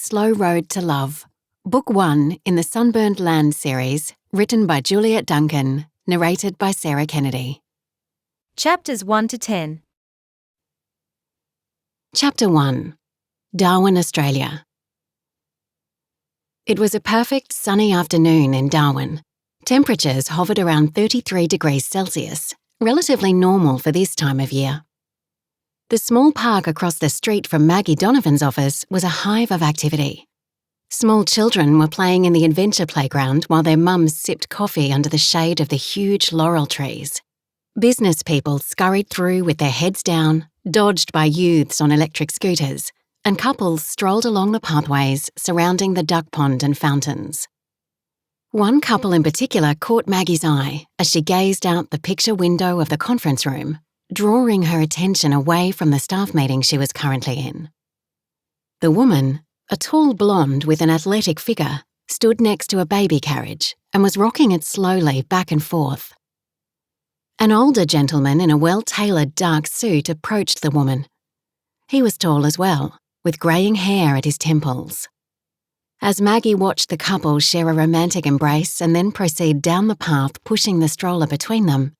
Slow Road to Love, Book 1 in the Sunburned Land series, written by Juliette Duncan, narrated by Sarah Kennedy. Chapters 1 to 10. Chapter 1. Darwin, Australia. It was a perfect sunny afternoon in Darwin. Temperatures hovered around 33 degrees Celsius, relatively normal for this time of year. The small park across the street from Maggie Donovan's office was a hive of activity. Small children were playing in the adventure playground while their mums sipped coffee under the shade of the huge laurel trees. Business people scurried through with their heads down, dodged by youths on electric scooters, and couples strolled along the pathways surrounding the duck pond and fountains. One couple in particular caught Maggie's eye as she gazed out the picture window of the conference room, drawing her attention away from the staff meeting she was currently in. The woman, a tall blonde with an athletic figure, stood next to a baby carriage and was rocking it slowly back and forth. An older gentleman in a well-tailored dark suit approached the woman. He was tall as well, with greying hair at his temples. As Maggie watched the couple share a romantic embrace and then proceed down the path pushing the stroller between them,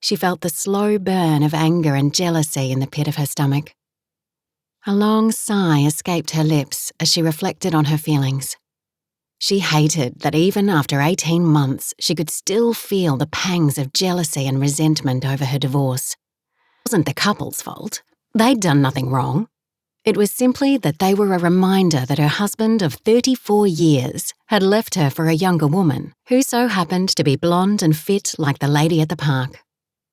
she felt the slow burn of anger and jealousy in the pit of her stomach. A long sigh escaped her lips as she reflected on her feelings. She hated that even after 18 months, she could still feel the pangs of jealousy and resentment over her divorce. It wasn't the couple's fault. They'd done nothing wrong. It was simply that they were a reminder that her husband of 34 years had left her for a younger woman who so happened to be blonde and fit like the lady at the park.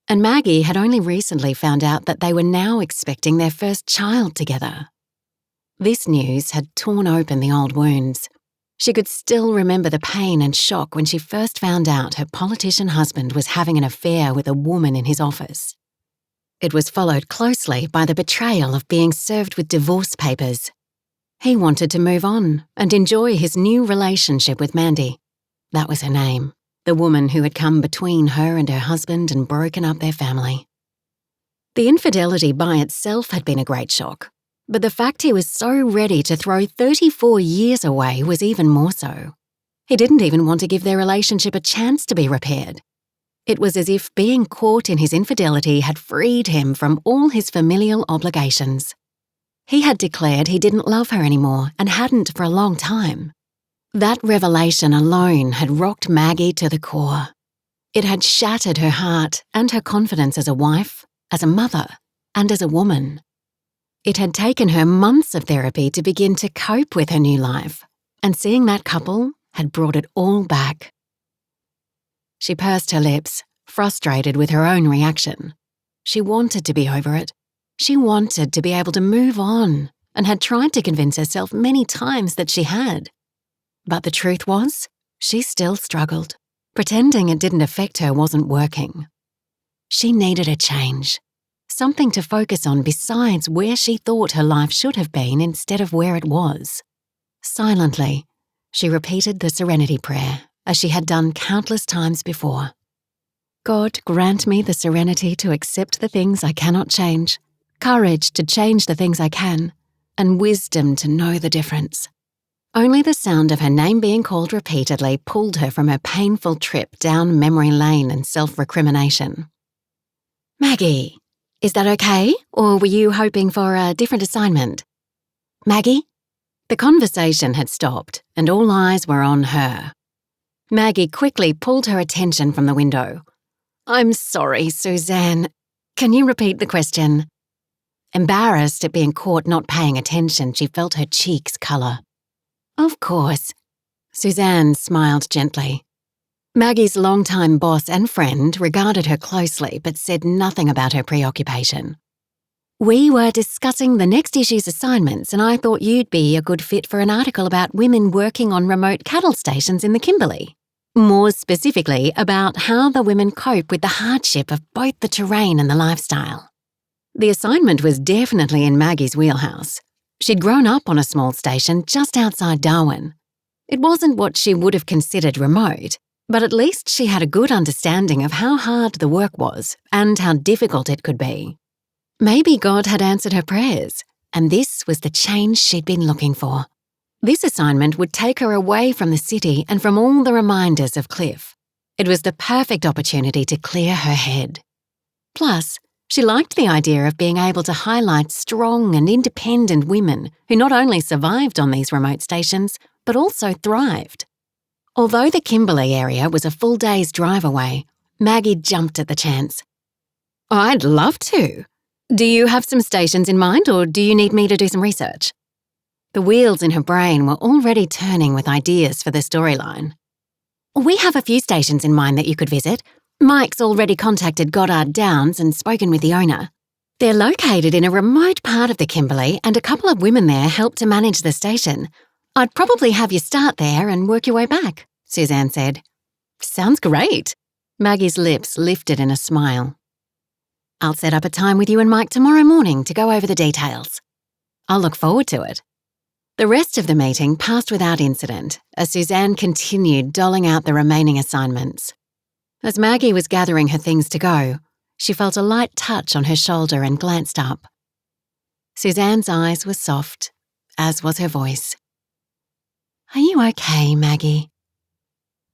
And Maggie had only recently found out that they were now expecting their first child together. This news had torn open the old wounds. She could still remember the pain and shock when she first found out her politician husband was having an affair with a woman in his office. It was followed closely by the betrayal of being served with divorce papers. He wanted to move on and enjoy his new relationship with Mandy. That was her name. The woman who had come between her and her husband and broken up their family. The infidelity by itself had been a great shock, but the fact he was so ready to throw 34 years away was even more so. He didn't even want to give their relationship a chance to be repaired. It was as if being caught in his infidelity had freed him from all his familial obligations. He had declared he didn't love her anymore and hadn't for a long time. That revelation alone had rocked Maggie to the core. It had shattered her heart and her confidence as a wife, as a mother, and as a woman. It had taken her months of therapy to begin to cope with her new life, and seeing that couple had brought it all back. She pursed her lips, frustrated with her own reaction. She wanted to be over it. She wanted to be able to move on, and had tried to convince herself many times that she had. But the truth was, she still struggled. Pretending it didn't affect her wasn't working. She needed a change, something to focus on besides where she thought her life should have been instead of where it was. Silently, she repeated the serenity prayer, as she had done countless times before. God, grant me the serenity to accept the things I cannot change, courage to change the things I can, and wisdom to know the difference. Only the sound of her name being called repeatedly pulled her from her painful trip down memory lane and self-recrimination. Maggie, is that okay? Or were you hoping for a different assignment? Maggie? The conversation had stopped, and all eyes were on her. Maggie quickly pulled her attention from the window. I'm sorry, Suzanne. Can you repeat the question? Embarrassed at being caught not paying attention, she felt her cheeks colour. Of course. Suzanne smiled gently. Maggie's longtime boss and friend regarded her closely but said nothing about her preoccupation. We were discussing the next issue's assignments and I thought you'd be a good fit for an article about women working on remote cattle stations in the Kimberley. More specifically about how the women cope with the hardship of both the terrain and the lifestyle. The assignment was definitely in Maggie's wheelhouse. She'd grown up on a small station just outside Darwin. It wasn't what she would have considered remote, but at least she had a good understanding of how hard the work was and how difficult it could be. Maybe God had answered her prayers, and this was the change she'd been looking for. This assignment would take her away from the city and from all the reminders of Cliff. It was the perfect opportunity to clear her head. Plus, she liked the idea of being able to highlight strong and independent women who not only survived on these remote stations, but also thrived. Although the Kimberley area was a full day's drive away, Maggie jumped at the chance. I'd love to. Do you have some stations in mind, or do you need me to do some research? The wheels in her brain were already turning with ideas for the storyline. We have a few stations in mind that you could visit. Mike's already contacted Goddard Downs and spoken with the owner. They're located in a remote part of the Kimberley, and a couple of women there help to manage the station. I'd probably have you start there and work your way back, Suzanne said. Sounds great. Maggie's lips lifted in a smile. I'll set up a time with you and Mike tomorrow morning to go over the details. I'll look forward to it. The rest of the meeting passed without incident as Suzanne continued doling out the remaining assignments. As Maggie was gathering her things to go, she felt a light touch on her shoulder and glanced up. Suzanne's eyes were soft, as was her voice. Are you okay, Maggie?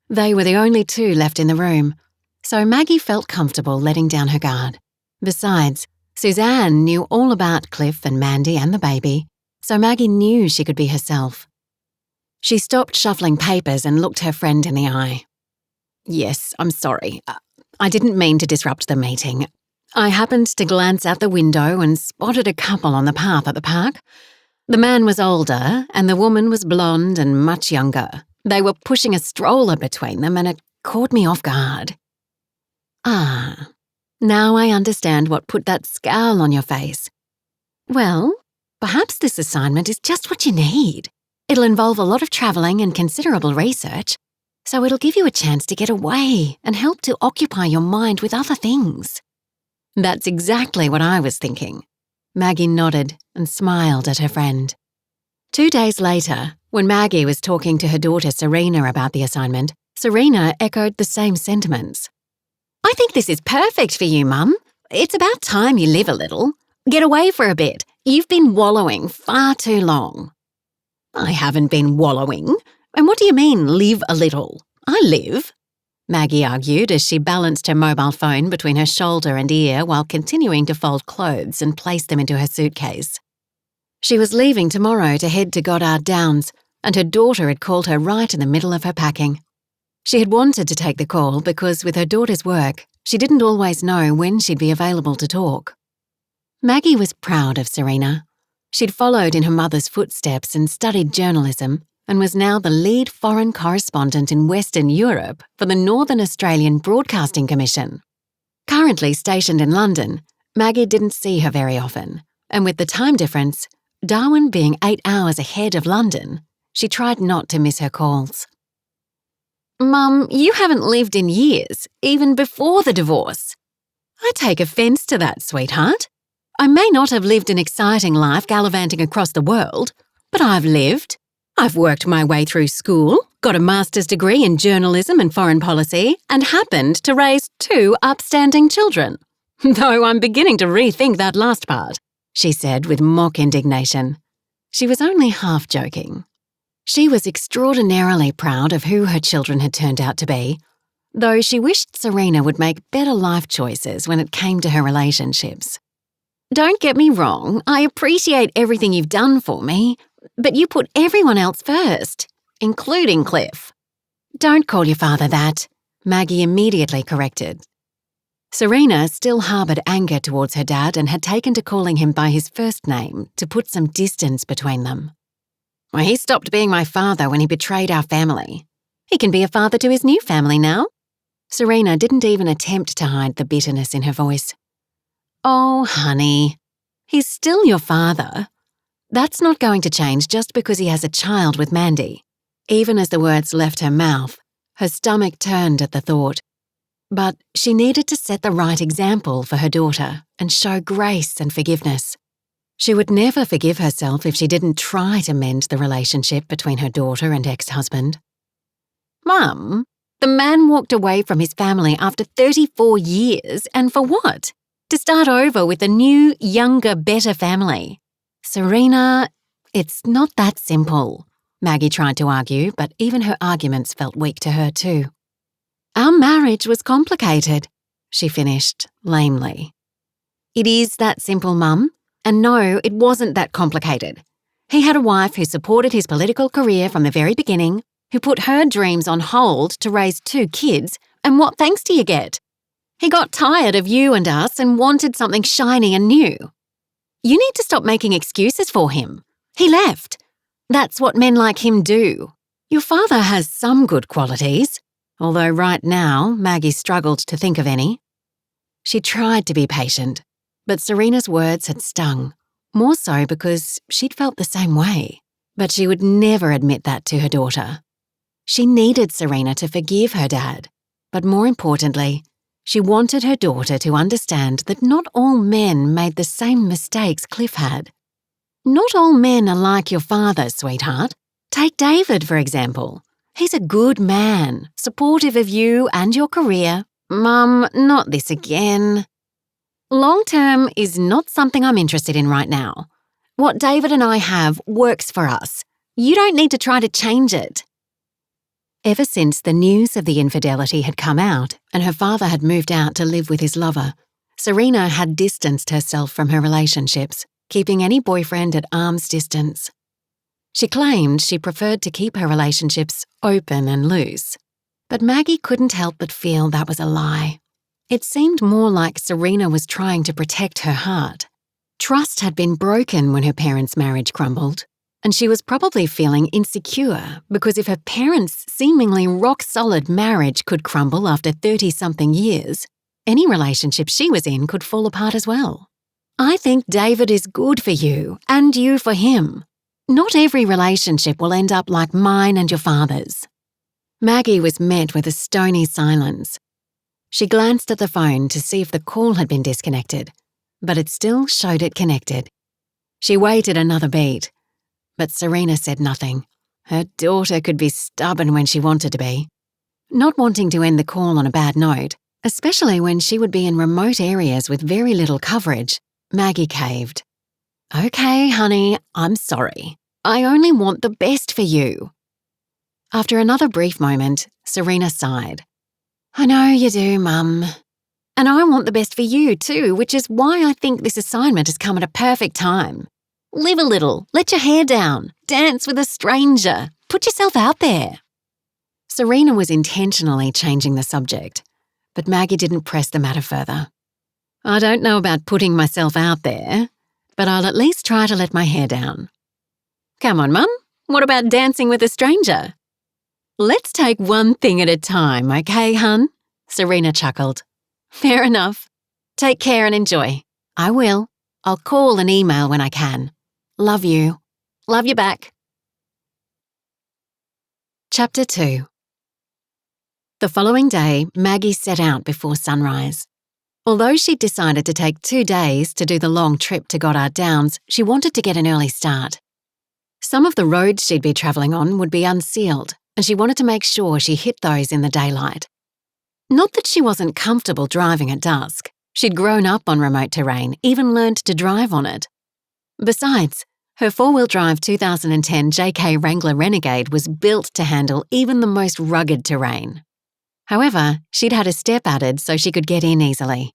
They were the only two left in the room, so Maggie felt comfortable letting down her guard. Besides, Suzanne knew all about Cliff and Mandy and the baby, so Maggie knew she could be herself. She stopped shuffling papers and looked her friend in the eye. Yes, I'm sorry. I didn't mean to disrupt the meeting. I happened to glance out the window and spotted a couple on the path at the park. The man was older and the woman was blonde and much younger. They were pushing a stroller between them and it caught me off guard. Ah, now I understand what put that scowl on your face. Well, perhaps this assignment is just what you need. It'll involve a lot of travelling and considerable research, so it'll give you a chance to get away and help to occupy your mind with other things. That's exactly what I was thinking. Maggie nodded and smiled at her friend. 2 days later, when Maggie was talking to her daughter Serena about the assignment, Serena echoed the same sentiments. I think this is perfect for you, Mum. It's about time you live a little. Get away for a bit. You've been wallowing far too long. I haven't been wallowing. And what do you mean, live a little? I live, Maggie argued as she balanced her mobile phone between her shoulder and ear while continuing to fold clothes and place them into her suitcase. She was leaving tomorrow to head to Goddard Downs, and her daughter had called her right in the middle of her packing. She had wanted to take the call because with her daughter's work, she didn't always know when she'd be available to talk. Maggie was proud of Serena. She'd followed in her mother's footsteps and studied journalism and was now the lead foreign correspondent in Western Europe for the Northern Australian Broadcasting Commission. Currently stationed in London, Maggie didn't see her very often, and with the time difference, Darwin being 8 hours ahead of London, she tried not to miss her calls. Mum, you haven't lived in years, even before the divorce. I take offence to that, sweetheart. I may not have lived an exciting life gallivanting across the world, but I've lived. I've worked my way through school, got a master's degree in journalism and foreign policy, and happened to raise 2 upstanding children. Though I'm beginning to rethink that last part, she said with mock indignation. She was only half joking. She was extraordinarily proud of who her children had turned out to be, though she wished Serena would make better life choices when it came to her relationships. Don't get me wrong, I appreciate everything you've done for me, but you put everyone else first, including Cliff. Don't call your father that, Maggie immediately corrected. Serena still harboured anger towards her dad and had taken to calling him by his first name to put some distance between them. Well, he stopped being my father when he betrayed our family. He can be a father to his new family now. Serena didn't even attempt to hide the bitterness in her voice. Oh, honey, he's still your father. That's not going to change just because he has a child with Mandy. Even as the words left her mouth, her stomach turned at the thought. But she needed to set the right example for her daughter and show grace and forgiveness. She would never forgive herself if she didn't try to mend the relationship between her daughter and ex-husband. Mum, the man walked away from his family after 34 years, and for what? To start over with a new, younger, better family. Serena, it's not that simple. Maggie tried to argue, but even her arguments felt weak to her too. "Our marriage was complicated," she finished, lamely. "It is that simple, Mum. And no, it wasn't that complicated. He had a wife who supported his political career from the very beginning, who put her dreams on hold to raise 2 kids, and what thanks do you get? He got tired of you and us and wanted something shiny and new. You need to stop making excuses for him. He left. That's what men like him do. Your father has some good qualities, although right now Maggie struggled to think of any." She tried to be patient, but Serena's words had stung, more so because she'd felt the same way. But she would never admit that to her daughter. She needed Serena to forgive her dad, but more importantly, she wanted her daughter to understand that not all men made the same mistakes Cliff had. Not all men are like your father, sweetheart. Take David, for example. He's a good man, supportive of you and your career. Mum, not this again. Long-term is not something I'm interested in right now. What David and I have works for us. You don't need to try to change it. Ever since the news of the infidelity had come out and her father had moved out to live with his lover, Serena had distanced herself from her relationships, keeping any boyfriend at arm's distance. She claimed she preferred to keep her relationships open and loose, but Maggie couldn't help but feel that was a lie. It seemed more like Serena was trying to protect her heart. Trust had been broken when her parents' marriage crumbled, and she was probably feeling insecure because if her parents' seemingly rock-solid marriage could crumble after 30-something years, any relationship she was in could fall apart as well. "I think David is good for you, and you for him. Not every relationship will end up like mine and your father's." Maggie was met with a stony silence. She glanced at the phone to see if the call had been disconnected, but it still showed it connected. She waited another beat, but Serena said nothing. Her daughter could be stubborn when she wanted to be. Not wanting to end the call on a bad note, especially when she would be in remote areas with very little coverage, Maggie caved. "Okay, honey, I'm sorry. I only want the best for you." After another brief moment, Serena sighed. "I know you do, Mum. And I want the best for you too, which is why I think this assignment has come at a perfect time. Live a little, let your hair down, dance with a stranger, put yourself out there." Serena was intentionally changing the subject, but Maggie didn't press the matter further. "I don't know about putting myself out there, but I'll at least try to let my hair down." "Come on, Mum, what about dancing with a stranger?" "Let's take one thing at a time, okay, hun?" Serena chuckled. "Fair enough. Take care and enjoy." "I will. I'll call and email when I can. Love you." "Love you back." Chapter 2. The following day, Maggie set out before sunrise. Although she'd decided to take 2 days to do the long trip to Goddard Downs, she wanted to get an early start. Some of the roads she'd be travelling on would be unsealed, and she wanted to make sure she hit those in the daylight. Not that she wasn't comfortable driving at dusk. She'd grown up on remote terrain, even learned to drive on it. Besides, her 4-wheel drive 2010 JK Wrangler Renegade was built to handle even the most rugged terrain. However, she'd had a step added so she could get in easily.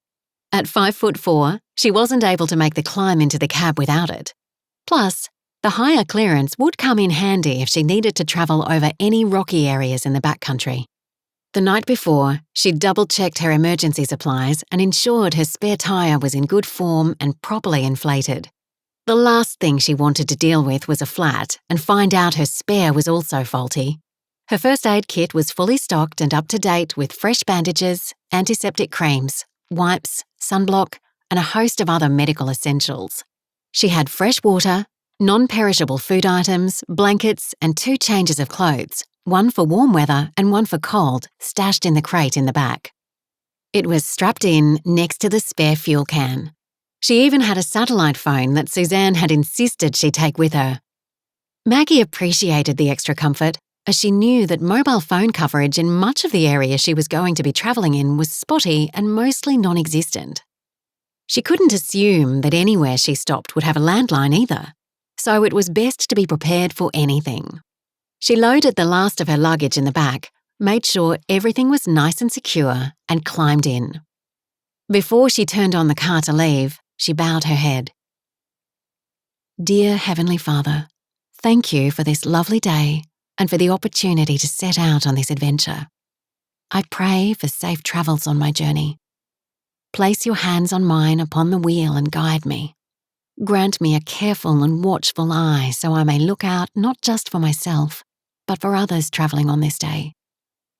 At 5'4", she wasn't able to make the climb into the cab without it. Plus, the higher clearance would come in handy if she needed to travel over any rocky areas in the backcountry. The night before, she'd double-checked her emergency supplies and ensured her spare tyre was in good form and properly inflated. The last thing she wanted to deal with was a flat and find out her spare was also faulty. Her first aid kit was fully stocked and up to date with fresh bandages, antiseptic creams, wipes, sunblock, and a host of other medical essentials. She had fresh water, non-perishable food items, blankets, and 2 changes of clothes, one for warm weather and one for cold, stashed in the crate in the back. It was strapped in next to the spare fuel can. She even had a satellite phone that Suzanne had insisted she take with her. Maggie appreciated the extra comfort, as she knew that mobile phone coverage in much of the area she was going to be travelling in was spotty and mostly non-existent. She couldn't assume that anywhere she stopped would have a landline either, so it was best to be prepared for anything. She loaded the last of her luggage in the back, made sure everything was nice and secure, and climbed in. Before she turned on the car to leave, she bowed her head. Dear Heavenly Father, thank you for this lovely day and for the opportunity to set out on this adventure. I pray for safe travels on my journey. Place your hands on mine upon the wheel and guide me. Grant me a careful and watchful eye so I may look out not just for myself, but for others travelling on this day.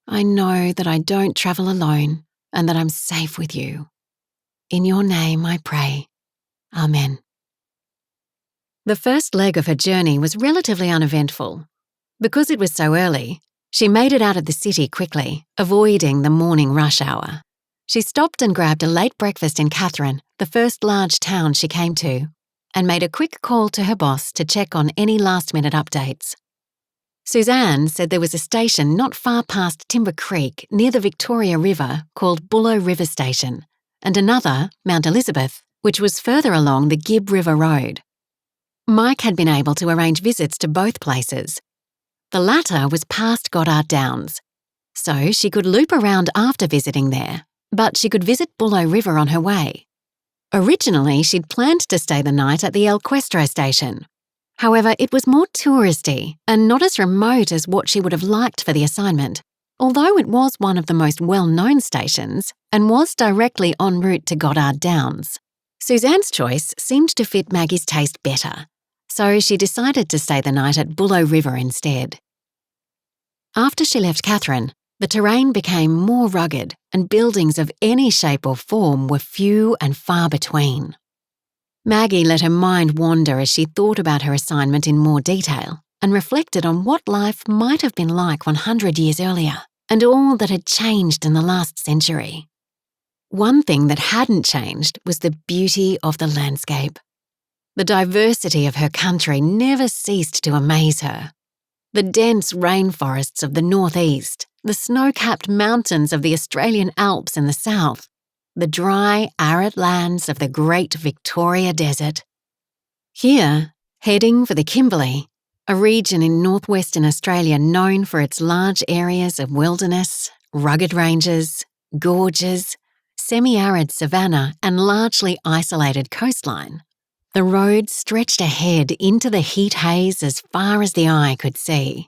I know that I don't travel alone and that I'm safe with you. In your name I pray. Amen. The first leg of her journey was relatively uneventful. Because it was so early, she made it out of the city quickly, avoiding the morning rush hour. She stopped and grabbed a late breakfast in Catherine, the first large town she came to, and made a quick call to her boss to check on any last-minute updates. Suzanne said there was a station not far past Timber Creek near the Victoria River called Bullow River Station, and another, Mount Elizabeth, which was further along the Gibb River Road. Mike had been able to arrange visits to both places. The latter was past Goddard Downs, so she could loop around after visiting there, but she could visit Bullow River on her way. Originally, she'd planned to stay the night at the El Questro station. However, it was more touristy and not as remote as what she would have liked for the assignment, although it was one of the most well-known stations and was directly en route to Goddard Downs. Suzanne's choice seemed to fit Maggie's taste better, so she decided to stay the night at Bullow River instead. After she left Catherine, the terrain became more rugged and buildings of any shape or form were few and far between. Maggie let her mind wander as she thought about her assignment in more detail and reflected on what life might have been like 100 years earlier and all that had changed in the last century. One thing that hadn't changed was the beauty of the landscape. The diversity of her country never ceased to amaze her. The dense rainforests of the northeast, the snow-capped mountains of the Australian Alps in the south, the dry, arid lands of the Great Victoria Desert. Here, heading for the Kimberley, a region in northwestern Australia known for its large areas of wilderness, rugged ranges, gorges, semi-arid savanna and largely isolated coastline, the road stretched ahead into the heat haze as far as the eye could see.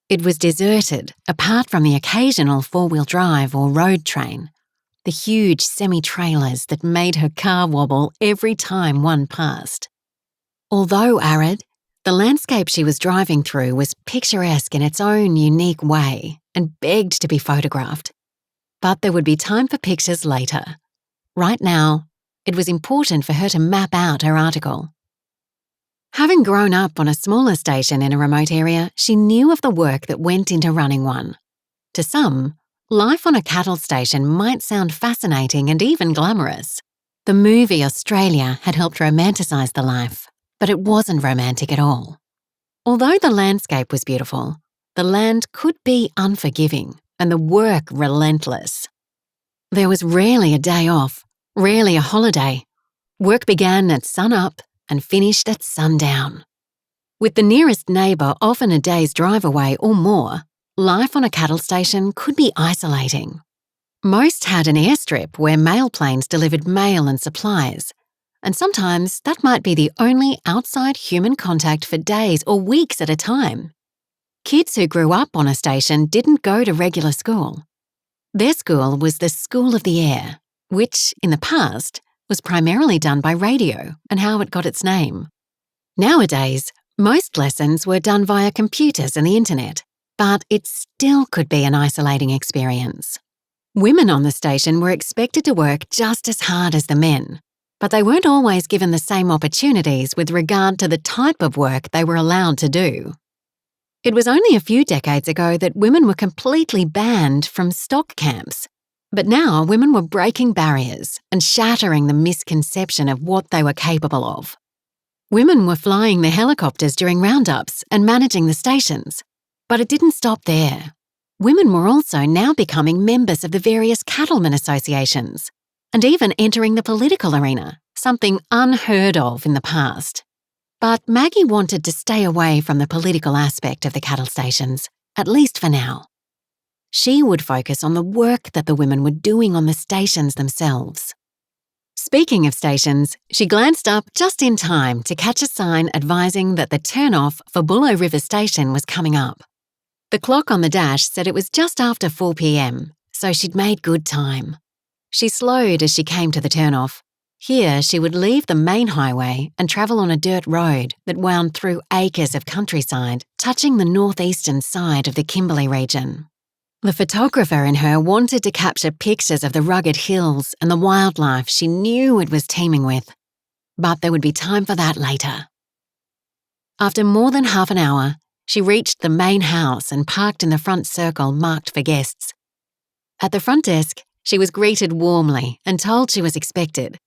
It was deserted, apart from the occasional four-wheel drive or road train, the huge semi-trailers that made her car wobble every time one passed. Although arid, the landscape she was driving through was picturesque in its own unique way and begged to be photographed. But there would be time for pictures later. Right now, it was important for her to map out her article. Having grown up on a smaller station in a remote area, she knew of the work that went into running one. To some, life on a cattle station might sound fascinating and even glamorous. The movie Australia had helped romanticise the life, but it wasn't romantic at all. Although the landscape was beautiful, the land could be unforgiving and the work relentless. There was rarely a day off, rarely a holiday. Work began at sun-up and finished at sundown. With the nearest neighbour often a day's drive away or more, life on a cattle station could be isolating. Most had an airstrip where mail planes delivered mail and supplies, and sometimes that might be the only outside human contact for days or weeks at a time. Kids who grew up on a station didn't go to regular school. Their school was the School of the Air, which, in the past, was primarily done by radio and how it got its name. Nowadays, most lessons were done via computers and the internet, but it still could be an isolating experience. Women on the station were expected to work just as hard as the men, but they weren't always given the same opportunities with regard to the type of work they were allowed to do. It was only a few decades ago that women were completely banned from stock camps, but now women were breaking barriers and shattering the misconception of what they were capable of. Women were flying the helicopters during roundups and managing the stations, but it didn't stop there. Women were also now becoming members of the various cattlemen associations and even entering the political arena, something unheard of in the past. But Maggie wanted to stay away from the political aspect of the cattle stations, at least for now. She would focus on the work that the women were doing on the stations themselves. Speaking of stations, she glanced up just in time to catch a sign advising that the turn-off for Bullow River Station was coming up. The clock on the dash said it was just after 4 p.m, so she'd made good time. She slowed as she came to the turn-off. Here, she would leave the main highway and travel on a dirt road that wound through acres of countryside, touching the northeastern side of the Kimberley region. The photographer in her wanted to capture pictures of the rugged hills and the wildlife she knew it was teeming with, but there would be time for that later. After more than half an hour, she reached the main house and parked in the front circle marked for guests. At the front desk, she was greeted warmly and told she was expected.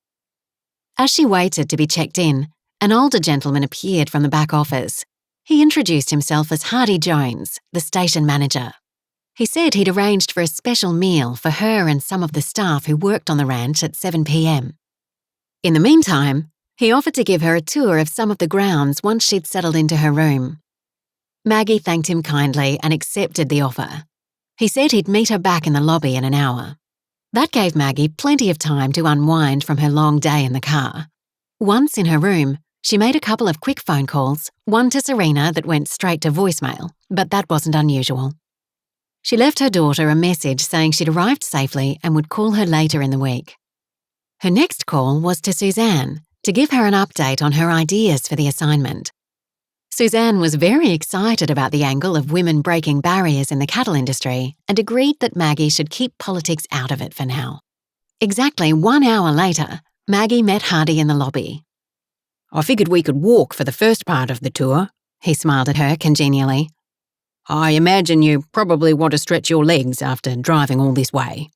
As she waited to be checked in, an older gentleman appeared from the back office. He introduced himself as Hardy Jones, the station manager. He said he'd arranged for a special meal for her and some of the staff who worked on the ranch at 7 p.m. In the meantime, he offered to give her a tour of some of the grounds once she'd settled into her room. Maggie thanked him kindly and accepted the offer. He said he'd meet her back in the lobby in an hour. That gave Maggie plenty of time to unwind from her long day in the car. Once in her room, she made a couple of quick phone calls, one to Serena that went straight to voicemail, but that wasn't unusual. She left her daughter a message saying she'd arrived safely and would call her later in the week. Her next call was to Suzanne to give her an update on her ideas for the assignment. Suzanne was very excited about the angle of women breaking barriers in the cattle industry and agreed that Maggie should keep politics out of it for now. Exactly 1 hour later, Maggie met Hardy in the lobby. "I figured we could walk for the first part of the tour," he smiled at her congenially. "I imagine you probably want to stretch your legs after driving all this way."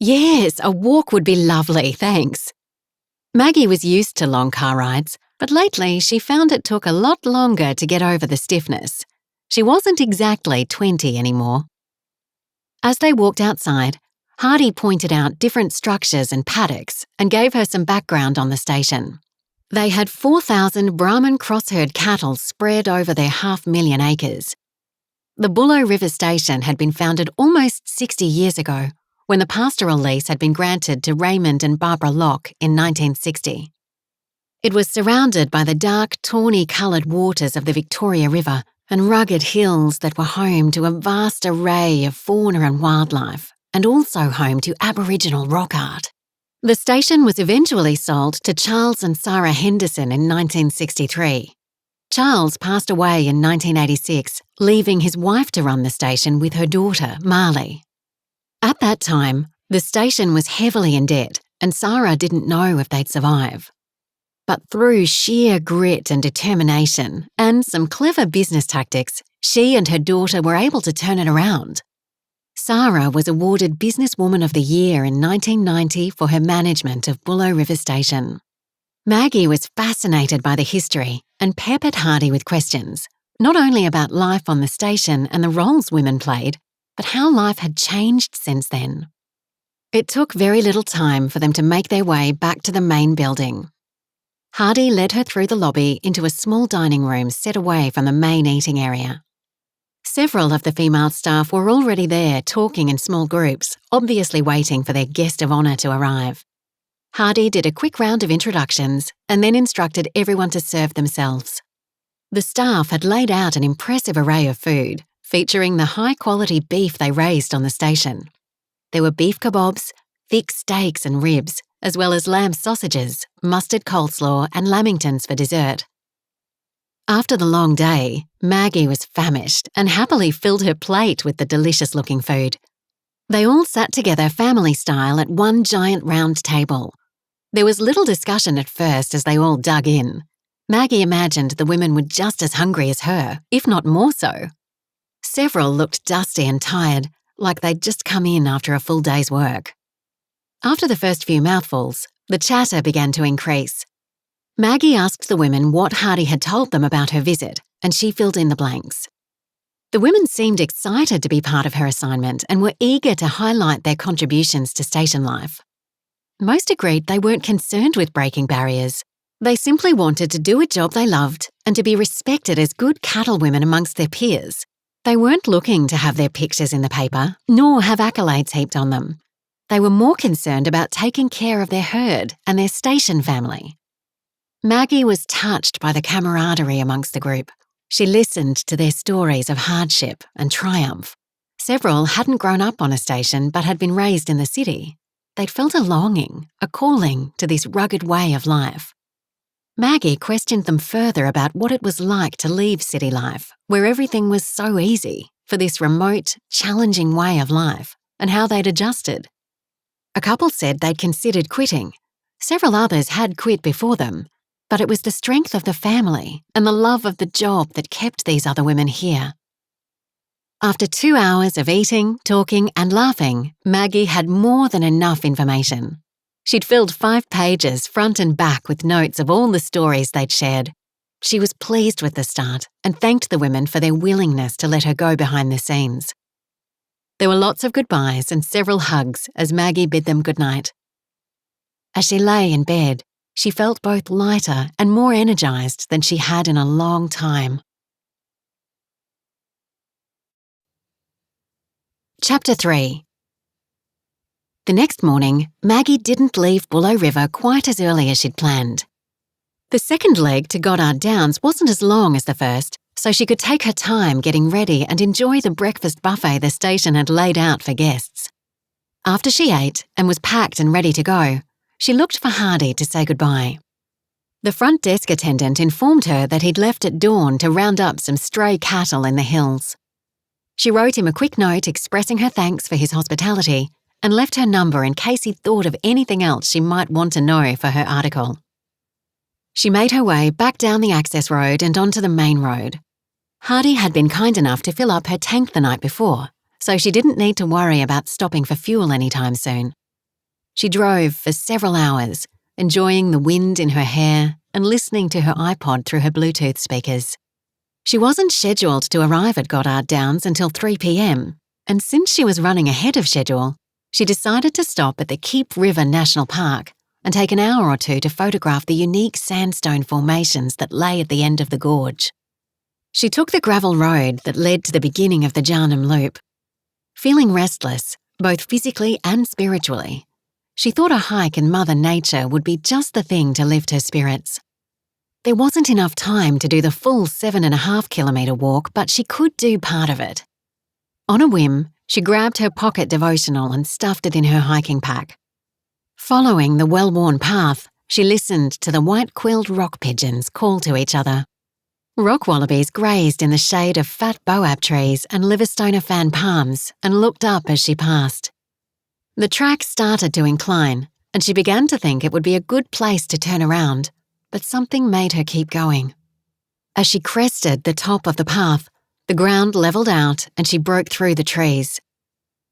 "Yes, a walk would be lovely, thanks." Maggie was used to long car rides, but lately she found it took a lot longer to get over the stiffness. She wasn't exactly 20 anymore. As they walked outside, Hardy pointed out different structures and paddocks and gave her some background on the station. They had 4,000 Brahman crossherd cattle spread over their 500,000 acres. The Bullow River Station had been founded almost 60 years ago, when the pastoral lease had been granted to Raymond and Barbara Locke in 1960. It was surrounded by the dark, tawny-coloured waters of the Victoria River and rugged hills that were home to a vast array of fauna and wildlife, and also home to Aboriginal rock art. The station was eventually sold to Charles and Sarah Henderson in 1963. Charles passed away in 1986, leaving his wife to run the station with her daughter, Marley. At that time, the station was heavily in debt, and Sarah didn't know if they'd survive. But through sheer grit and determination and some clever business tactics, she and her daughter were able to turn it around. Sarah was awarded Businesswoman of the Year in 1990 for her management of Bullow River Station. Maggie was fascinated by the history and peppered Hardy with questions, not only about life on the station and the roles women played, but how life had changed since then. It took very little time for them to make their way back to the main building. Hardy led her through the lobby into a small dining room set away from the main eating area. Several of the female staff were already there talking in small groups, obviously waiting for their guest of honour to arrive. Hardy did a quick round of introductions and then instructed everyone to serve themselves. The staff had laid out an impressive array of food, featuring the high-quality beef they raised on the station. There were beef kebabs, thick steaks and ribs, as well as lamb sausages, mustard coleslaw and lamingtons for dessert. After the long day, Maggie was famished and happily filled her plate with the delicious-looking food. They all sat together family-style at one giant round table. There was little discussion at first as they all dug in. Maggie imagined the women were just as hungry as her, if not more so. Several looked dusty and tired, like they'd just come in after a full day's work. After the first few mouthfuls, the chatter began to increase. Maggie asked the women what Hardy had told them about her visit, and she filled in the blanks. The women seemed excited to be part of her assignment and were eager to highlight their contributions to station life. Most agreed they weren't concerned with breaking barriers. They simply wanted to do a job they loved and to be respected as good cattlewomen amongst their peers. They weren't looking to have their pictures in the paper, nor have accolades heaped on them. They were more concerned about taking care of their herd and their station family. Maggie was touched by the camaraderie amongst the group. She listened to their stories of hardship and triumph. Several hadn't grown up on a station but had been raised in the city. They'd felt a longing, a calling to this rugged way of life. Maggie questioned them further about what it was like to leave city life, where everything was so easy, for this remote, challenging way of life, and how they'd adjusted. A couple said they'd considered quitting. Several others had quit before them, but it was the strength of the family and the love of the job that kept these other women here. After 2 hours of eating, talking, and laughing, Maggie had more than enough information. She'd filled 5 pages front and back with notes of all the stories they'd shared. She was pleased with the start and thanked the women for their willingness to let her go behind the scenes. There were lots of goodbyes and several hugs as Maggie bid them goodnight. As she lay in bed, she felt both lighter and more energised than she had in a long time. Chapter 3. The next morning, Maggie didn't leave Bullow River quite as early as she'd planned. The second leg to Goddard Downs wasn't as long as the first, so she could take her time getting ready and enjoy the breakfast buffet the station had laid out for guests. After she ate and was packed and ready to go, she looked for Hardy to say goodbye. The front desk attendant informed her that he'd left at dawn to round up some stray cattle in the hills. She wrote him a quick note expressing her thanks for his hospitality and left her number in case he'd thought of anything else she might want to know for her article. She made her way back down the access road and onto the main road. Hardy had been kind enough to fill up her tank the night before, so she didn't need to worry about stopping for fuel anytime soon. She drove for several hours, enjoying the wind in her hair and listening to her iPod through her Bluetooth speakers. She wasn't scheduled to arrive at Goddard Downs until 3 p.m, and since she was running ahead of schedule, she decided to stop at the Keep River National Park and take an hour or two to photograph the unique sandstone formations that lay at the end of the gorge. She took the gravel road that led to the beginning of the Jarnam Loop. Feeling restless, both physically and spiritually, she thought a hike in Mother Nature would be just the thing to lift her spirits. There wasn't enough time to do the full 7.5-kilometre walk, but she could do part of it. On a whim, she grabbed her pocket devotional and stuffed it in her hiking pack. Following the well-worn path, she listened to the white-quilled rock pigeons call to each other. Rock wallabies grazed in the shade of fat boab trees and Livingstone fan palms and looked up as she passed. The track started to incline, and she began to think it would be a good place to turn around, but something made her keep going. As she crested the top of the path, the ground levelled out and she broke through the trees.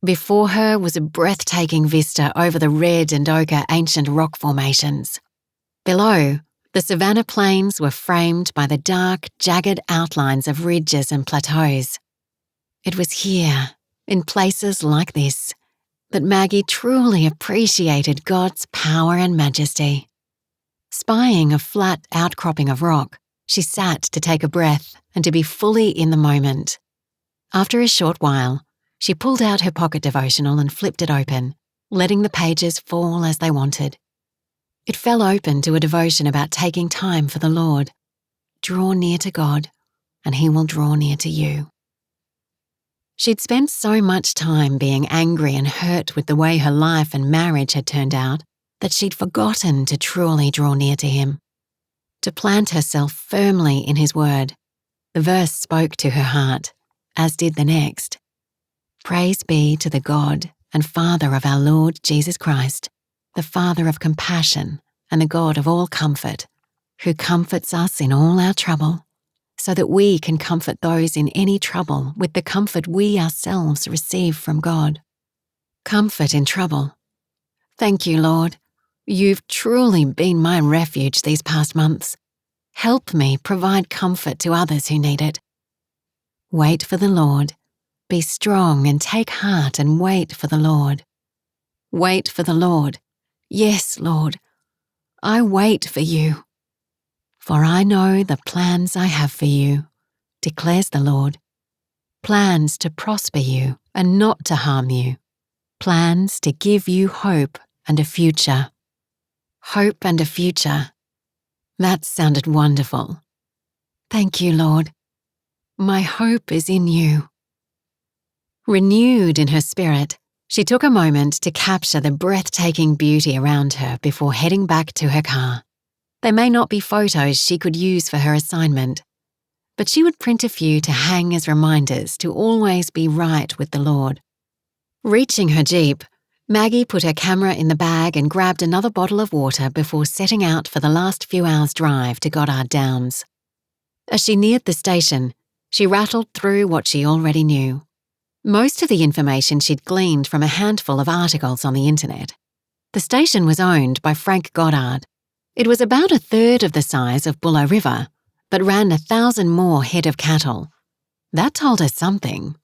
Before her was a breathtaking vista over the red and ochre ancient rock formations. Below, the savanna plains were framed by the dark, jagged outlines of ridges and plateaus. It was here, in places like this, that Maggie truly appreciated God's power and majesty. Spying a flat outcropping of rock, she sat to take a breath and to be fully in the moment. After a short while, she pulled out her pocket devotional and flipped it open, letting the pages fall as they wanted. It fell open to a devotion about taking time for the Lord. Draw near to God, and He will draw near to you. She'd spent so much time being angry and hurt with the way her life and marriage had turned out that she'd forgotten to truly draw near to Him, to plant herself firmly in His word. The verse spoke to her heart, as did the next. Praise be to the God and Father of our Lord Jesus Christ, the Father of compassion and the God of all comfort, who comforts us in all our trouble, so that we can comfort those in any trouble with the comfort we ourselves receive from God. Comfort in trouble. Thank you, Lord. You've truly been my refuge these past months. Help me provide comfort to others who need it. Wait for the Lord. Be strong and take heart and wait for the Lord. Wait for the Lord. Yes, Lord. I wait for you. For I know the plans I have for you, declares the Lord. Plans to prosper you and not to harm you. Plans to give you hope and a future. Hope and a future. That sounded wonderful. Thank you, Lord. My hope is in you. Renewed in her spirit, she took a moment to capture the breathtaking beauty around her before heading back to her car. They may not be photos she could use for her assignment, but she would print a few to hang as reminders to always be right with the Lord. Reaching her Jeep, Maggie put her camera in the bag and grabbed another bottle of water before setting out for the last few hours' drive to Goddard Downs. As she neared the station, she rattled through what she already knew. Most of the information she'd gleaned from a handful of articles on the internet. The station was owned by Frank Goddard. It was about a third of the size of Buller River, but ran 1,000 more head of cattle. That told her something.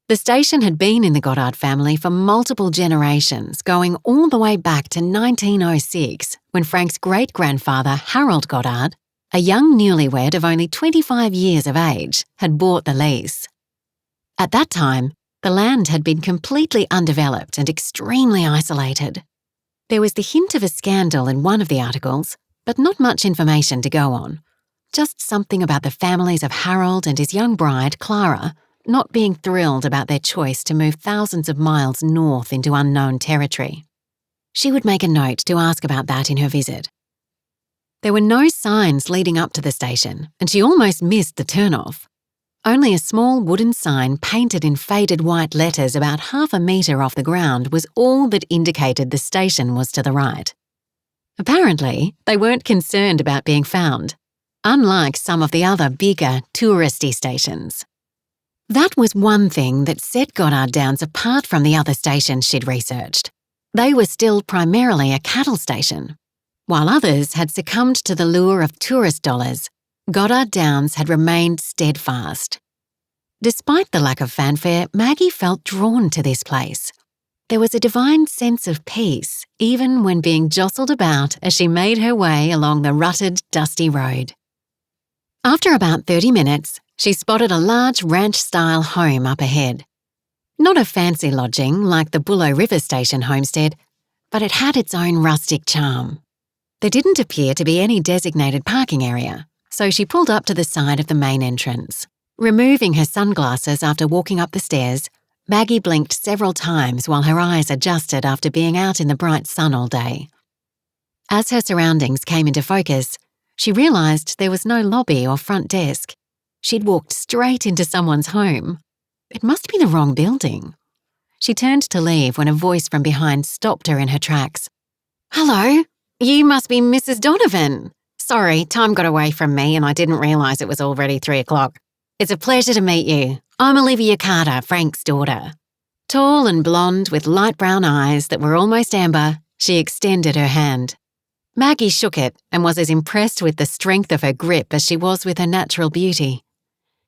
The station had been in the Goddard family for multiple generations, going all the way back to 1906, when Frank's great-grandfather, Harold Goddard, a young newlywed of only 25 years of age, had bought the lease. At that time, the land had been completely undeveloped and extremely isolated. There was the hint of a scandal in one of the articles, but not much information to go on. Just something about the families of Harold and his young bride, Clara, not being thrilled about their choice to move thousands of miles north into unknown territory. She would make a note to ask about that in her visit. There were no signs leading up to the station, and she almost missed the turnoff. Only a small wooden sign painted in faded white letters about 1/2 metre off the ground was all that indicated the station was to the right. Apparently, they weren't concerned about being found, unlike some of the other bigger, touristy stations. That was one thing that set Goddard Downs apart from the other stations she'd researched. They were still primarily a cattle station. While others had succumbed to the lure of tourist dollars, Goddard Downs had remained steadfast. Despite the lack of fanfare, Maggie felt drawn to this place. There was a divine sense of peace, even when being jostled about as she made her way along the rutted, dusty road. After about 30 minutes, she spotted a large ranch-style home up ahead. Not a fancy lodging like the Buller River Station homestead, but it had its own rustic charm. There didn't appear to be any designated parking area, so she pulled up to the side of the main entrance. Removing her sunglasses after walking up the stairs, Maggie blinked several times while her eyes adjusted after being out in the bright sun all day. As her surroundings came into focus, she realised there was no lobby or front desk. She'd walked straight into someone's home. It must be the wrong building. She turned to leave when a voice from behind stopped her in her tracks. "Hello, you must be Mrs. Donovan. Sorry, time got away from me and I didn't realise it was already 3 o'clock. It's a pleasure to meet you. I'm Olivia Carter, Frank's daughter." Tall and blonde with light brown eyes that were almost amber, she extended her hand. Maggie shook it and was as impressed with the strength of her grip as she was with her natural beauty.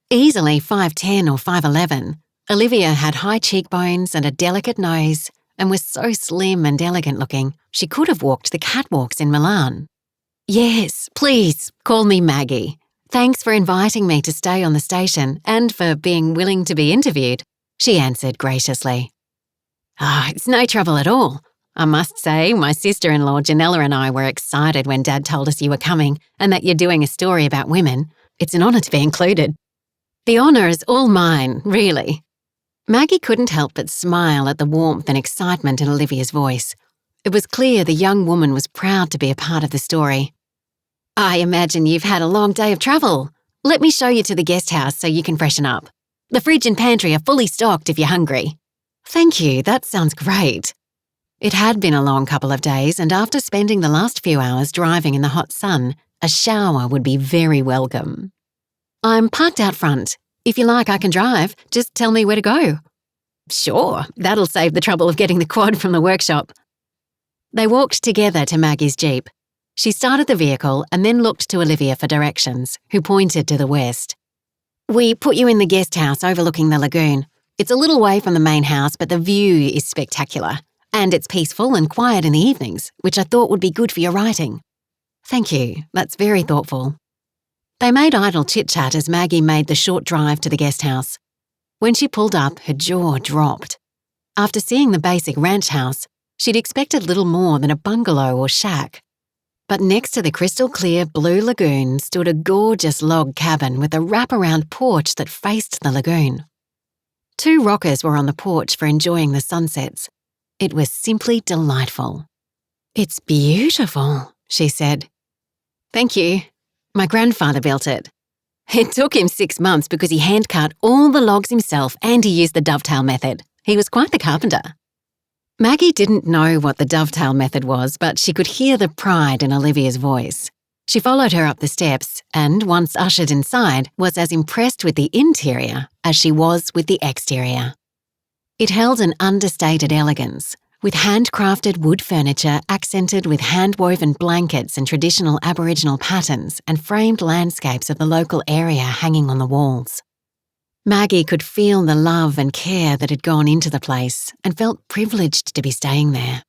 Easily 5'10" or 5'11", Olivia had high cheekbones and a delicate nose and was so slim and elegant looking she could have walked the catwalks in Milan. "Yes, please, call me Maggie. Thanks for inviting me to stay on the station and for being willing to be interviewed," she answered graciously. It's no trouble at all. I must say, my sister-in-law Janella and I were excited when Dad told us you were coming and that you're doing a story about women. It's an honour to be included. The honour is all mine, really. Maggie couldn't help but smile at the warmth and excitement in Olivia's voice. It was clear the young woman was proud to be a part of the story. "I imagine you've had a long day of travel. Let me show you to the guest house so you can freshen up. The fridge and pantry are fully stocked if you're hungry." "Thank you, that sounds great." It had been a long couple of days, and after spending the last few hours driving in the hot sun, a shower would be very welcome. "I'm parked out front. If you like, I can drive. Just tell me where to go." "Sure, that'll save the trouble of getting the quad from the workshop." They walked together to Maggie's Jeep. She started the vehicle and then looked to Olivia for directions, who pointed to the west. "We put you in the guest house overlooking the lagoon. It's a little way from the main house, but the view is spectacular. And it's peaceful and quiet in the evenings, which I thought would be good for your writing." Thank you, that's very thoughtful. They made idle chit-chat as Maggie made the short drive to the guest house. When she pulled up, her jaw dropped. After seeing the basic ranch house, she'd expected little more than a bungalow or shack. But next to the crystal-clear blue lagoon stood a gorgeous log cabin with a wraparound porch that faced the lagoon. 2 rockers were on the porch for enjoying the sunsets. It was simply delightful. "It's beautiful," she said. "Thank you. My grandfather built it. It took him 6 months because he hand-cut all the logs himself and he used the dovetail method. He was quite the carpenter." Maggie didn't know what the dovetail method was, but she could hear the pride in Olivia's voice. She followed her up the steps and, once ushered inside, was as impressed with the interior as she was with the exterior. It held an understated elegance, with handcrafted wood furniture accented with hand-woven blankets and traditional Aboriginal patterns and framed landscapes of the local area hanging on the walls. Maggie could feel the love and care that had gone into the place and felt privileged to be staying there.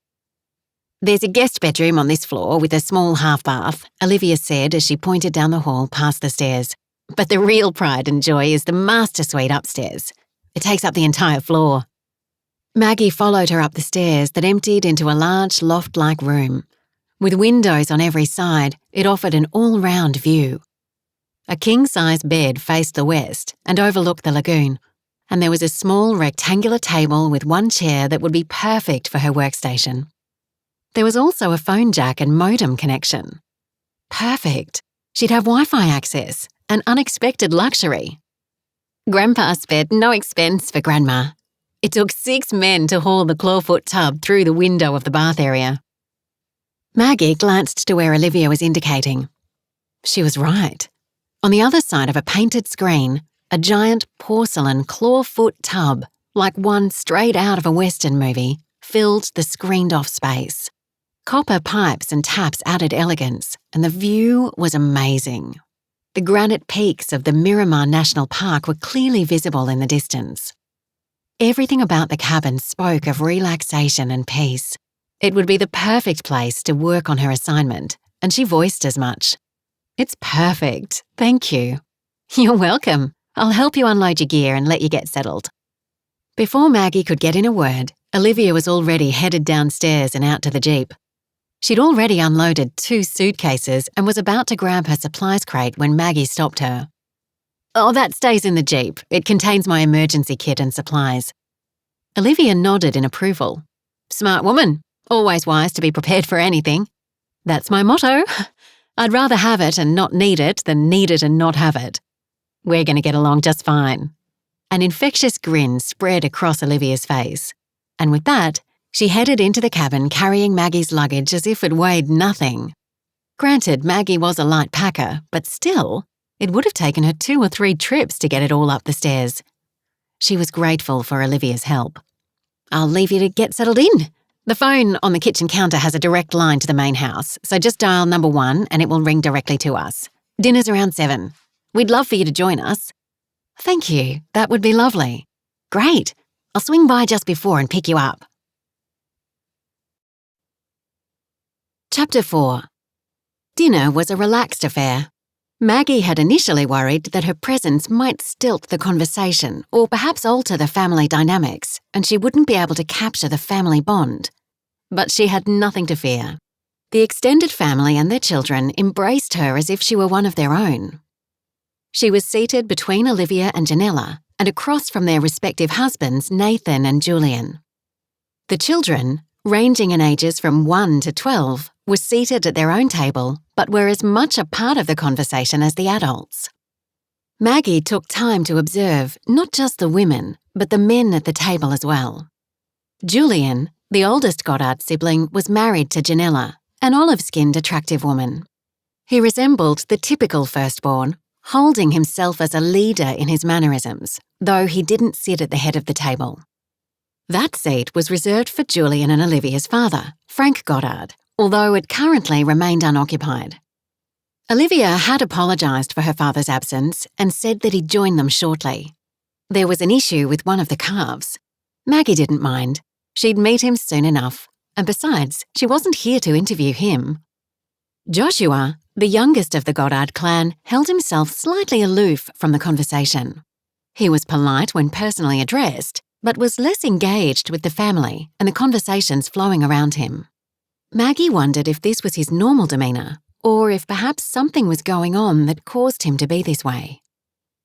"There's a guest bedroom on this floor with a small half bath," Olivia said as she pointed down the hall past the stairs. "But the real pride and joy is the master suite upstairs. It takes up the entire floor." Maggie followed her up the stairs that emptied into a large loft-like room. With windows on every side, it offered an all-round view. A king-size bed faced the west and overlooked the lagoon, and there was a small rectangular table with 1 chair that would be perfect for her workstation. There was also a phone jack and modem connection. Perfect. She'd have Wi-Fi access, an unexpected luxury. Grandpa spared no expense for Grandma. It took 6 men to haul the clawfoot tub through the window of the bath area. Maggie glanced to where Olivia was indicating. She was right. On the other side of a painted screen, a giant porcelain clawfoot tub, like one straight out of a Western movie, filled the screened-off space. Copper pipes and taps added elegance, and the view was amazing. The granite peaks of the Miramar National Park were clearly visible in the distance. Everything about the cabin spoke of relaxation and peace. It would be the perfect place to work on her assignment, and she voiced as much. "It's perfect, thank you." "You're welcome. I'll help you unload your gear and let you get settled." Before Maggie could get in a word, Olivia was already headed downstairs and out to the Jeep. She'd already unloaded 2 suitcases and was about to grab her supplies crate when Maggie stopped her. "Oh, that stays in the Jeep. It contains my emergency kit and supplies." Olivia nodded in approval. "Smart woman. Always wise to be prepared for anything." "That's my motto. I'd rather have it and not need it than need it and not have it. We're going to get along just fine." An infectious grin spread across Olivia's face. And with that, she headed into the cabin carrying Maggie's luggage as if it weighed nothing. Granted, Maggie was a light packer, but still, it would have taken her 2 or 3 trips to get it all up the stairs. She was grateful for Olivia's help. "I'll leave you to get settled in. The phone on the kitchen counter has a direct line to the main house, so just dial number 1 and it will ring directly to us. Dinner's around 7. We'd love for you to join us." "Thank you, that would be lovely." "Great. I'll swing by just before and pick you up." Chapter 4. Dinner was a relaxed affair. Maggie had initially worried that her presence might stilt the conversation or perhaps alter the family dynamics, and she wouldn't be able to capture the family bond. But she had nothing to fear. The extended family and their children embraced her as if she were one of their own. She was seated between Olivia and Janella, and across from their respective husbands, Nathan and Julian. The children, ranging in ages from 1 to 12, were seated at their own table, but were as much a part of the conversation as the adults. Maggie took time to observe not just the women, but the men at the table as well. Julian, the oldest Goddard sibling, was married to Janella, an olive-skinned, attractive woman. He resembled the typical firstborn, holding himself as a leader in his mannerisms, though he didn't sit at the head of the table. That seat was reserved for Julian and Olivia's father, Frank Goddard, although it currently remained unoccupied. Olivia had apologised for her father's absence and said that he'd join them shortly. There was an issue with one of the calves. Maggie didn't mind. She'd meet him soon enough, and besides, she wasn't here to interview him. Joshua, the youngest of the Goddard clan, held himself slightly aloof from the conversation. He was polite when personally addressed, but was less engaged with the family and the conversations flowing around him. Maggie wondered if this was his normal demeanour, or if perhaps something was going on that caused him to be this way.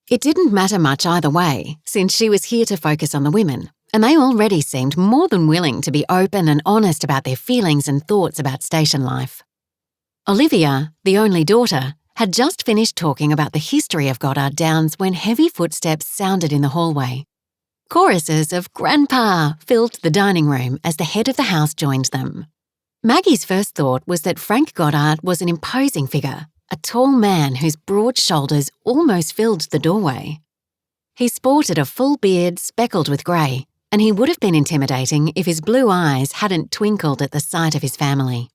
It didn't matter much either way, since she was here to focus on the women, and they already seemed more than willing to be open and honest about their feelings and thoughts about station life. Olivia, the only daughter, had just finished talking about the history of Goddard Downs when heavy footsteps sounded in the hallway. Choruses of "Grandpa" filled the dining room as the head of the house joined them. Maggie's first thought was that Frank Goddard was an imposing figure, a tall man whose broad shoulders almost filled the doorway. He sported a full beard speckled with grey, and he would have been intimidating if his blue eyes hadn't twinkled at the sight of his family.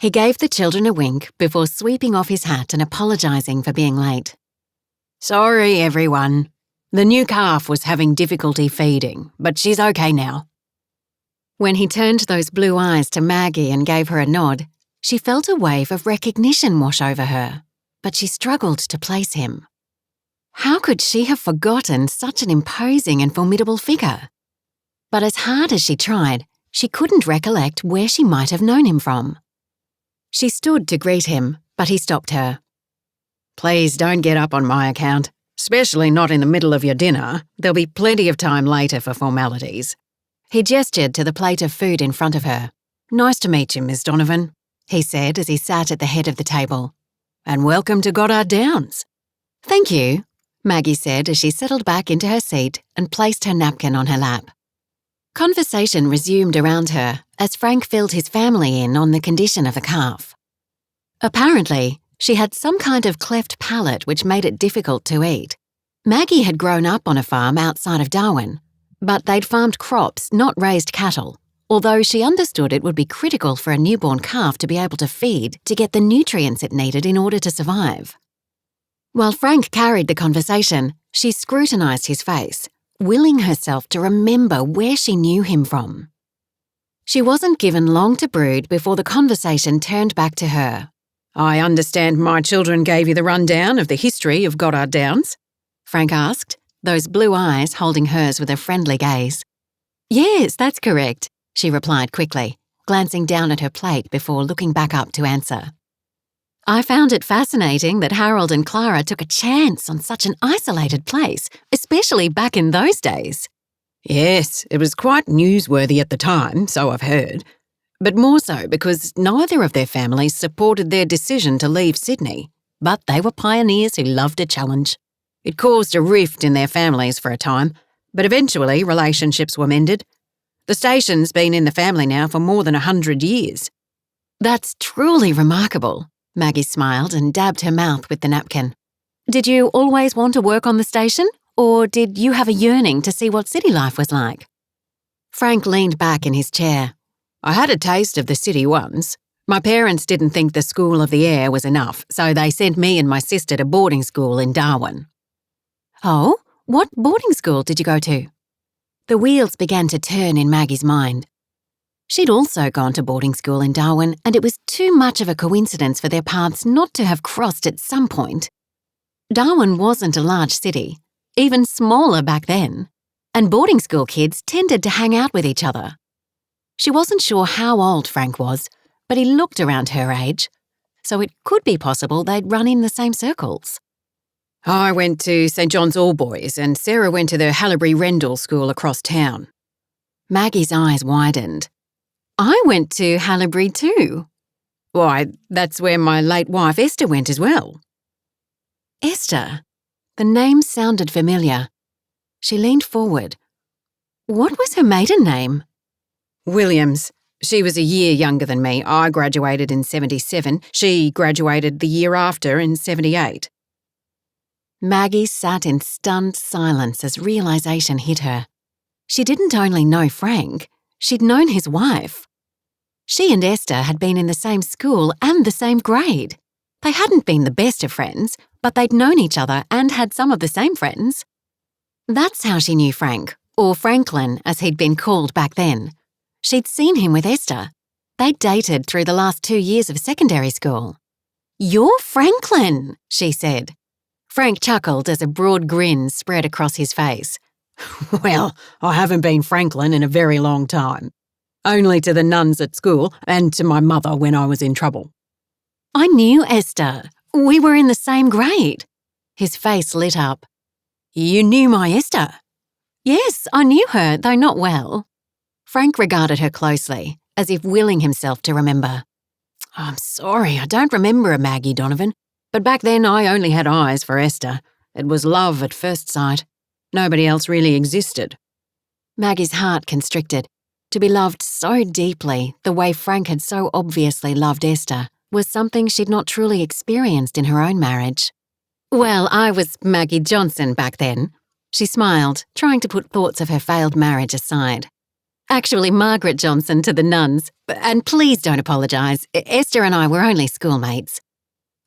He gave the children a wink before sweeping off his hat and apologising for being late. Sorry, everyone. The new calf was having difficulty feeding, but she's okay now. When he turned those blue eyes to Maggie and gave her a nod, she felt a wave of recognition wash over her, but she struggled to place him. How could she have forgotten such an imposing and formidable figure? But as hard as she tried, she couldn't recollect where she might have known him from. She stood to greet him, but he stopped her. Please don't get up on my account, especially not in the middle of your dinner. There'll be plenty of time later for formalities. He gestured to the plate of food in front of her. Nice to meet you, Miss Donovan, he said as he sat at the head of the table. And welcome to Goddard Downs. Thank you, Maggie said as she settled back into her seat and placed her napkin on her lap. Conversation resumed around her as Frank filled his family in on the condition of the calf. Apparently, she had some kind of cleft palate which made it difficult to eat. Maggie had grown up on a farm outside of Darwin, but they'd farmed crops, not raised cattle, although she understood it would be critical for a newborn calf to be able to feed to get the nutrients it needed in order to survive. While Frank carried the conversation, she scrutinised his face, willing herself to remember where she knew him from. She wasn't given long to brood before the conversation turned back to her. I understand my children gave you the rundown of the history of Goddard Downs? Frank asked, those blue eyes holding hers with a friendly gaze. Yes, that's correct, she replied quickly, glancing down at her plate before looking back up to answer. I found it fascinating that Harold and Clara took a chance on such an isolated place, especially back in those days. Yes, it was quite newsworthy at the time, so I've heard. But more so because neither of their families supported their decision to leave Sydney, but they were pioneers who loved a challenge. It caused a rift in their families for a time, but eventually relationships were mended. The station's been in the family now for more than 100 years. That's truly remarkable. Maggie smiled and dabbed her mouth with the napkin. Did you always want to work on the station, or did you have a yearning to see what city life was like? Frank leaned back in his chair. I had a taste of the city once. My parents didn't think the School of the Air was enough, so they sent me and my sister to boarding school in Darwin. Oh, what boarding school did you go to? The wheels began to turn in Maggie's mind. She'd also gone to boarding school in Darwin, and it was too much of a coincidence for their paths not to have crossed at some point. Darwin wasn't a large city, even smaller back then, and boarding school kids tended to hang out with each other. She wasn't sure how old Frank was, but he looked around her age, so it could be possible they'd run in the same circles. I went to St John's All Boys, and Sarah went to the Hallibury-Rendell School across town. Maggie's eyes widened. I went to Hallibury too. Why, that's where my late wife Esther went as well. Esther? The name sounded familiar. She leaned forward. What was her maiden name? Williams. She was a year younger than me. I graduated in 77. She graduated the year after in 78. Maggie sat in stunned silence as realisation hit her. She didn't only know Frank, she'd known his wife. She and Esther had been in the same school and the same grade. They hadn't been the best of friends, but they'd known each other and had some of the same friends. That's how she knew Frank, or Franklin as he'd been called back then. She'd seen him with Esther, They'd dated through the last 2 years of secondary school. "You're Franklin," she said. Frank chuckled as a broad grin spread across his face. Well, I haven't been Franklin in a very long time. Only to the nuns at school and to my mother when I was in trouble. "I knew Esther. We were in the same grade." His face lit up. You knew my Esther? "Yes, I knew her, though not well." Frank regarded her closely, as if willing himself to remember. I'm sorry, I don't remember a Maggie Donovan, but back then I only had eyes for Esther. It was love at first sight. Nobody else really existed. Maggie's heart constricted. To be loved so deeply, the way Frank had so obviously loved Esther, was something she'd not truly experienced in her own marriage. "Well, I was Maggie Johnson back then." She smiled, trying to put thoughts of her failed marriage aside. "Actually, Margaret Johnson to the nuns. And please don't apologise. Esther and I were only schoolmates."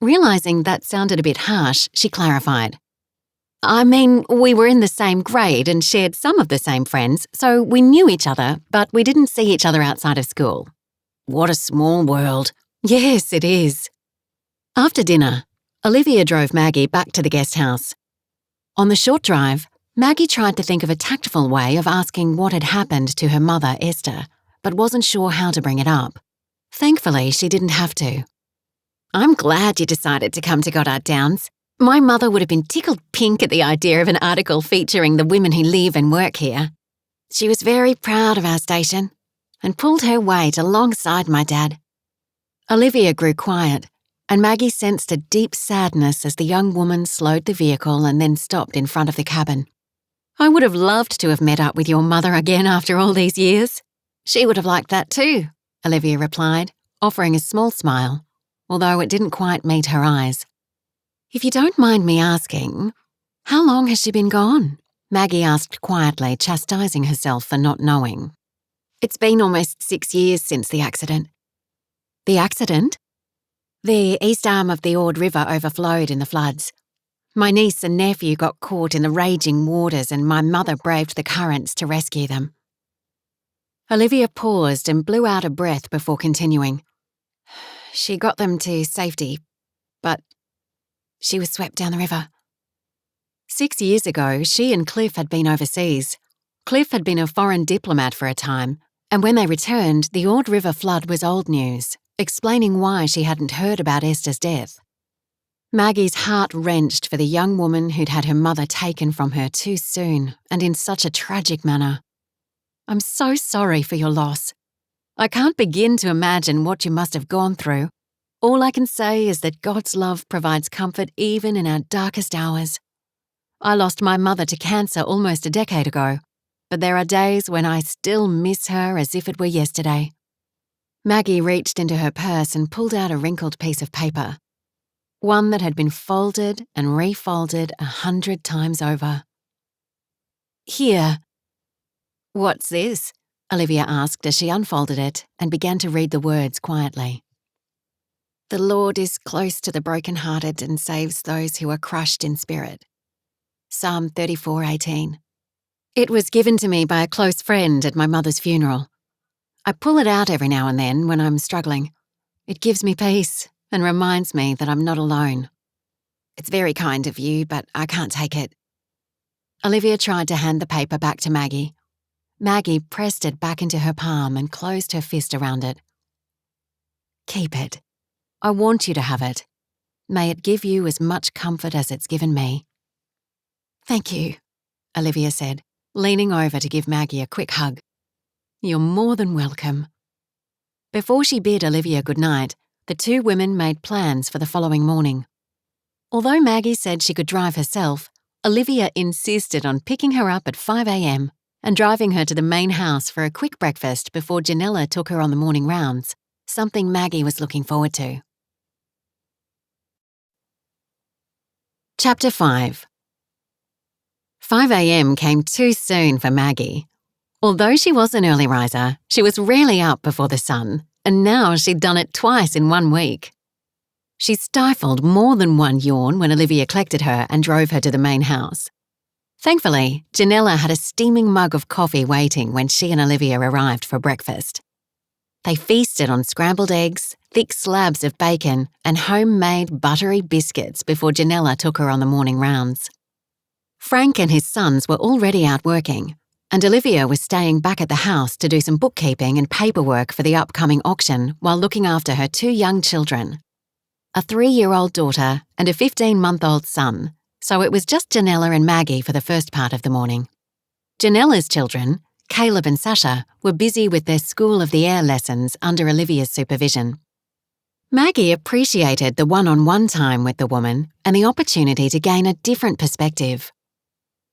Realising that sounded a bit harsh, she clarified. "I mean, we were in the same grade and shared some of the same friends, so we knew each other, but we didn't see each other outside of school." What a small world. "Yes, it is." After dinner, Olivia drove Maggie back to the guest house. On the short drive, Maggie tried to think of a tactful way of asking what had happened to her mother, Esther, but wasn't sure how to bring it up. Thankfully, she didn't have to. "I'm glad you decided to come to Goddard Downs. My mother would have been tickled pink at the idea of an article featuring the women who live and work here. She was very proud of our station and pulled her weight alongside my dad." Olivia grew quiet, and Maggie sensed a deep sadness as the young woman slowed the vehicle and then stopped in front of the cabin. "I would have loved to have met up with your mother again after all these years." "She would have liked that too," Olivia replied, offering a small smile, although it didn't quite meet her eyes. "If you don't mind me asking, how long has she been gone?" Maggie asked quietly, chastising herself for not knowing. "It's been almost 6 years since the accident." "The accident?" "The east arm of the Ord River overflowed in the floods. My niece and nephew got caught in the raging waters and my mother braved the currents to rescue them." Olivia paused and blew out a breath before continuing. "She got them to safety, but she was swept down the river." 6 years ago, she and Cliff had been overseas. Cliff had been a foreign diplomat for a time, and when they returned, the Ord River flood was old news, explaining why she hadn't heard about Esther's death. Maggie's heart wrenched for the young woman who'd had her mother taken from her too soon and in such a tragic manner. "I'm so sorry for your loss. I can't begin to imagine what you must have gone through. All I can say is that God's love provides comfort even in our darkest hours. I lost my mother to cancer almost a decade ago, but there are days when I still miss her as if it were yesterday." Maggie reached into her purse and pulled out a wrinkled piece of paper, one that had been folded and refolded 100 times over. "Here." "What's this?" Olivia asked as she unfolded it and began to read the words quietly. "The Lord is close to the brokenhearted and saves those who are crushed in spirit." Psalm 34:18. It was given to me by a close friend at my mother's funeral. I pull it out every now and then when I'm struggling. It gives me peace and reminds me that I'm not alone. "It's very kind of you, but I can't take it." Olivia tried to hand the paper back to Maggie. Maggie pressed it back into her palm and closed her fist around it. "Keep it. I want you to have it. May it give you as much comfort as it's given me." "Thank you," Olivia said, leaning over to give Maggie a quick hug. "You're more than welcome." Before she bid Olivia goodnight, the two women made plans for the following morning. Although Maggie said she could drive herself, Olivia insisted on picking her up at 5 a.m. and driving her to the main house for a quick breakfast before Janella took her on the morning rounds, something Maggie was looking forward to. Chapter 5. 5 a.m. came too soon for Maggie. Although she was an early riser, she was rarely up before the sun, and now she'd done it twice in 1 week. She stifled more than one yawn when Olivia collected her and drove her to the main house. Thankfully, Janella had a steaming mug of coffee waiting when she and Olivia arrived for breakfast. They feasted on scrambled eggs, thick slabs of bacon, and homemade buttery biscuits before Janella took her on the morning rounds. Frank and his sons were already out working, and Olivia was staying back at the house to do some bookkeeping and paperwork for the upcoming auction while looking after her 2 young children, a 3-year-old daughter and a 15-month-old son, so it was just Janella and Maggie for the first part of the morning. Janella's children, Caleb and Sasha, were busy with their School of the Air lessons under Olivia's supervision. Maggie appreciated the one-on-one time with the woman and the opportunity to gain a different perspective.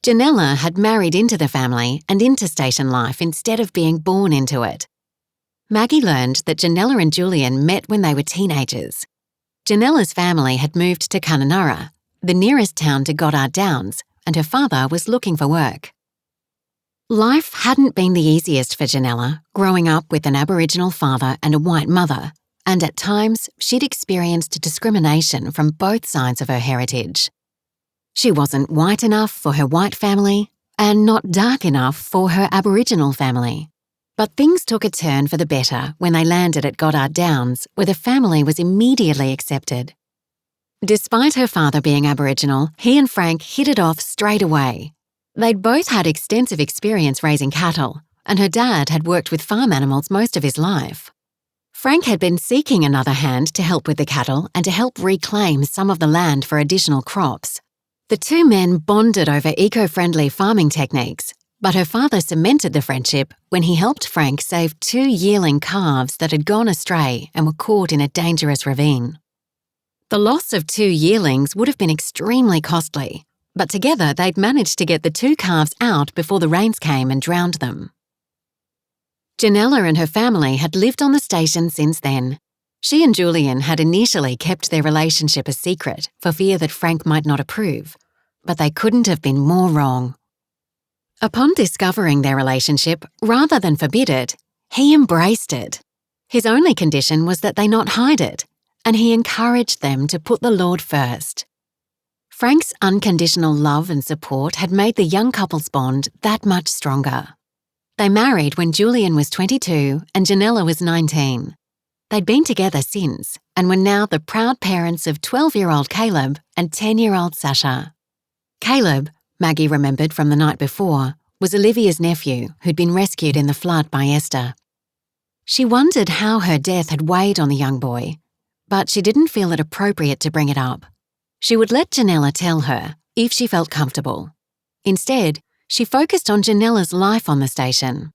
Janella had married into the family and into station life instead of being born into it. Maggie learned that Janella and Julian met when they were teenagers. Janella's family had moved to Kununurra, the nearest town to Goddard Downs, and her father was looking for work. Life hadn't been the easiest for Janella, growing up with an Aboriginal father and a white mother, and at times she'd experienced discrimination from both sides of her heritage. She wasn't white enough for her white family and not dark enough for her Aboriginal family. But things took a turn for the better when they landed at Goddard Downs, where the family was immediately accepted. Despite her father being Aboriginal, he and Frank hit it off straight away. They'd both had extensive experience raising cattle, and her dad had worked with farm animals most of his life. Frank had been seeking another hand to help with the cattle and to help reclaim some of the land for additional crops. The 2 men bonded over eco-friendly farming techniques, but her father cemented the friendship when he helped Frank save 2 yearling calves that had gone astray and were caught in a dangerous ravine. The loss of 2 yearlings would have been extremely costly, but together they'd managed to get the 2 calves out before the rains came and drowned them. Janella and her family had lived on the station since then. She and Julian had initially kept their relationship a secret for fear that Frank might not approve, but they couldn't have been more wrong. Upon discovering their relationship, rather than forbid it, he embraced it. His only condition was that they not hide it, and he encouraged them to put the Lord first. Frank's unconditional love and support had made the young couple's bond that much stronger. They married when Julian was 22 and Janella was 19. They'd been together since and were now the proud parents of 12-year-old Caleb and 10-year-old Sasha. Caleb, Maggie remembered from the night before, was Olivia's nephew who'd been rescued in the flood by Esther. She wondered how her death had weighed on the young boy, but she didn't feel it appropriate to bring it up. She would let Janella tell her if she felt comfortable. Instead, she focused on Janella's life on the station.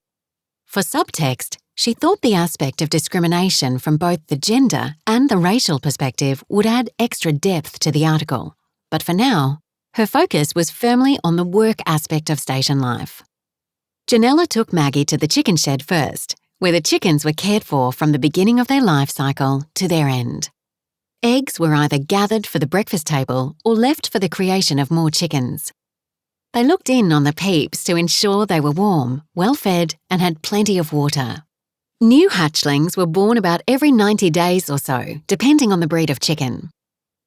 For subtext, she thought the aspect of discrimination from both the gender and the racial perspective would add extra depth to the article, but for now, her focus was firmly on the work aspect of station life. Janella took Maggie to the chicken shed first, where the chickens were cared for from the beginning of their life cycle to their end. Eggs were either gathered for the breakfast table or left for the creation of more chickens. They looked in on the peeps to ensure they were warm, well-fed, and had plenty of water. New hatchlings were born about every 90 days or so, depending on the breed of chicken.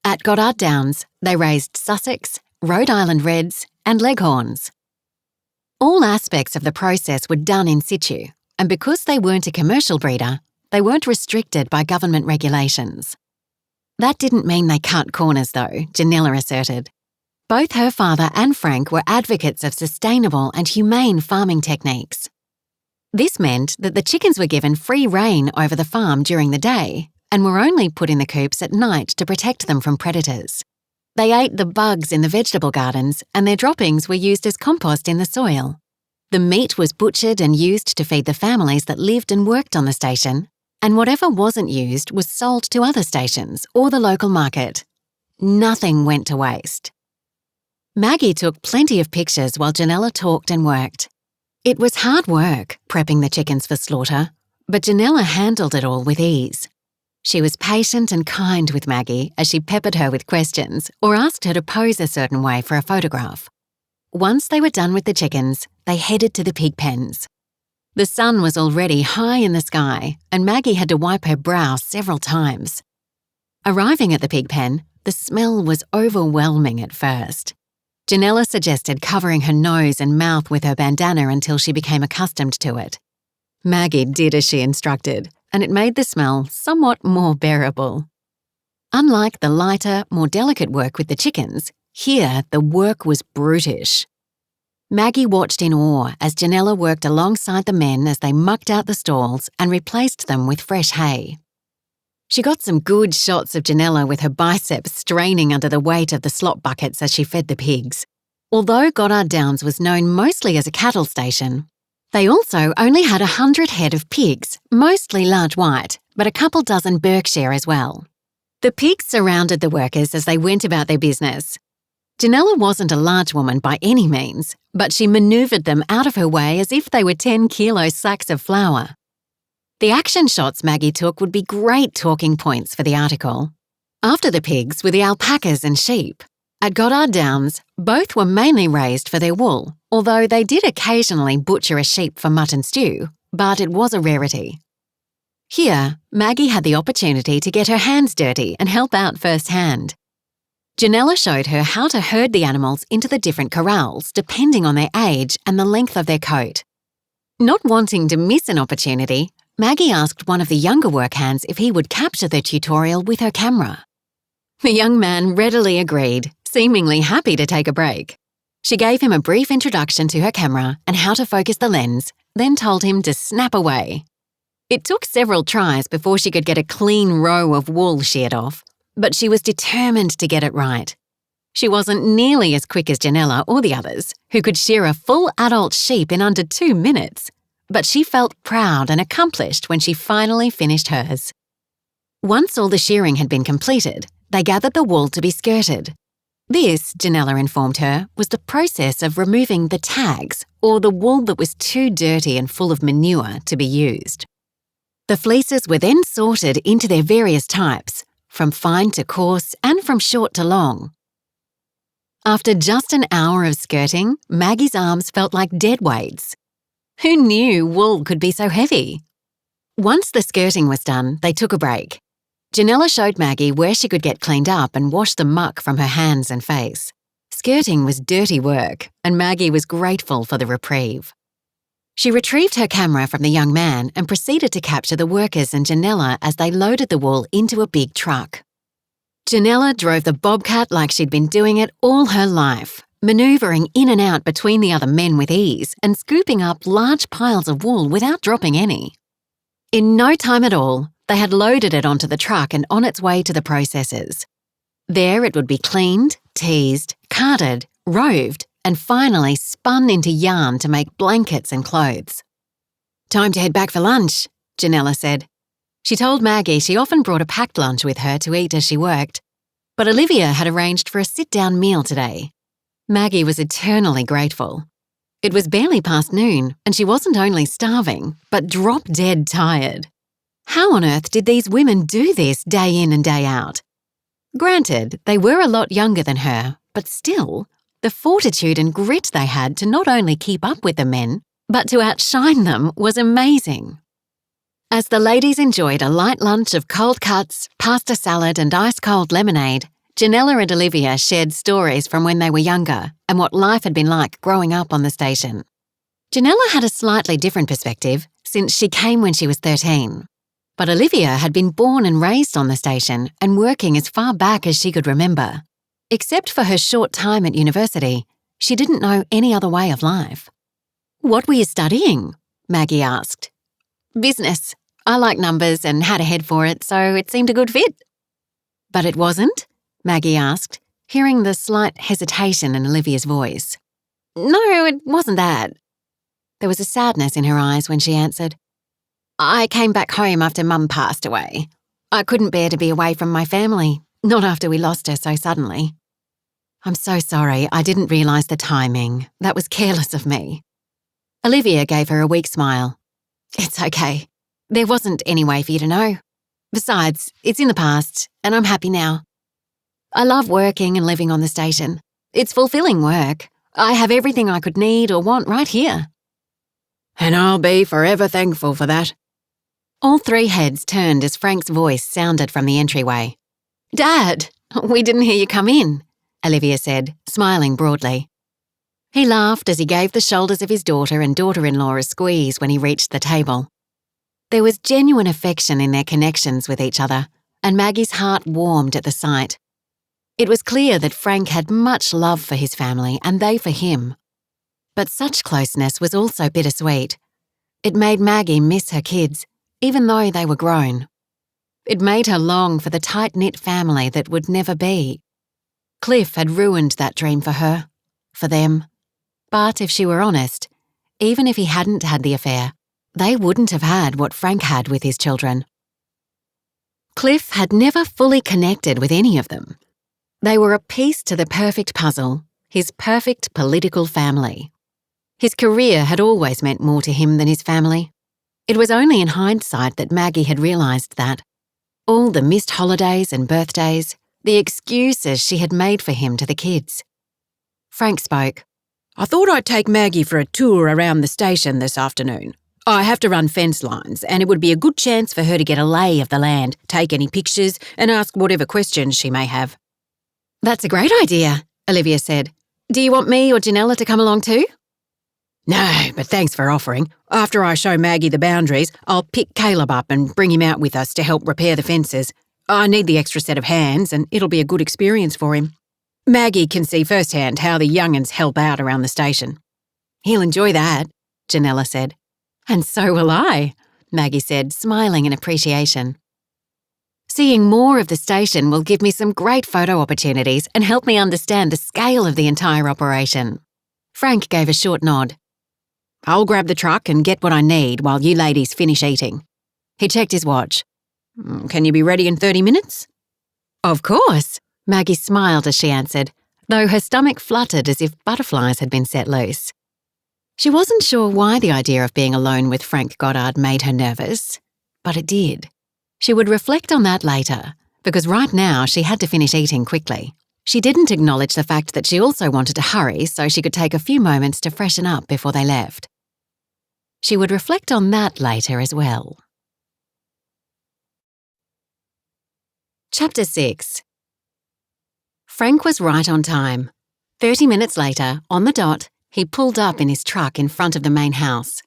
At Goddard Downs, they raised Sussex, Rhode Island Reds, and Leghorns. All aspects of the process were done in situ, and because they weren't a commercial breeder, they weren't restricted by government regulations. That didn't mean they cut corners, though, Janella asserted. Both her father and Frank were advocates of sustainable and humane farming techniques. This meant that the chickens were given free rein over the farm during the day and were only put in the coops at night to protect them from predators. They ate the bugs in the vegetable gardens and their droppings were used as compost in the soil. The meat was butchered and used to feed the families that lived and worked on the station, and whatever wasn't used was sold to other stations or the local market. Nothing went to waste. Maggie took plenty of pictures while Janella talked and worked. It was hard work, prepping the chickens for slaughter, but Janella handled it all with ease. She was patient and kind with Maggie as she peppered her with questions or asked her to pose a certain way for a photograph. Once they were done with the chickens, they headed to the pig pens. The sun was already high in the sky, and Maggie had to wipe her brow several times. Arriving at the pig pen, the smell was overwhelming at first. Janella suggested covering her nose and mouth with her bandana until she became accustomed to it. Maggie did as she instructed, and it made the smell somewhat more bearable. Unlike the lighter, more delicate work with the chickens, here the work was brutish. Maggie watched in awe as Janella worked alongside the men as they mucked out the stalls and replaced them with fresh hay. She got some good shots of Janella with her biceps straining under the weight of the slop buckets as she fed the pigs. Although Goddard Downs was known mostly as a cattle station, they also only had 100 head of pigs, mostly large white, but a couple dozen Berkshire as well. The pigs surrounded the workers as they went about their business. Janella wasn't a large woman by any means, but she manoeuvred them out of her way as if they were 10-kilo sacks of flour. The action shots Maggie took would be great talking points for the article. After the pigs were the alpacas and sheep. At Goddard Downs, both were mainly raised for their wool, although they did occasionally butcher a sheep for mutton stew, but it was a rarity. Here, Maggie had the opportunity to get her hands dirty and help out firsthand. Janella showed her how to herd the animals into the different corrals depending on their age and the length of their coat. Not wanting to miss an opportunity, Maggie asked one of the younger work hands if he would capture the tutorial with her camera. The young man readily agreed, seemingly happy to take a break. She gave him a brief introduction to her camera and how to focus the lens, then told him to snap away. It took several tries before she could get a clean row of wool sheared off, but she was determined to get it right. She wasn't nearly as quick as Janella or the others, who could shear a full adult sheep in under 2 minutes, but she felt proud and accomplished when she finally finished hers. Once all the shearing had been completed, they gathered the wool to be skirted. This, Janella informed her, was the process of removing the tags, or the wool that was too dirty and full of manure to be used. The fleeces were then sorted into their various types, from fine to coarse and from short to long. After just an hour of skirting, Maggie's arms felt like dead weights. Who knew wool could be so heavy? Once the skirting was done, they took a break. Janella showed Maggie where she could get cleaned up and wash the muck from her hands and face. Skirting was dirty work, and Maggie was grateful for the reprieve. She retrieved her camera from the young man and proceeded to capture the workers and Janella as they loaded the wool into a big truck. Janella drove the bobcat like she'd been doing it all her life, manoeuvring in and out between the other men with ease and scooping up large piles of wool without dropping any. In no time at all, they had loaded it onto the truck and on its way to the processors. There it would be cleaned, teased, carded, roved, and finally spun into yarn to make blankets and clothes. "Time to head back for lunch," Janella said. She told Maggie she often brought a packed lunch with her to eat as she worked, but Olivia had arranged for a sit-down meal today. Maggie was eternally grateful. It was barely past noon, and she wasn't only starving, but drop-dead tired. How on earth did these women do this day in and day out? Granted, they were a lot younger than her, but still, the fortitude and grit they had to not only keep up with the men, but to outshine them was amazing. As the ladies enjoyed a light lunch of cold cuts, pasta salad and ice-cold lemonade, Janella and Olivia shared stories from when they were younger and what life had been like growing up on the station. Janella had a slightly different perspective since she came when she was 13. But Olivia had been born and raised on the station and working as far back as she could remember. Except for her short time at university, she didn't know any other way of life. "What were you studying?" Maggie asked. "Business. I like numbers and had a head for it, so it seemed a good fit." "But it wasn't?" Maggie asked, hearing the slight hesitation in Olivia's voice. "No, it wasn't that." There was a sadness in her eyes when she answered. "I came back home after Mum passed away. I couldn't bear to be away from my family, not after we lost her so suddenly." "I'm so sorry, I didn't realise the timing. That was careless of me." Olivia gave her a weak smile. "It's okay. There wasn't any way for you to know. Besides, it's in the past, and I'm happy now. I love working and living on the station. It's fulfilling work. I have everything I could need or want right here." "And I'll be forever thankful for that." All three heads turned as Frank's voice sounded from the entryway. "Dad, we didn't hear you come in," Olivia said, smiling broadly. He laughed as he gave the shoulders of his daughter and daughter-in-law a squeeze when he reached the table. There was genuine affection in their connections with each other, and Maggie's heart warmed at the sight. It was clear that Frank had much love for his family and they for him. But such closeness was also bittersweet. It made Maggie miss her kids, even though they were grown. It made her long for the tight-knit family that would never be. Cliff had ruined that dream for her, for them. But if she were honest, even if he hadn't had the affair, they wouldn't have had what Frank had with his children. Cliff had never fully connected with any of them. They were a piece to the perfect puzzle, his perfect political family. His career had always meant more to him than his family. It was only in hindsight that Maggie had realised that. All the missed holidays and birthdays, the excuses she had made for him to the kids. Frank spoke. I thought I'd take Maggie for a tour around the station this afternoon. I have to run fence lines, and it would be a good chance for her to get a lay of the land, take any pictures, and ask whatever questions she may have. That's a great idea, Olivia said. Do you want me or Janella to come along too? No, but thanks for offering. After I show Maggie the boundaries, I'll pick Caleb up and bring him out with us to help repair the fences. I need the extra set of hands, and it'll be a good experience for him. Maggie can see firsthand how the young'uns help out around the station. He'll enjoy that, Janella said. And so will I, Maggie said, smiling in appreciation. Seeing more of the station will give me some great photo opportunities and help me understand the scale of the entire operation. Frank gave a short nod. I'll grab the truck and get what I need while you ladies finish eating. He checked his watch. Can you be ready in 30 minutes? Of course, Maggie smiled as she answered, though her stomach fluttered as if butterflies had been set loose. She wasn't sure why the idea of being alone with Frank Goddard made her nervous, but it did. She would reflect on that later, because right now she had to finish eating quickly. She didn't acknowledge the fact that she also wanted to hurry so she could take a few moments to freshen up before they left. She would reflect on that later as well. Chapter 6. Frank was right on time. 30 minutes later, on the dot, he pulled up in his truck in front of the main house.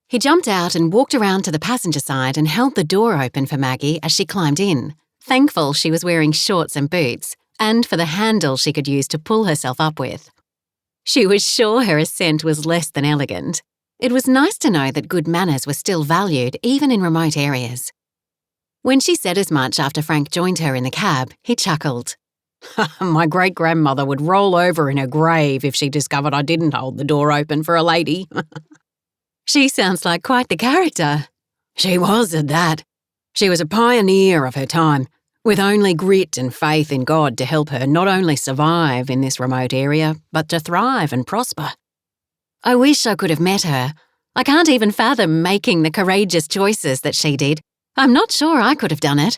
He jumped out and walked around to the passenger side and held the door open for Maggie as she climbed in, thankful she was wearing shorts and boots, and for the handle she could use to pull herself up with. She was sure her ascent was less than elegant. It was nice to know that good manners were still valued even in remote areas. When she said as much after Frank joined her in the cab, he chuckled. My great-grandmother would roll over in her grave if she discovered I didn't hold the door open for a lady. She sounds like quite the character. She was at that. She was a pioneer of her time, with only grit and faith in God to help her not only survive in this remote area, but to thrive and prosper. I wish I could have met her. I can't even fathom making the courageous choices that she did. I'm not sure I could have done it.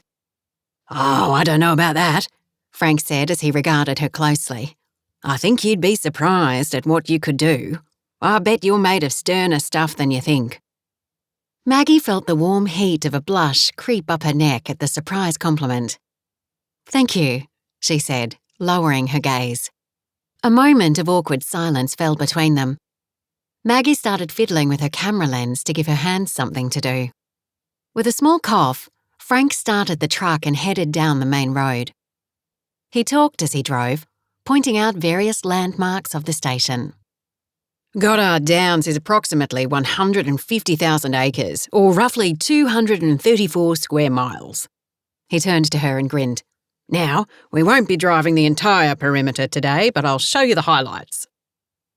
Oh, I don't know about that, Frank said as he regarded her closely. I think you'd be surprised at what you could do. I bet you're made of sterner stuff than you think. Maggie felt the warm heat of a blush creep up her neck at the surprise compliment. Thank you, she said, lowering her gaze. A moment of awkward silence fell between them. Maggie started fiddling with her camera lens to give her hands something to do. With a small cough, Frank started the truck and headed down the main road. He talked as he drove, pointing out various landmarks of the station. Goddard Downs is approximately 150,000 acres, or roughly 234 square miles. He turned to her and grinned. Now, we won't be driving the entire perimeter today, but I'll show you the highlights.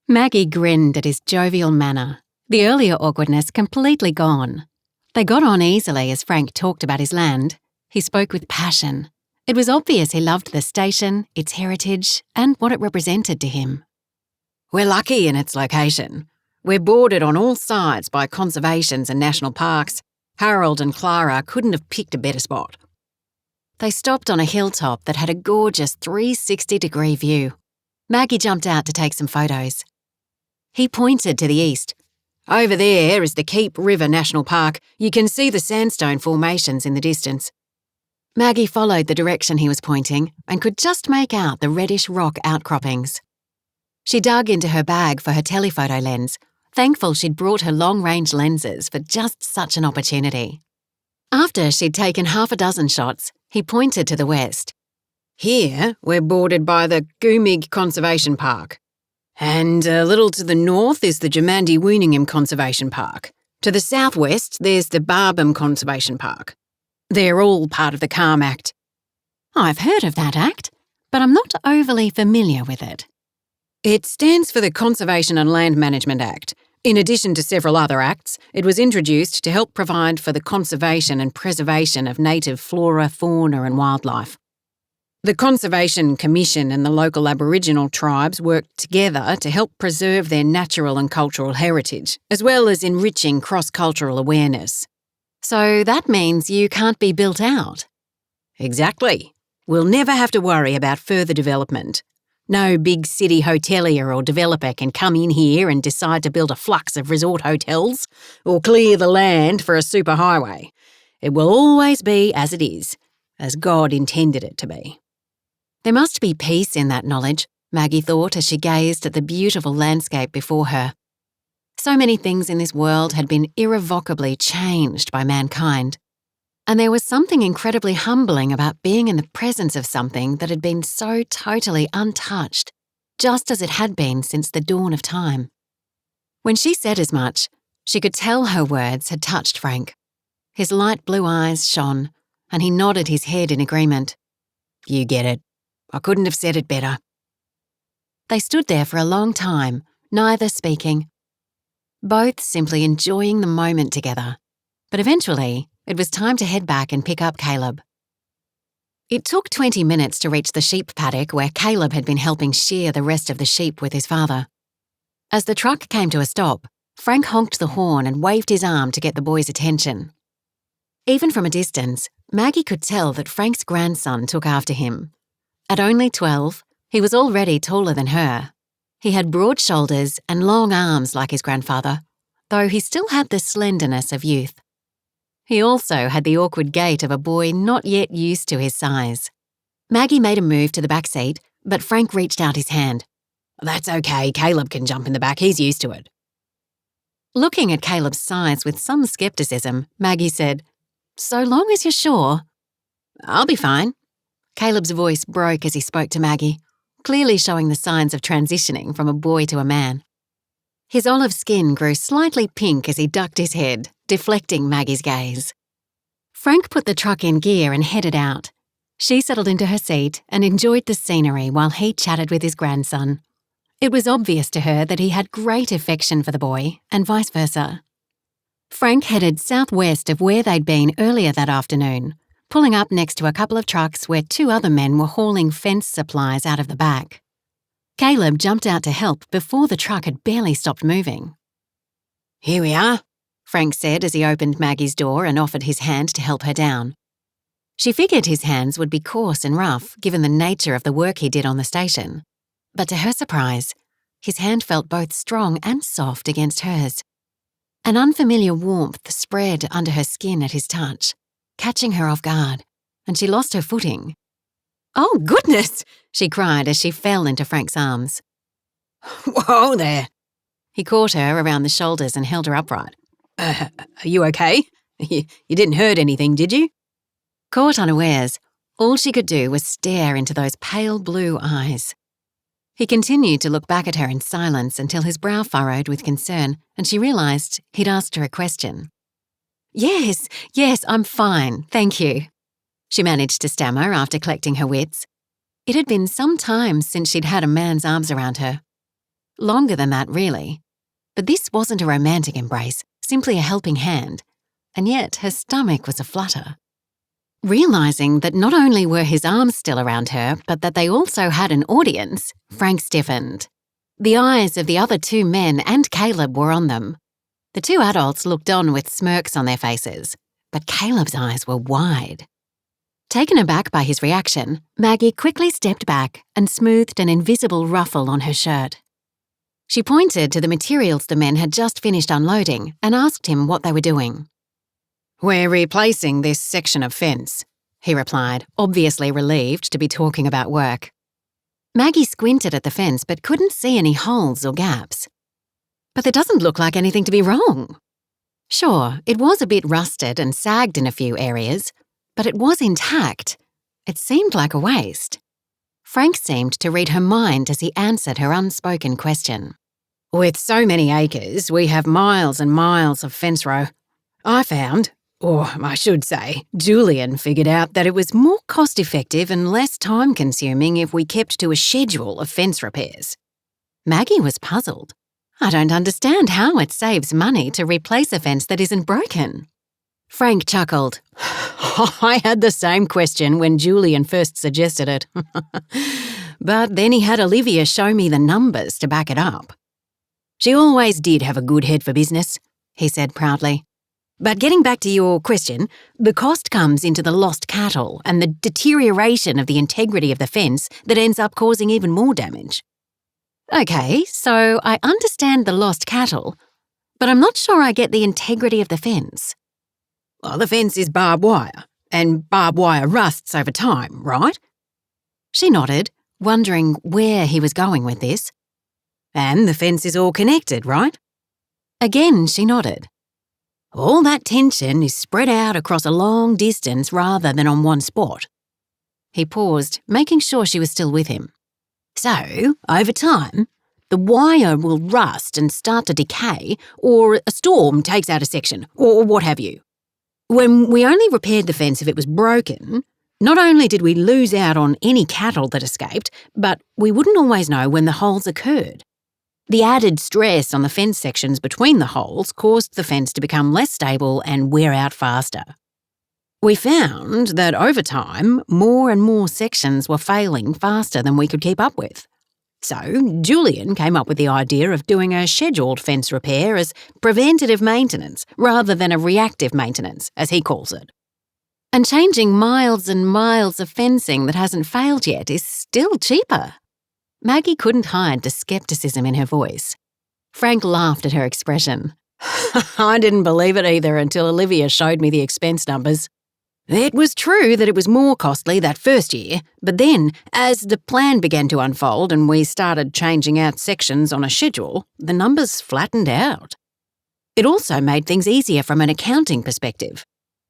Maggie grinned at his jovial manner, the earlier awkwardness completely gone. They got on easily as Frank talked about his land. He spoke with passion. It was obvious he loved the station, its heritage, and what it represented to him. We're lucky in its location. We're bordered on all sides by conservations and national parks. Harold and Clara couldn't have picked a better spot. They stopped on a hilltop that had a gorgeous 360-degree view. Maggie jumped out to take some photos. He pointed to the east. Over there is the Keep River National Park. You can see the sandstone formations in the distance. Maggie followed the direction he was pointing and could just make out the reddish rock outcroppings. She dug into her bag for her telephoto lens, thankful she'd brought her long-range lenses for just such an opportunity. After she'd taken half a dozen shots, he pointed to the west. Here, we're bordered by the Goomig Conservation Park. And a little to the north is the Jamandi-Wooningham Conservation Park. To the southwest, there's the Barham Conservation Park. They're all part of the Calm Act. I've heard of that act, but I'm not overly familiar with it. It stands for the Conservation and Land Management Act. In addition to several other acts, it was introduced to help provide for the conservation and preservation of native flora, fauna and wildlife. The Conservation Commission and the local Aboriginal tribes worked together to help preserve their natural and cultural heritage, as well as enriching cross-cultural awareness. So that means you can't be built out? Exactly. We'll never have to worry about further development. No big city hotelier or developer can come in here and decide to build a flux of resort hotels or clear the land for a superhighway. It will always be as it is, as God intended it to be. There must be peace in that knowledge, Maggie thought as she gazed at the beautiful landscape before her. So many things in this world had been irrevocably changed by mankind. And there was something incredibly humbling about being in the presence of something that had been so totally untouched, just as it had been since the dawn of time. When she said as much, she could tell her words had touched Frank. His light blue eyes shone, and he nodded his head in agreement. You get it. I couldn't have said it better. They stood there for a long time, neither speaking, both simply enjoying the moment together. But eventually, it was time to head back and pick up Caleb. It took 20 minutes to reach the sheep paddock where Caleb had been helping shear the rest of the sheep with his father. As the truck came to a stop, Frank honked the horn and waved his arm to get the boys' attention. Even from a distance, Maggie could tell that Frank's grandson took after him. At only 12, he was already taller than her. He had broad shoulders and long arms like his grandfather, though he still had the slenderness of youth. He also had the awkward gait of a boy not yet used to his size. Maggie made a move to the back seat, but Frank reached out his hand. That's okay, Caleb can jump in the back, he's used to it. Looking at Caleb's size with some skepticism, Maggie said, So long as you're sure. I'll be fine. Caleb's voice broke as he spoke to Maggie, clearly showing the signs of transitioning from a boy to a man. His olive skin grew slightly pink as he ducked his head, deflecting Maggie's gaze. Frank put the truck in gear and headed out. She settled into her seat and enjoyed the scenery while he chatted with his grandson. It was obvious to her that he had great affection for the boy, and vice versa. Frank headed southwest of where they'd been earlier that afternoon, pulling up next to a couple of trucks where 2 other men were hauling fence supplies out of the back. Caleb jumped out to help before the truck had barely stopped moving. Here we are, Frank said as he opened Maggie's door and offered his hand to help her down. She figured his hands would be coarse and rough given the nature of the work he did on the station. But to her surprise, his hand felt both strong and soft against hers. An unfamiliar warmth spread under her skin at his touch, catching her off guard, and she lost her footing. "Oh, goodness!" she cried as she fell into Frank's arms. Whoa there. He caught her around the shoulders and held her upright. Are you okay? You didn't hurt anything, did you? Caught unawares, all she could do was stare into those pale blue eyes. He continued to look back at her in silence until his brow furrowed with concern and she realised he'd asked her a question. Yes, I'm fine, thank you. She managed to stammer after collecting her wits. It had been some time since she'd had a man's arms around her. Longer than that, really. But this wasn't a romantic embrace, simply a helping hand. And yet her stomach was aflutter. Realising that not only were his arms still around her, but that they also had an audience, Frank stiffened. The eyes of the other 2 men and Caleb were on them. The 2 adults looked on with smirks on their faces, but Caleb's eyes were wide. Taken aback by his reaction, Maggie quickly stepped back and smoothed an invisible ruffle on her shirt. She pointed to the materials the men had just finished unloading and asked him what they were doing. We're replacing this section of fence, he replied, obviously relieved to be talking about work. Maggie squinted at the fence but couldn't see any holes or gaps. But there doesn't look like anything to be wrong. Sure, it was a bit rusted and sagged in a few areas, but it was intact. It seemed like a waste. Frank seemed to read her mind as he answered her unspoken question. With so many acres, we have miles and miles of fence row. I found, or I should say, Julian figured out that it was more cost-effective and less time-consuming if we kept to a schedule of fence repairs. Maggie was puzzled. I don't understand how it saves money to replace a fence that isn't broken. Frank chuckled. I had the same question when Julian first suggested it. But then he had Olivia show me the numbers to back it up. She always did have a good head for business, he said proudly. But getting back to your question, the cost comes into the lost cattle and the deterioration of the integrity of the fence that ends up causing even more damage. Okay, so I understand the lost cattle, but I'm not sure I get the integrity of the fence. Well, the fence is barbed wire, and barbed wire rusts over time, right? She nodded, wondering where he was going with this. And the fence is all connected, right? Again, she nodded. All that tension is spread out across a long distance rather than on one spot. He paused, making sure she was still with him. So, over time, the wire will rust and start to decay, or a storm takes out a section, or what have you. When we only repaired the fence if it was broken, not only did we lose out on any cattle that escaped, but we wouldn't always know when the holes occurred. The added stress on the fence sections between the holes caused the fence to become less stable and wear out faster. We found that over time, more and more sections were failing faster than we could keep up with. So, Julian came up with the idea of doing a scheduled fence repair as preventative maintenance rather than a reactive maintenance, as he calls it. And changing miles and miles of fencing that hasn't failed yet is still cheaper. Maggie couldn't hide the scepticism in her voice. Frank laughed at her expression. I didn't believe it either until Olivia showed me the expense numbers. It was true that it was more costly that first year, but then, as the plan began to unfold and we started changing out sections on a schedule, the numbers flattened out. It also made things easier from an accounting perspective.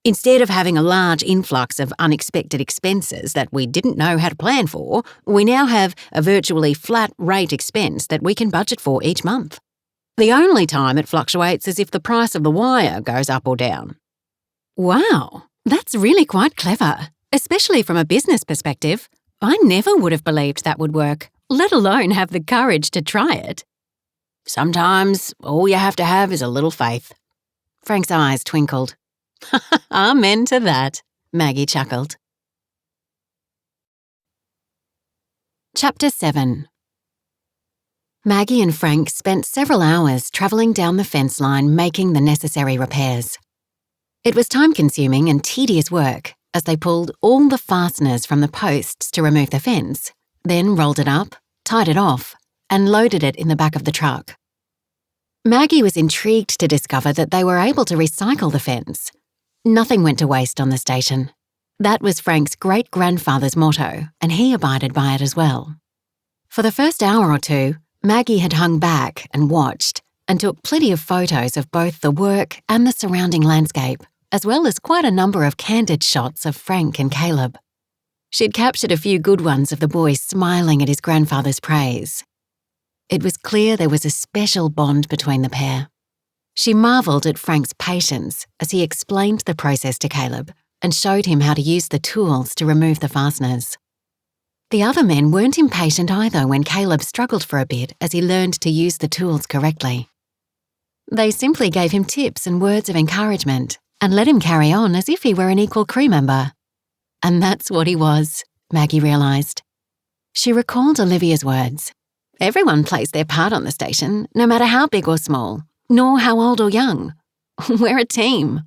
Instead of having a large influx of unexpected expenses that we didn't know how to plan for, we now have a virtually flat rate expense that we can budget for each month. The only time it fluctuates is if the price of the wire goes up or down. Wow, that's really quite clever, especially from a business perspective. I never would have believed that would work, let alone have the courage to try it. Sometimes all you have to have is a little faith. Frank's eyes twinkled. Amen to that, Maggie chuckled. Chapter 7. Maggie and Frank spent several hours travelling down the fence line making the necessary repairs. It was time-consuming and tedious work as they pulled all the fasteners from the posts to remove the fence, then rolled it up, tied it off, and loaded it in the back of the truck. Maggie was intrigued to discover that they were able to recycle the fence. Nothing went to waste on the station. That was Frank's great-grandfather's motto, and he abided by it as well. For the first hour or two, Maggie had hung back and watched and took plenty of photos of both the work and the surrounding landscape, as well as quite a number of candid shots of Frank and Caleb. She'd captured a few good ones of the boy smiling at his grandfather's praise. It was clear there was a special bond between the pair. She marvelled at Frank's patience as he explained the process to Caleb and showed him how to use the tools to remove the fasteners. The other men weren't impatient either when Caleb struggled for a bit as he learned to use the tools correctly. They simply gave him tips and words of encouragement and let him carry on as if he were an equal crew member. And that's what he was, Maggie realised. She recalled Olivia's words. Everyone plays their part on the station, no matter how big or small. Nor how old or young. We're a team.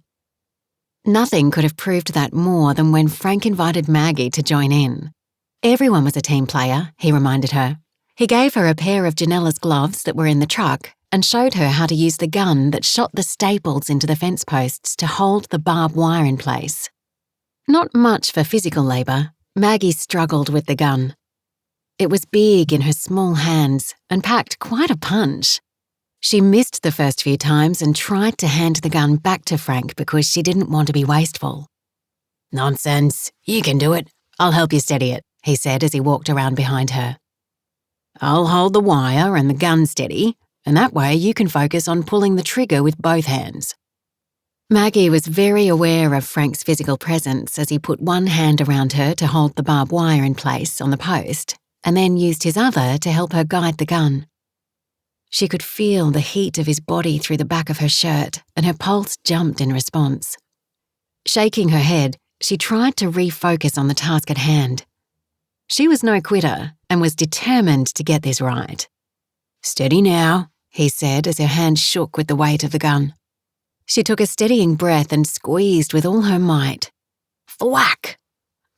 Nothing could have proved that more than when Frank invited Maggie to join in. Everyone was a team player, he reminded her. He gave her a pair of Janella's gloves that were in the truck and showed her how to use the gun that shot the staples into the fence posts to hold the barbed wire in place. Not much for physical labour, Maggie struggled with the gun. It was big in her small hands and packed quite a punch. She missed the first few times and tried to hand the gun back to Frank because she didn't want to be wasteful. "Nonsense. You can do it. I'll help you steady it," he said as he walked around behind her. "I'll hold the wire and the gun steady, and that way you can focus on pulling the trigger with both hands." Maggie was very aware of Frank's physical presence as he put one hand around her to hold the barbed wire in place on the post and then used his other to help her guide the gun. She could feel the heat of his body through the back of her shirt, and her pulse jumped in response. Shaking her head, she tried to refocus on the task at hand. She was no quitter and was determined to get this right. "Steady now," he said as her hand shook with the weight of the gun. She took a steadying breath and squeezed with all her might. Thwack!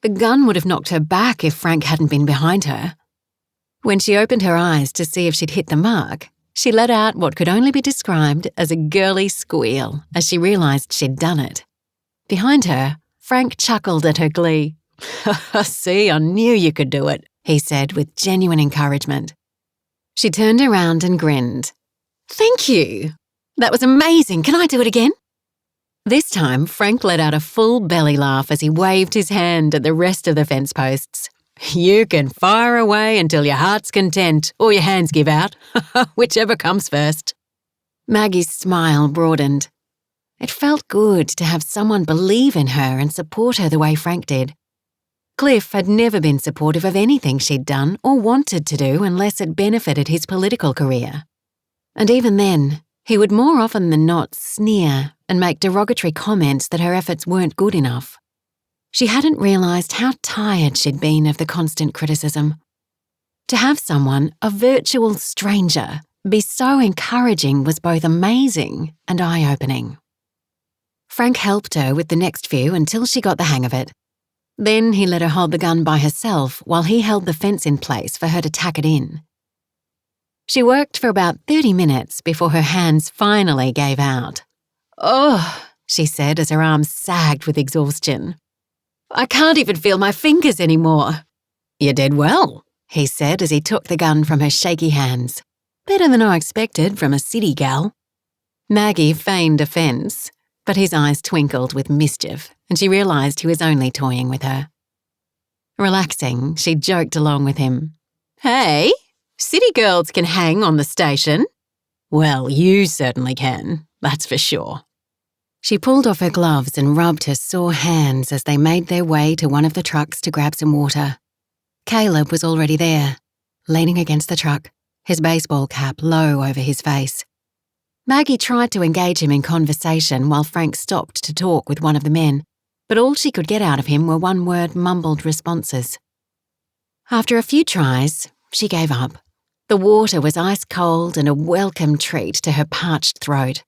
The gun would have knocked her back if Frank hadn't been behind her. When she opened her eyes to see if she'd hit the mark, she let out what could only be described as a girly squeal as she realised she'd done it. Behind her, Frank chuckled at her glee. "See, I knew you could do it," he said with genuine encouragement. She turned around and grinned. "Thank you. That was amazing. Can I do it again?" This time, Frank let out a full belly laugh as he waved his hand at the rest of the fence posts. "You can fire away until your heart's content or your hands give out, whichever comes first." Maggie's smile broadened. It felt good to have someone believe in her and support her the way Frank did. Cliff had never been supportive of anything she'd done or wanted to do unless it benefited his political career. And even then, he would more often than not sneer and make derogatory comments that her efforts weren't good enough. She hadn't realised how tired she'd been of the constant criticism. To have someone, a virtual stranger, be so encouraging was both amazing and eye-opening. Frank helped her with the next few until she got the hang of it. Then he let her hold the gun by herself while he held the fence in place for her to tack it in. She worked for about 30 minutes before her hands finally gave out. "Oh," she said as her arms sagged with exhaustion. "I can't even feel my fingers anymore." "You did well," he said as he took the gun from her shaky hands. "Better than I expected from a city gal." Maggie feigned offence, but his eyes twinkled with mischief, and she realised he was only toying with her. Relaxing, she joked along with him. "Hey, city girls can hang on the station." "Well, you certainly can, that's for sure." She pulled off her gloves and rubbed her sore hands as they made their way to one of the trucks to grab some water. Caleb was already there, leaning against the truck, his baseball cap low over his face. Maggie tried to engage him in conversation while Frank stopped to talk with one of the men, but all she could get out of him were one-word mumbled responses. After a few tries, she gave up. The water was ice-cold and a welcome treat to her parched throat.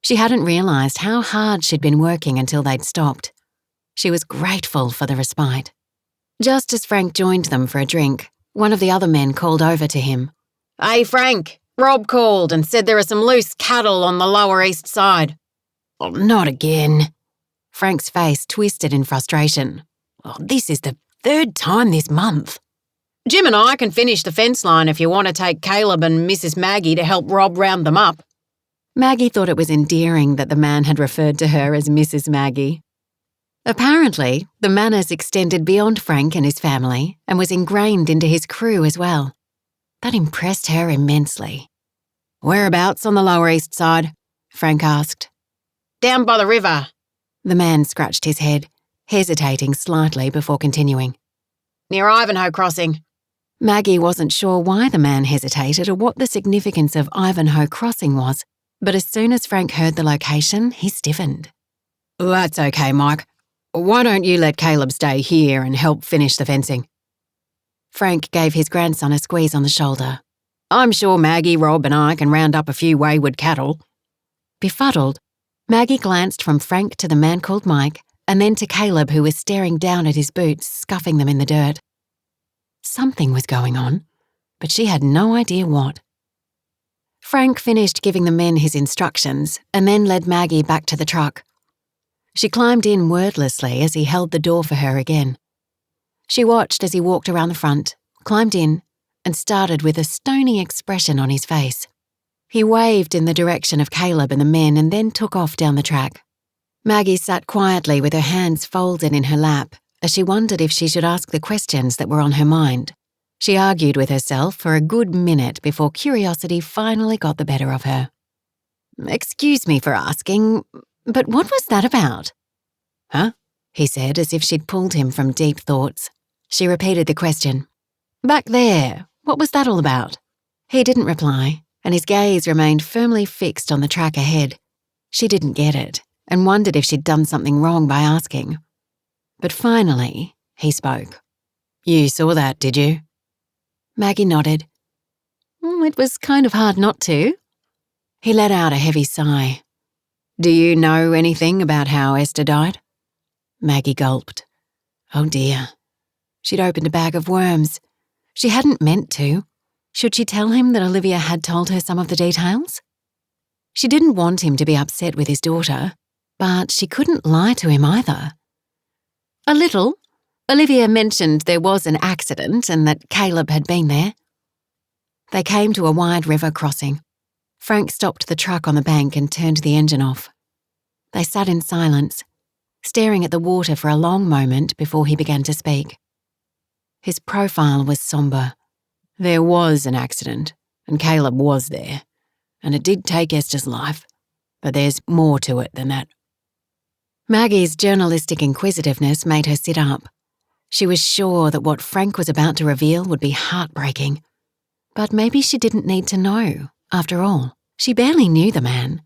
She hadn't realised how hard she'd been working until they'd stopped. She was grateful for the respite. Just as Frank joined them for a drink, one of the other men called over to him. "Hey, Frank, Rob called and said there are some loose cattle on the Lower East Side." "Oh, not again." Frank's face twisted in frustration. "Oh, this is the 3rd time this month." "Jim and I can finish the fence line if you want to take Caleb and Mrs. Maggie to help Rob round them up." Maggie thought it was endearing that the man had referred to her as Mrs. Maggie. Apparently, the manners extended beyond Frank and his family and was ingrained into his crew as well. That impressed her immensely. "Whereabouts on the Lower East Side?" Frank asked. "Down by the river." The man scratched his head, hesitating slightly before continuing. "Near Ivanhoe Crossing." Maggie wasn't sure why the man hesitated or what the significance of Ivanhoe Crossing was, but as soon as Frank heard the location, he stiffened. "That's okay, Mike. Why don't you let Caleb stay here and help finish the fencing?" Frank gave his grandson a squeeze on the shoulder. "I'm sure Maggie, Rob and I can round up a few wayward cattle." Befuddled, Maggie glanced from Frank to the man called Mike and then to Caleb, who was staring down at his boots, scuffing them in the dirt. Something was going on, but she had no idea what. Frank finished giving the men his instructions and then led Maggie back to the truck. She climbed in wordlessly as he held the door for her again. She watched as he walked around the front, climbed in, and started with a stony expression on his face. He waved in the direction of Caleb and the men and then took off down the track. Maggie sat quietly with her hands folded in her lap as she wondered if she should ask the questions that were on her mind. She argued with herself for a good minute before curiosity finally got the better of her. "Excuse me for asking, but what was that about?" "Huh?" he said as if she'd pulled him from deep thoughts. She repeated the question. "Back there, what was that all about?" He didn't reply, and his gaze remained firmly fixed on the track ahead. She didn't get it, and wondered if she'd done something wrong by asking. But finally, he spoke. "You saw that, did you?" Maggie nodded. It was kind of hard not to." He let out a heavy sigh. "Do you know anything about how Esther died?" Maggie gulped. Oh dear. She'd opened a bag of worms. She hadn't meant to. Should she tell him that Olivia had told her some of the details? She didn't want him to be upset with his daughter, but she couldn't lie to him either. "A little. Olivia mentioned there was an accident and that Caleb had been there." They came to a wide river crossing. Frank stopped the truck on the bank and turned the engine off. They sat in silence, staring at the water for a long moment before he began to speak. His profile was sombre. There was an accident, and Caleb was there, and it did take Esther's life, but there's more to it than that. Maggie's journalistic inquisitiveness made her sit up. She was sure that what Frank was about to reveal would be heartbreaking. But maybe she didn't need to know, after all. She barely knew the man.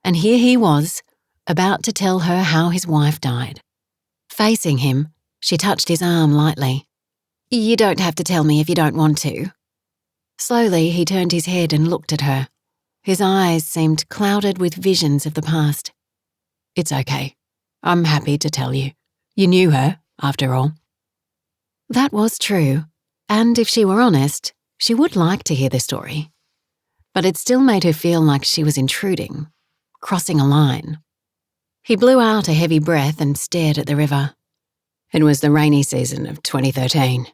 And here he was, about to tell her how his wife died. Facing him, she touched his arm lightly. "You don't have to tell me if you don't want to." Slowly, he turned his head and looked at her. His eyes seemed clouded with visions of the past. "It's okay. I'm happy to tell you. You knew her, after all." That was true, and if she were honest, she would like to hear the story. But it still made her feel like she was intruding, crossing a line. He blew out a heavy breath and stared at the river. It was the rainy season of 2013.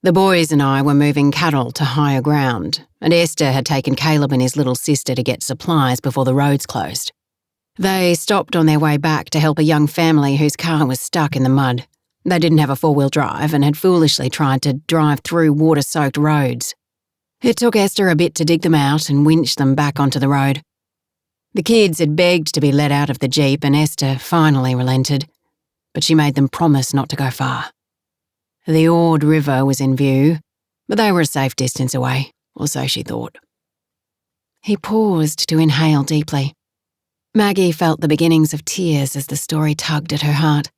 The boys and I were moving cattle to higher ground, and Esther had taken Caleb and his little sister to get supplies before the roads closed. They stopped on their way back to help a young family whose car was stuck in the mud. They didn't have a four-wheel drive and had foolishly tried to drive through water-soaked roads. It took Esther a bit to dig them out and winch them back onto the road. The kids had begged to be let out of the Jeep and Esther finally relented, but she made them promise not to go far. The Ord River was in view, but they were a safe distance away, or so she thought. He paused to inhale deeply. Maggie felt the beginnings of tears as the story tugged at her heart.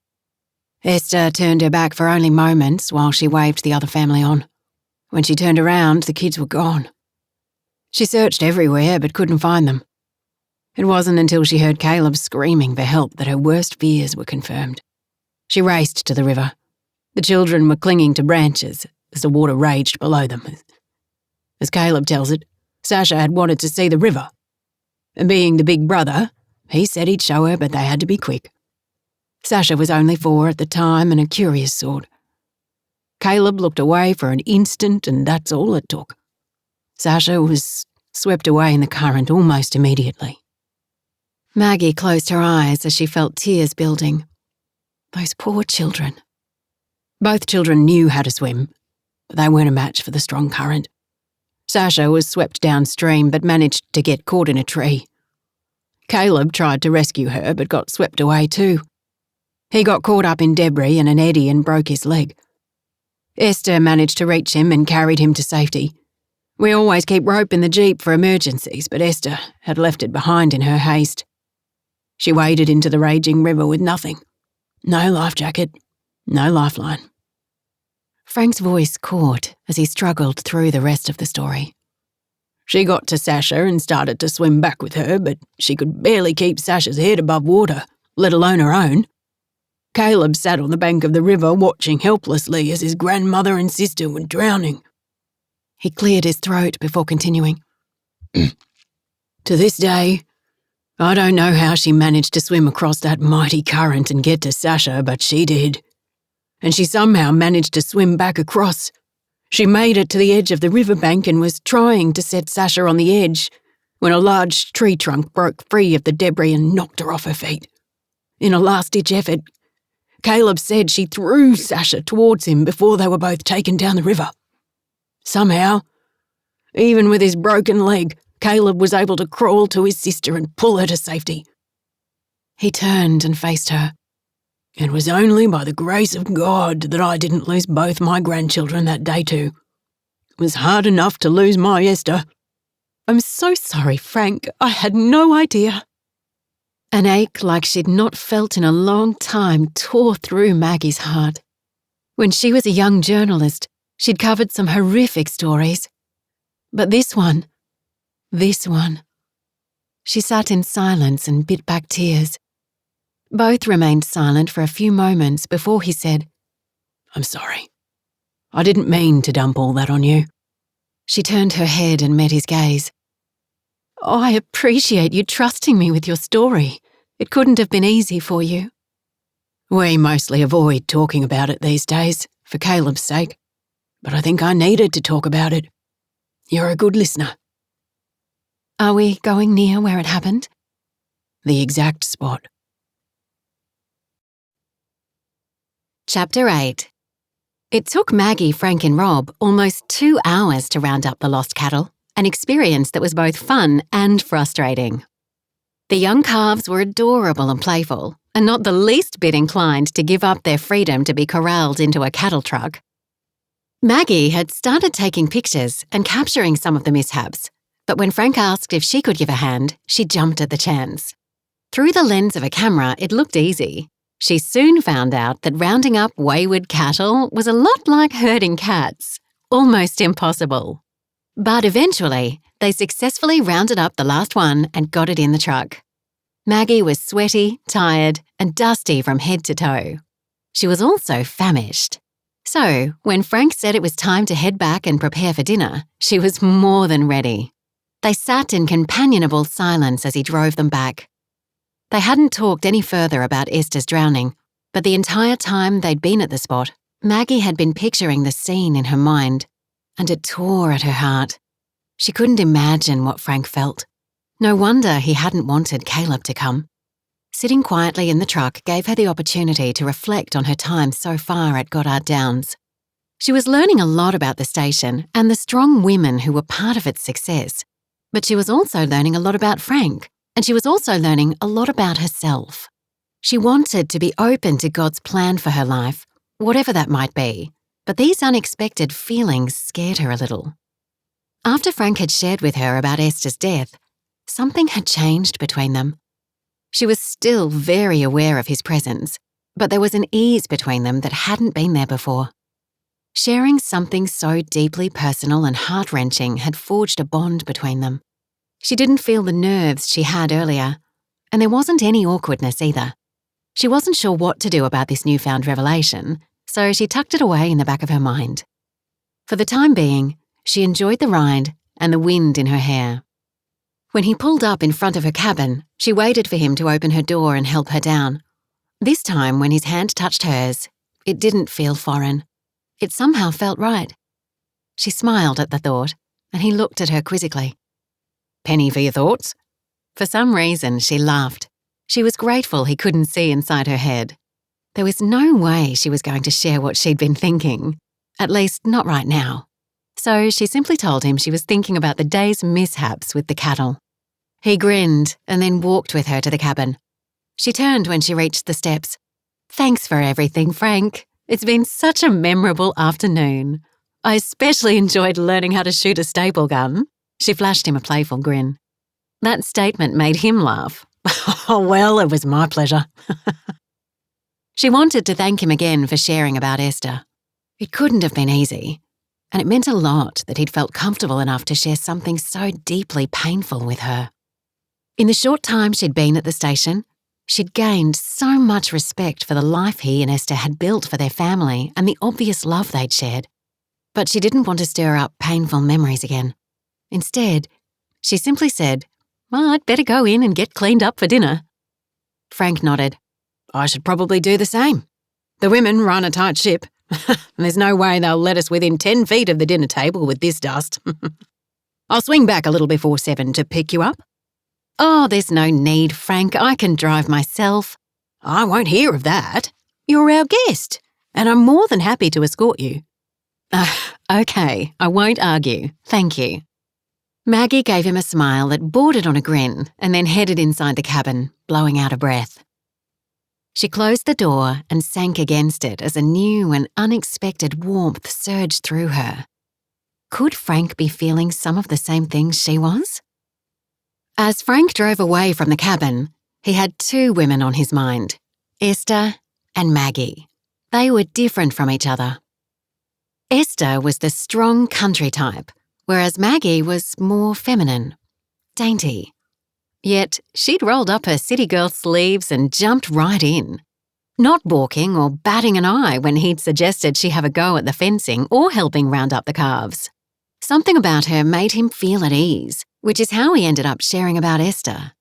Esther turned her back for only moments while she waved the other family on. When she turned around, the kids were gone. She searched everywhere but couldn't find them. It wasn't until she heard Caleb screaming for help that her worst fears were confirmed. She raced to the river. The children were clinging to branches as the water raged below them. As Caleb tells it, Sasha had wanted to see the river. And being the big brother, he said he'd show her, but they had to be quick. Sasha was only 4 at the time and a curious sort. Caleb looked away for an instant and that's all it took. Sasha was swept away in the current almost immediately. Maggie closed her eyes as she felt tears building. Those poor children. Both children knew how to swim, but they weren't a match for the strong current. Sasha was swept downstream but managed to get caught in a tree. Caleb tried to rescue her but got swept away too. He got caught up in debris and an eddy and broke his leg. Esther managed to reach him and carried him to safety. We always keep rope in the Jeep for emergencies, but Esther had left it behind in her haste. She waded into the raging river with nothing. No life jacket, no lifeline. Frank's voice caught as he struggled through the rest of the story. She got to Sasha and started to swim back with her, but she could barely keep Sasha's head above water, let alone her own. Caleb sat on the bank of the river watching helplessly as his grandmother and sister were drowning. He cleared his throat before continuing. To this day, I don't know how she managed to swim across that mighty current and get to Sasha, but she did. And she somehow managed to swim back across. She made it to the edge of the riverbank and was trying to set Sasha on the edge when a large tree trunk broke free of the debris and knocked her off her feet. In a last-ditch effort, Caleb said she threw Sasha towards him before they were both taken down the river. Somehow, even with his broken leg, Caleb was able to crawl to his sister and pull her to safety. He turned and faced her. It was only by the grace of God that I didn't lose both my grandchildren that day too. It was hard enough to lose my Esther. I'm so sorry, Frank. I had no idea. An ache like she'd not felt in a long time tore through Maggie's heart. When she was a young journalist, she'd covered some horrific stories. But this one. She sat in silence and bit back tears. Both remained silent for a few moments before he said, I'm sorry. I didn't mean to dump all that on you. She turned her head and met his gaze. Oh, I appreciate you trusting me with your story. It couldn't have been easy for you. We mostly avoid talking about it these days, for Caleb's sake. But I think I needed to talk about it. You're a good listener. Are we going near where it happened? The exact spot. Chapter 8. It took Maggie, Frank and Rob almost 2 hours to round up the lost cattle, an experience that was both fun and frustrating. The young calves were adorable and playful, and not the least bit inclined to give up their freedom to be corralled into a cattle truck. Maggie had started taking pictures and capturing some of the mishaps, but when Frank asked if she could give a hand, she jumped at the chance. Through the lens of a camera, it looked easy. She soon found out that rounding up wayward cattle was a lot like herding cats, almost impossible. But eventually, they successfully rounded up the last one and got it in the truck. Maggie was sweaty, tired, and dusty from head to toe. She was also famished. So, when Frank said it was time to head back and prepare for dinner, she was more than ready. They sat in companionable silence as he drove them back. They hadn't talked any further about Esther's drowning, but the entire time they'd been at the spot, Maggie had been picturing the scene in her mind, and it tore at her heart. She couldn't imagine what Frank felt. No wonder he hadn't wanted Caleb to come. Sitting quietly in the truck gave her the opportunity to reflect on her time so far at Goddard Downs. She was learning a lot about the station and the strong women who were part of its success, but she was also learning a lot about Frank. And she was also learning a lot about herself. She wanted to be open to God's plan for her life, whatever that might be, but these unexpected feelings scared her a little. After Frank had shared with her about Esther's death, something had changed between them. She was still very aware of his presence, but there was an ease between them that hadn't been there before. Sharing something so deeply personal and heart-wrenching had forged a bond between them. She didn't feel the nerves she had earlier, and there wasn't any awkwardness either. She wasn't sure what to do about this newfound revelation, so she tucked it away in the back of her mind. For the time being, she enjoyed the ride and the wind in her hair. When he pulled up in front of her cabin, she waited for him to open her door and help her down. This time, when his hand touched hers, it didn't feel foreign. It somehow felt right. She smiled at the thought, and he looked at her quizzically. Penny for your thoughts? For some reason, she laughed. She was grateful he couldn't see inside her head. There was no way she was going to share what she'd been thinking, at least not right now. So she simply told him she was thinking about the day's mishaps with the cattle. He grinned and then walked with her to the cabin. She turned when she reached the steps. Thanks for everything, Frank. It's been such a memorable afternoon. I especially enjoyed learning how to shoot a staple gun. She flashed him a playful grin. That statement made him laugh. Oh, well, it was my pleasure. She wanted to thank him again for sharing about Esther. It couldn't have been easy, and it meant a lot that he'd felt comfortable enough to share something so deeply painful with her. In the short time she'd been at the station, she'd gained so much respect for the life he and Esther had built for their family and the obvious love they'd shared. But she didn't want to stir up painful memories again. Instead, she simply said, "Well, I'd better go in and get cleaned up for dinner." Frank nodded. I should probably do the same. The women run a tight ship. There's no way they'll let us within 10 feet of the dinner table with this dust. I'll swing back a little before 7 to pick you up." "Oh, there's no need, Frank. I can drive myself." "I won't hear of that. You're our guest, and I'm more than happy to escort you." "Okay, I won't argue. Thank you." Maggie gave him a smile that bordered on a grin and then headed inside the cabin, blowing out a breath. She closed the door and sank against it as a new and unexpected warmth surged through her. Could Frank be feeling some of the same things she was? As Frank drove away from the cabin, he had two women on his mind, Esther and Maggie. They were different from each other. Esther was the strong country type, whereas Maggie was more feminine, dainty. Yet she'd rolled up her city girl sleeves and jumped right in, not balking or batting an eye when he'd suggested she have a go at the fencing or helping round up the calves. Something about her made him feel at ease, which is how he ended up sharing about Esther.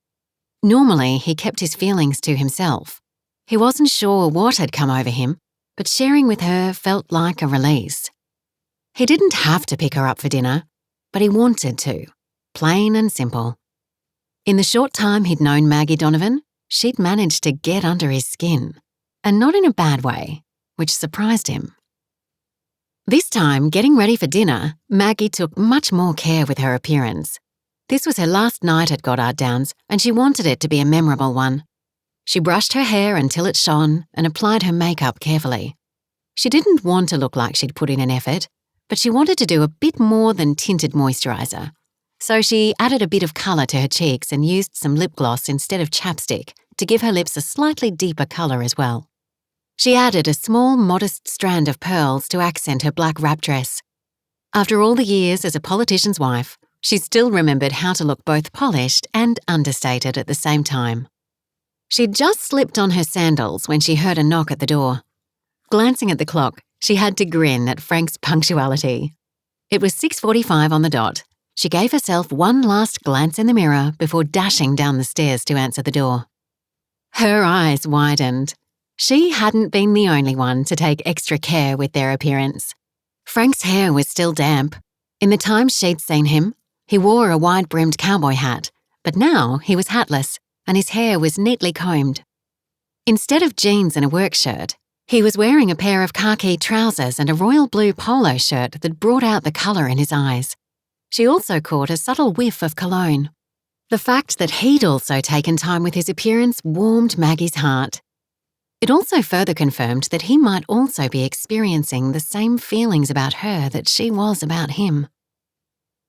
Normally, he kept his feelings to himself. He wasn't sure what had come over him, but sharing with her felt like a release. He didn't have to pick her up for dinner, but he wanted to, plain and simple. In the short time he'd known Maggie Donovan, she'd managed to get under his skin, and not in a bad way, which surprised him. This time, getting ready for dinner, Maggie took much more care with her appearance. This was her last night at Goddard Downs, and she wanted it to be a memorable one. She brushed her hair until it shone and applied her makeup carefully. She didn't want to look like she'd put in an effort, but she wanted to do a bit more than tinted moisturiser. So she added a bit of colour to her cheeks and used some lip gloss instead of chapstick to give her lips a slightly deeper colour as well. She added a small, modest strand of pearls to accent her black wrap dress. After all the years as a politician's wife, she still remembered how to look both polished and understated at the same time. She'd just slipped on her sandals when she heard a knock at the door. Glancing at the clock, she had to grin at Frank's punctuality. It was 6:45 on the dot. She gave herself one last glance in the mirror before dashing down the stairs to answer the door. Her eyes widened. She hadn't been the only one to take extra care with their appearance. Frank's hair was still damp. In the times she'd seen him, he wore a wide-brimmed cowboy hat, but now he was hatless and his hair was neatly combed. Instead of jeans and a work shirt, he was wearing a pair of khaki trousers and a royal blue polo shirt that brought out the colour in his eyes. She also caught a subtle whiff of cologne. The fact that he'd also taken time with his appearance warmed Maggie's heart. It also further confirmed that he might also be experiencing the same feelings about her that she was about him.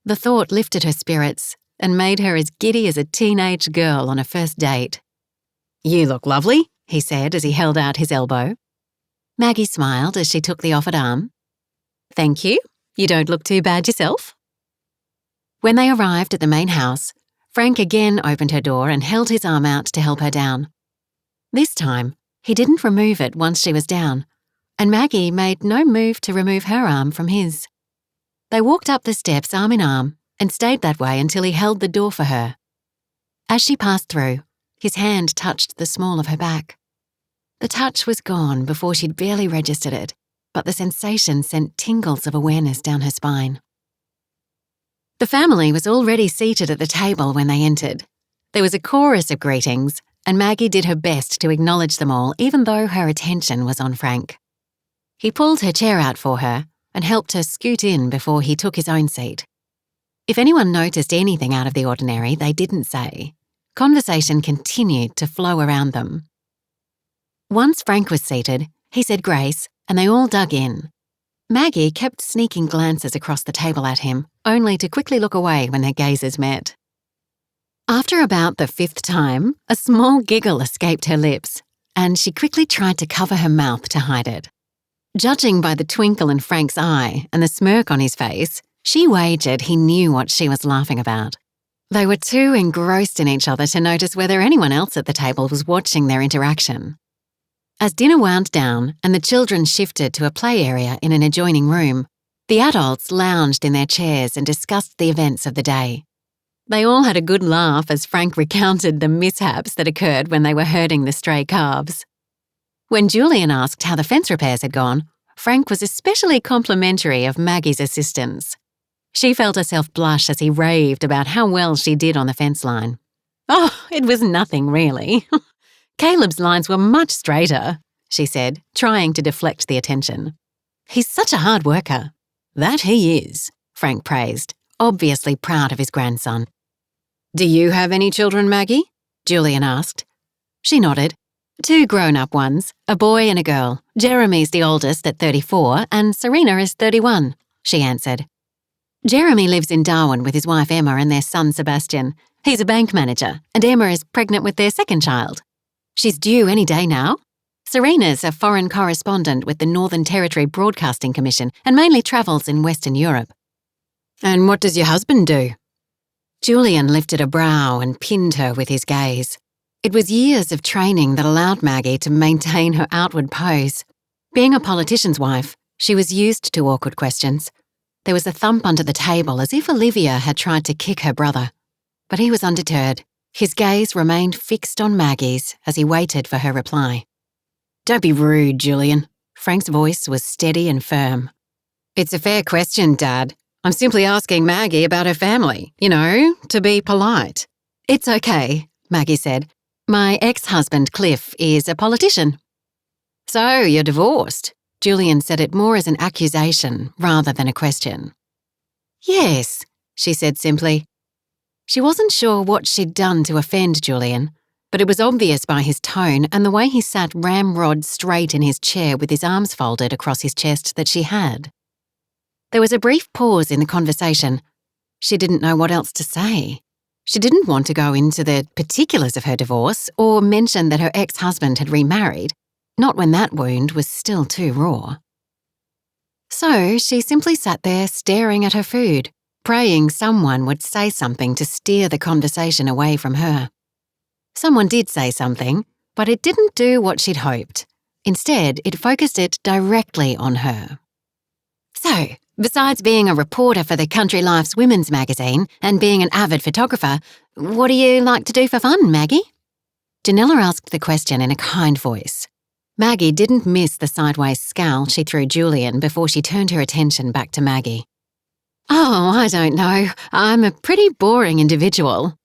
The thought lifted her spirits and made her as giddy as a teenage girl on a first date. "You look lovely," he said as he held out his elbow. Maggie smiled as she took the offered arm. "Thank you. You don't look too bad yourself." When they arrived at the main house, Frank again opened her door and held his arm out to help her down. This time, he didn't remove it once she was down, and Maggie made no move to remove her arm from his. They walked up the steps arm in arm and stayed that way until he held the door for her. As she passed through, his hand touched the small of her back. The touch was gone before she'd barely registered it, but the sensation sent tingles of awareness down her spine. The family was already seated at the table when they entered. There was a chorus of greetings, and Maggie did her best to acknowledge them all even though her attention was on Frank. He pulled her chair out for her and helped her scoot in before he took his own seat. If anyone noticed anything out of the ordinary, they didn't say. Conversation continued to flow around them. Once Frank was seated, he said grace, and they all dug in. Maggie kept sneaking glances across the table at him, only to quickly look away when their gazes met. After about the 5th time, a small giggle escaped her lips, and she quickly tried to cover her mouth to hide it. Judging by the twinkle in Frank's eye and the smirk on his face, she wagered he knew what she was laughing about. They were too engrossed in each other to notice whether anyone else at the table was watching their interaction. As dinner wound down and the children shifted to a play area in an adjoining room, the adults lounged in their chairs and discussed the events of the day. They all had a good laugh as Frank recounted the mishaps that occurred when they were herding the stray calves. When Julian asked how the fence repairs had gone, Frank was especially complimentary of Maggie's assistance. She felt herself blush as he raved about how well she did on the fence line. Oh, it was nothing really. Caleb's lines were much straighter, she said, trying to deflect the attention. He's such a hard worker. That he is, Frank praised, obviously proud of his grandson. Do you have any children, Maggie? Julian asked. She nodded. 2 grown-up ones, a boy and a girl. Jeremy's the oldest at 34 and Serena is 31, she answered. Jeremy lives in Darwin with his wife Emma and their son Sebastian. He's a bank manager, and Emma is pregnant with their second child. She's due any day now. Serena's a foreign correspondent with the Northern Territory Broadcasting Commission and mainly travels in Western Europe. And what does your husband do? Julian lifted a brow and pinned her with his gaze. It was years of training that allowed Maggie to maintain her outward pose. Being a politician's wife, she was used to awkward questions. There was a thump under the table as if Olivia had tried to kick her brother. But he was undeterred. His gaze remained fixed on Maggie's as he waited for her reply. Don't be rude, Julian. Frank's voice was steady and firm. It's a fair question, Dad. I'm simply asking Maggie about her family, to be polite. It's okay, Maggie said. My ex-husband, Cliff, is a politician. So, you're divorced? Julian said it more as an accusation rather than a question. Yes, she said simply. She wasn't sure what she'd done to offend Julian, but it was obvious by his tone and the way he sat ramrod straight in his chair with his arms folded across his chest that she had. There was a brief pause in the conversation. She didn't know what else to say. She didn't want to go into the particulars of her divorce or mention that her ex-husband had remarried, not when that wound was still too raw. So she simply sat there staring at her food, praying someone would say something to steer the conversation away from her. Someone did say something, but it didn't do what she'd hoped. Instead, it focused it directly on her. So, besides being a reporter for the Country Life's women's magazine and being an avid photographer, what do you like to do for fun, Maggie? Janella asked the question in a kind voice. Maggie didn't miss the sideways scowl she threw Julian before she turned her attention back to Maggie. Oh, I don't know. I'm a pretty boring individual.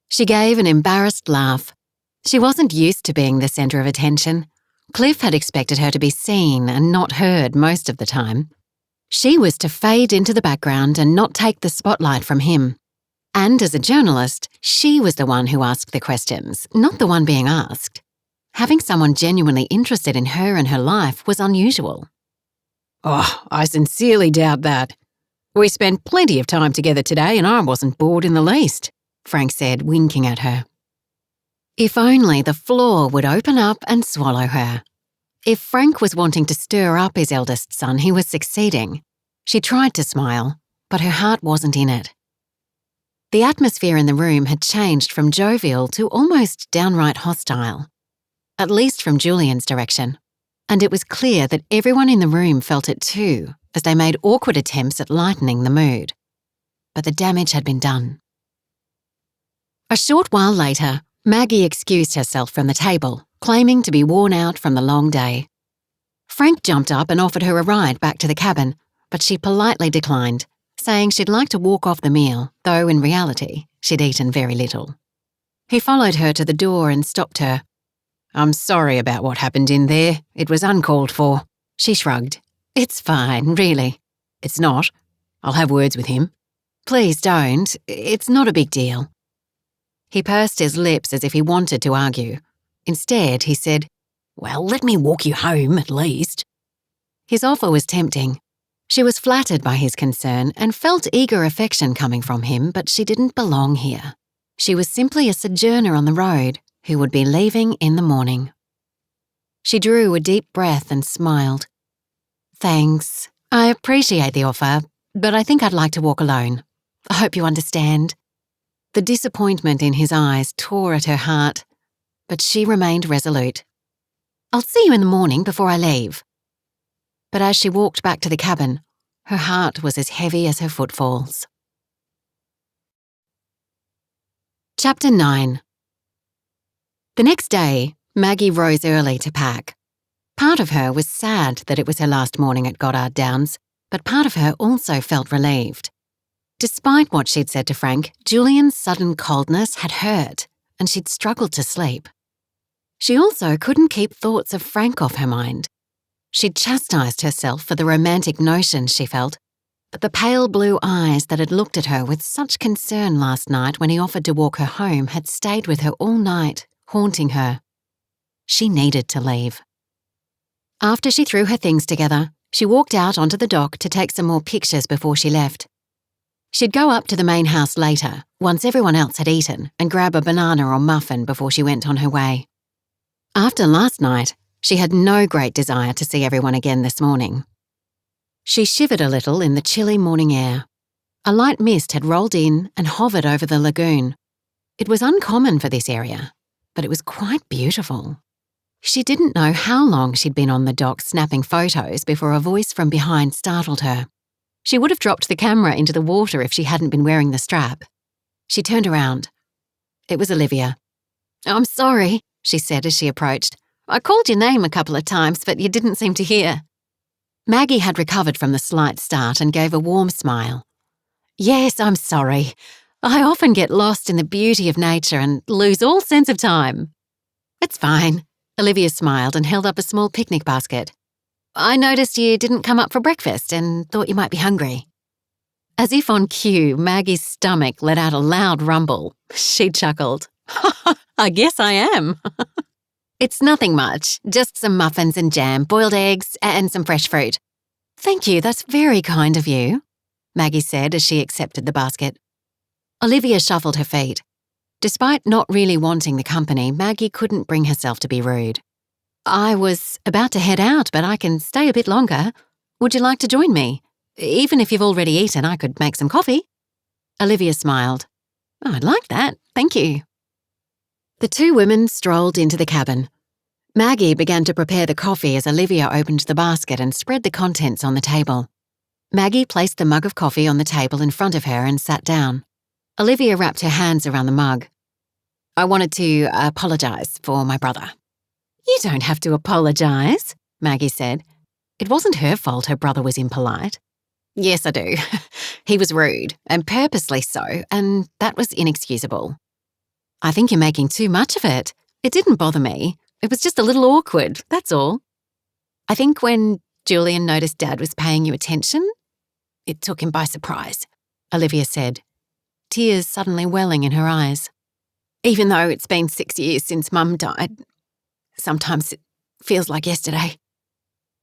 She gave an embarrassed laugh. She wasn't used to being the centre of attention. Cliff had expected her to be seen and not heard most of the time. She was to fade into the background and not take the spotlight from him. And as a journalist, she was the one who asked the questions, not the one being asked. Having someone genuinely interested in her and her life was unusual. Oh, I sincerely doubt that. We spent plenty of time together today and I wasn't bored in the least, Frank said, winking at her. If only the floor would open up and swallow her. If Frank was wanting to stir up his eldest son, he was succeeding. She tried to smile, but her heart wasn't in it. The atmosphere in the room had changed from jovial to almost downright hostile, at least from Julian's direction, and it was clear that everyone in the room felt it too, as they made awkward attempts at lightening the mood. But the damage had been done. A short while later, Maggie excused herself from the table, claiming to be worn out from the long day. Frank jumped up and offered her a ride back to the cabin, but she politely declined, saying she'd like to walk off the meal, though in reality, she'd eaten very little. He followed her to the door and stopped her. I'm sorry about what happened in there. It was uncalled for. She shrugged. It's fine, really. It's not. I'll have words with him. Please don't. It's not a big deal. He pursed his lips as if he wanted to argue. Instead, he said, Well, let me walk you home, at least. His offer was tempting. She was flattered by his concern and felt eager affection coming from him, but she didn't belong here. She was simply a sojourner on the road who would be leaving in the morning. She drew a deep breath and smiled. Thanks. I appreciate the offer, but I think I'd like to walk alone. I hope you understand. The disappointment in his eyes tore at her heart, but she remained resolute. I'll see you in the morning before I leave. But as she walked back to the cabin, her heart was as heavy as her footfalls. Chapter 9. The next day, Maggie rose early to pack. Part of her was sad that it was her last morning at Goddard Downs, but part of her also felt relieved. Despite what she'd said to Frank, Julian's sudden coldness had hurt, and she'd struggled to sleep. She also couldn't keep thoughts of Frank off her mind. She'd chastised herself for the romantic notions she felt, but the pale blue eyes that had looked at her with such concern last night when he offered to walk her home had stayed with her all night, haunting her. She needed to leave. After she threw her things together, she walked out onto the dock to take some more pictures before she left. She'd go up to the main house later, once everyone else had eaten, and grab a banana or muffin before she went on her way. After last night, she had no great desire to see everyone again this morning. She shivered a little in the chilly morning air. A light mist had rolled in and hovered over the lagoon. It was uncommon for this area, but it was quite beautiful. She didn't know how long she'd been on the dock snapping photos before a voice from behind startled her. She would have dropped the camera into the water if she hadn't been wearing the strap. She turned around. It was Olivia. "I'm sorry," she said as she approached. "I called your name a couple of times, but you didn't seem to hear." Maggie had recovered from the slight start and gave a warm smile. "Yes, I'm sorry. I often get lost in the beauty of nature and lose all sense of time." "It's fine." Olivia smiled and held up a small picnic basket. "I noticed you didn't come up for breakfast and thought you might be hungry." As if on cue, Maggie's stomach let out a loud rumble. She chuckled. "I guess I am." "It's nothing much, just some muffins and jam, boiled eggs, and some fresh fruit." "Thank you, that's very kind of you," Maggie said as she accepted the basket. Olivia shuffled her feet. Despite not really wanting the company, Maggie couldn't bring herself to be rude. "I was about to head out, but I can stay a bit longer. Would you like to join me? Even if you've already eaten, I could make some coffee." Olivia smiled. "I'd like that, thank you." The two women strolled into the cabin. Maggie began to prepare the coffee as Olivia opened the basket and spread the contents on the table. Maggie placed the mug of coffee on the table in front of her and sat down. Olivia wrapped her hands around the mug. "I wanted to apologise for my brother." "You don't have to apologise," Maggie said. It wasn't her fault her brother was impolite. "Yes, I do. He was rude, and purposely so, and that was inexcusable." "I think you're making too much of it. It didn't bother me. It was just a little awkward, that's all." "I think when Julian noticed Dad was paying you attention, it took him by surprise," Olivia said, tears suddenly welling in her eyes. "Even though it's been 6 years since Mum died, sometimes it feels like yesterday."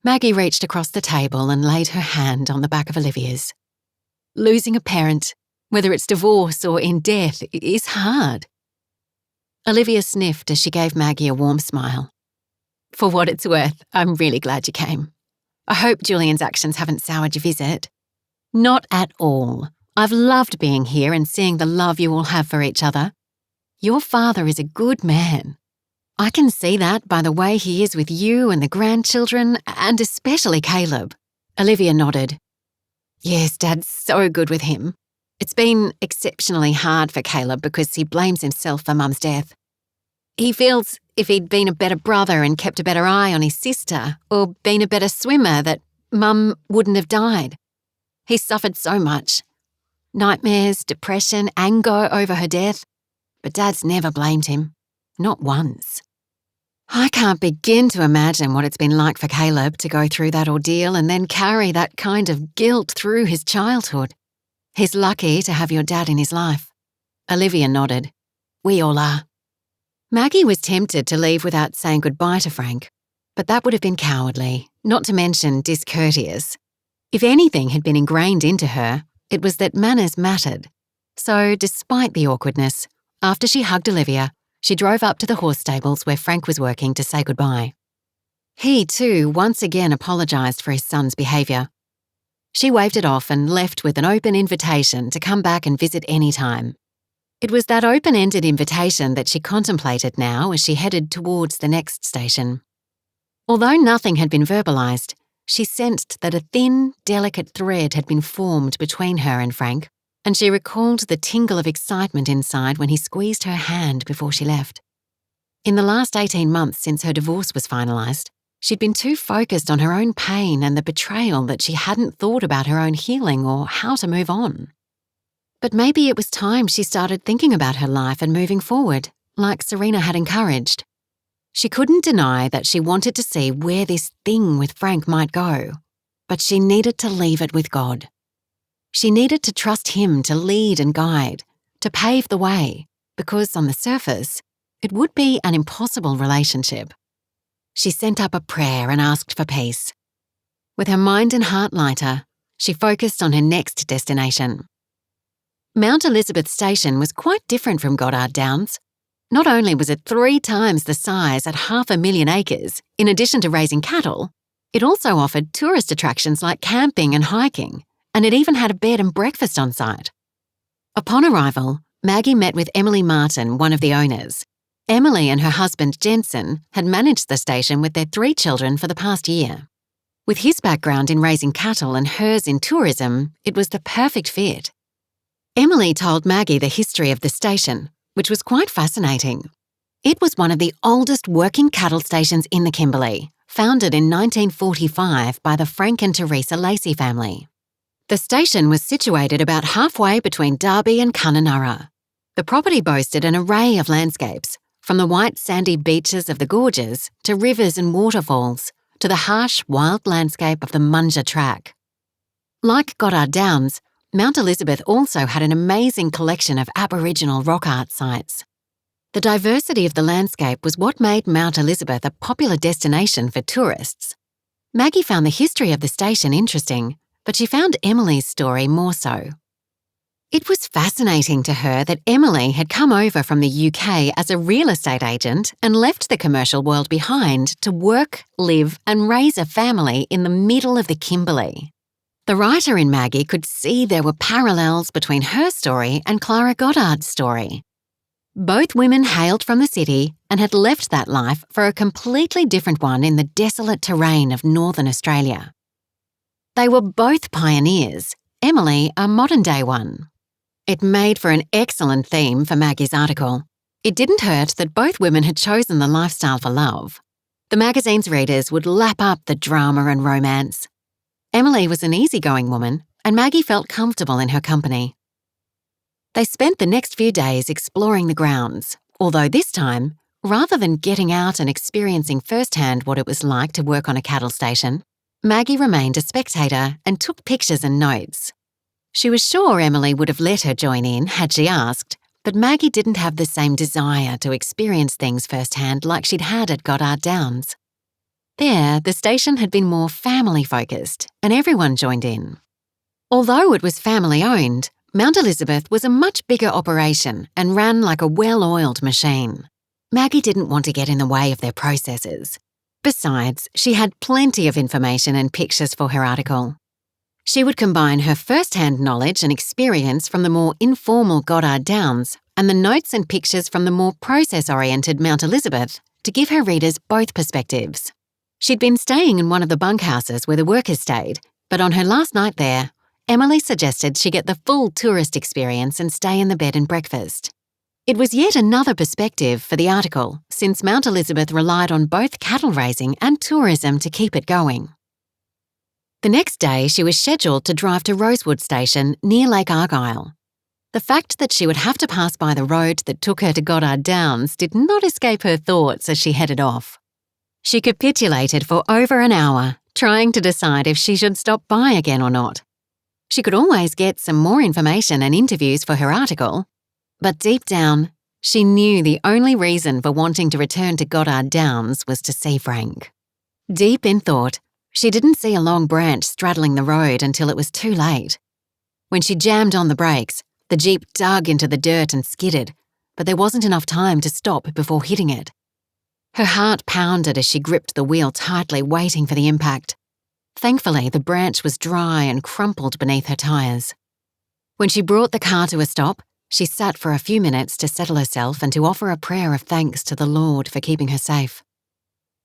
Maggie reached across the table and laid her hand on the back of Olivia's. "Losing a parent, whether it's divorce or in death, is hard." Olivia sniffed as she gave Maggie a warm smile. "For what it's worth, I'm really glad you came. I hope Julian's actions haven't soured your visit." "Not at all. I've loved being here and seeing the love you all have for each other. Your father is a good man. I can see that by the way he is with you and the grandchildren, and especially Caleb." Olivia nodded. "Yes, Dad's so good with him. It's been exceptionally hard for Caleb because he blames himself for Mum's death. He feels if he'd been a better brother and kept a better eye on his sister, or been a better swimmer, that Mum wouldn't have died. He's suffered so much. Nightmares, depression, anger over her death. But Dad's never blamed him. Not once. I can't begin to imagine what it's been like for Caleb to go through that ordeal and then carry that kind of guilt through his childhood. He's lucky to have your dad in his life." Olivia nodded. "We all are." Maggie was tempted to leave without saying goodbye to Frank, but that would have been cowardly, not to mention discourteous. If anything had been ingrained into her, it was that manners mattered. So, despite the awkwardness, after she hugged Olivia, she drove up to the horse stables where Frank was working to say goodbye. He, too, once again apologised for his son's behaviour. She waved it off and left with an open invitation to come back and visit any time. It was that open-ended invitation that she contemplated now as she headed towards the next station. Although nothing had been verbalised, she sensed that a thin, delicate thread had been formed between her and Frank, and she recalled the tingle of excitement inside when he squeezed her hand before she left. In the last 18 months since her divorce was finalised, she'd been too focused on her own pain and the betrayal that she hadn't thought about her own healing or how to move on. But maybe it was time she started thinking about her life and moving forward, like Serena had encouraged. She couldn't deny that she wanted to see where this thing with Frank might go, but she needed to leave it with God. She needed to trust him to lead and guide, to pave the way, because on the surface, it would be an impossible relationship. She sent up a prayer and asked for peace. With her mind and heart lighter, she focused on her next destination. Mount Elizabeth Station was quite different from Goddard Downs. Not only was it 3 times the size at 500,000 acres, in addition to raising cattle, it also offered tourist attractions like camping and hiking, and it even had a bed and breakfast on site. Upon arrival, Maggie met with Emily Martin, one of the owners. Emily and her husband Jensen had managed the station with their 3 children for the past year. With his background in raising cattle and hers in tourism, it was the perfect fit. Emily told Maggie the history of the station, which was quite fascinating. It was one of the oldest working cattle stations in the Kimberley, founded in 1945 by the Frank and Teresa Lacey family. The station was situated about halfway between Derby and Kununurra. The property boasted an array of landscapes, from the white sandy beaches of the gorges to rivers and waterfalls, to the harsh wild landscape of the Munja Track. Like Goddard Downs, Mount Elizabeth also had an amazing collection of Aboriginal rock art sites. The diversity of the landscape was what made Mount Elizabeth a popular destination for tourists. Maggie found the history of the station interesting, but she found Emily's story more so. It was fascinating to her that Emily had come over from the UK as a real estate agent and left the commercial world behind to work, live, and raise a family in the middle of the Kimberley. The writer in Maggie could see there were parallels between her story and Clara Goddard's story. Both women hailed from the city and had left that life for a completely different one in the desolate terrain of northern Australia. They were both pioneers, Emily a modern-day one. It made for an excellent theme for Maggie's article. It didn't hurt that both women had chosen the lifestyle for love. The magazine's readers would lap up the drama and romance. Emily was an easygoing woman, and Maggie felt comfortable in her company. They spent the next few days exploring the grounds, although this time, rather than getting out and experiencing firsthand what it was like to work on a cattle station, Maggie remained a spectator and took pictures and notes. She was sure Emily would have let her join in had she asked, but Maggie didn't have the same desire to experience things firsthand like she'd had at Goddard Downs. There, the station had been more family-focused, and everyone joined in. Although it was family-owned, Mount Elizabeth was a much bigger operation and ran like a well-oiled machine. Maggie didn't want to get in the way of their processes. Besides, she had plenty of information and pictures for her article. She would combine her first-hand knowledge and experience from the more informal Goddard Downs and the notes and pictures from the more process-oriented Mount Elizabeth to give her readers both perspectives. She'd been staying in one of the bunkhouses where the workers stayed, but on her last night there, Emily suggested she get the full tourist experience and stay in the bed and breakfast. It was yet another perspective for the article, since Mount Elizabeth relied on both cattle raising and tourism to keep it going. The next day, she was scheduled to drive to Rosewood Station near Lake Argyle. The fact that she would have to pass by the road that took her to Goddard Downs did not escape her thoughts as she headed off. She capitulated for over an hour, trying to decide if she should stop by again or not. She could always get some more information and interviews for her article, but deep down, she knew the only reason for wanting to return to Goddard Downs was to see Frank. Deep in thought, she didn't see a long branch straddling the road until it was too late. When she jammed on the brakes, the Jeep dug into the dirt and skidded, but there wasn't enough time to stop before hitting it. Her heart pounded as she gripped the wheel tightly, waiting for the impact. Thankfully, the branch was dry and crumpled beneath her tyres. When she brought the car to a stop, she sat for a few minutes to settle herself and to offer a prayer of thanks to the Lord for keeping her safe.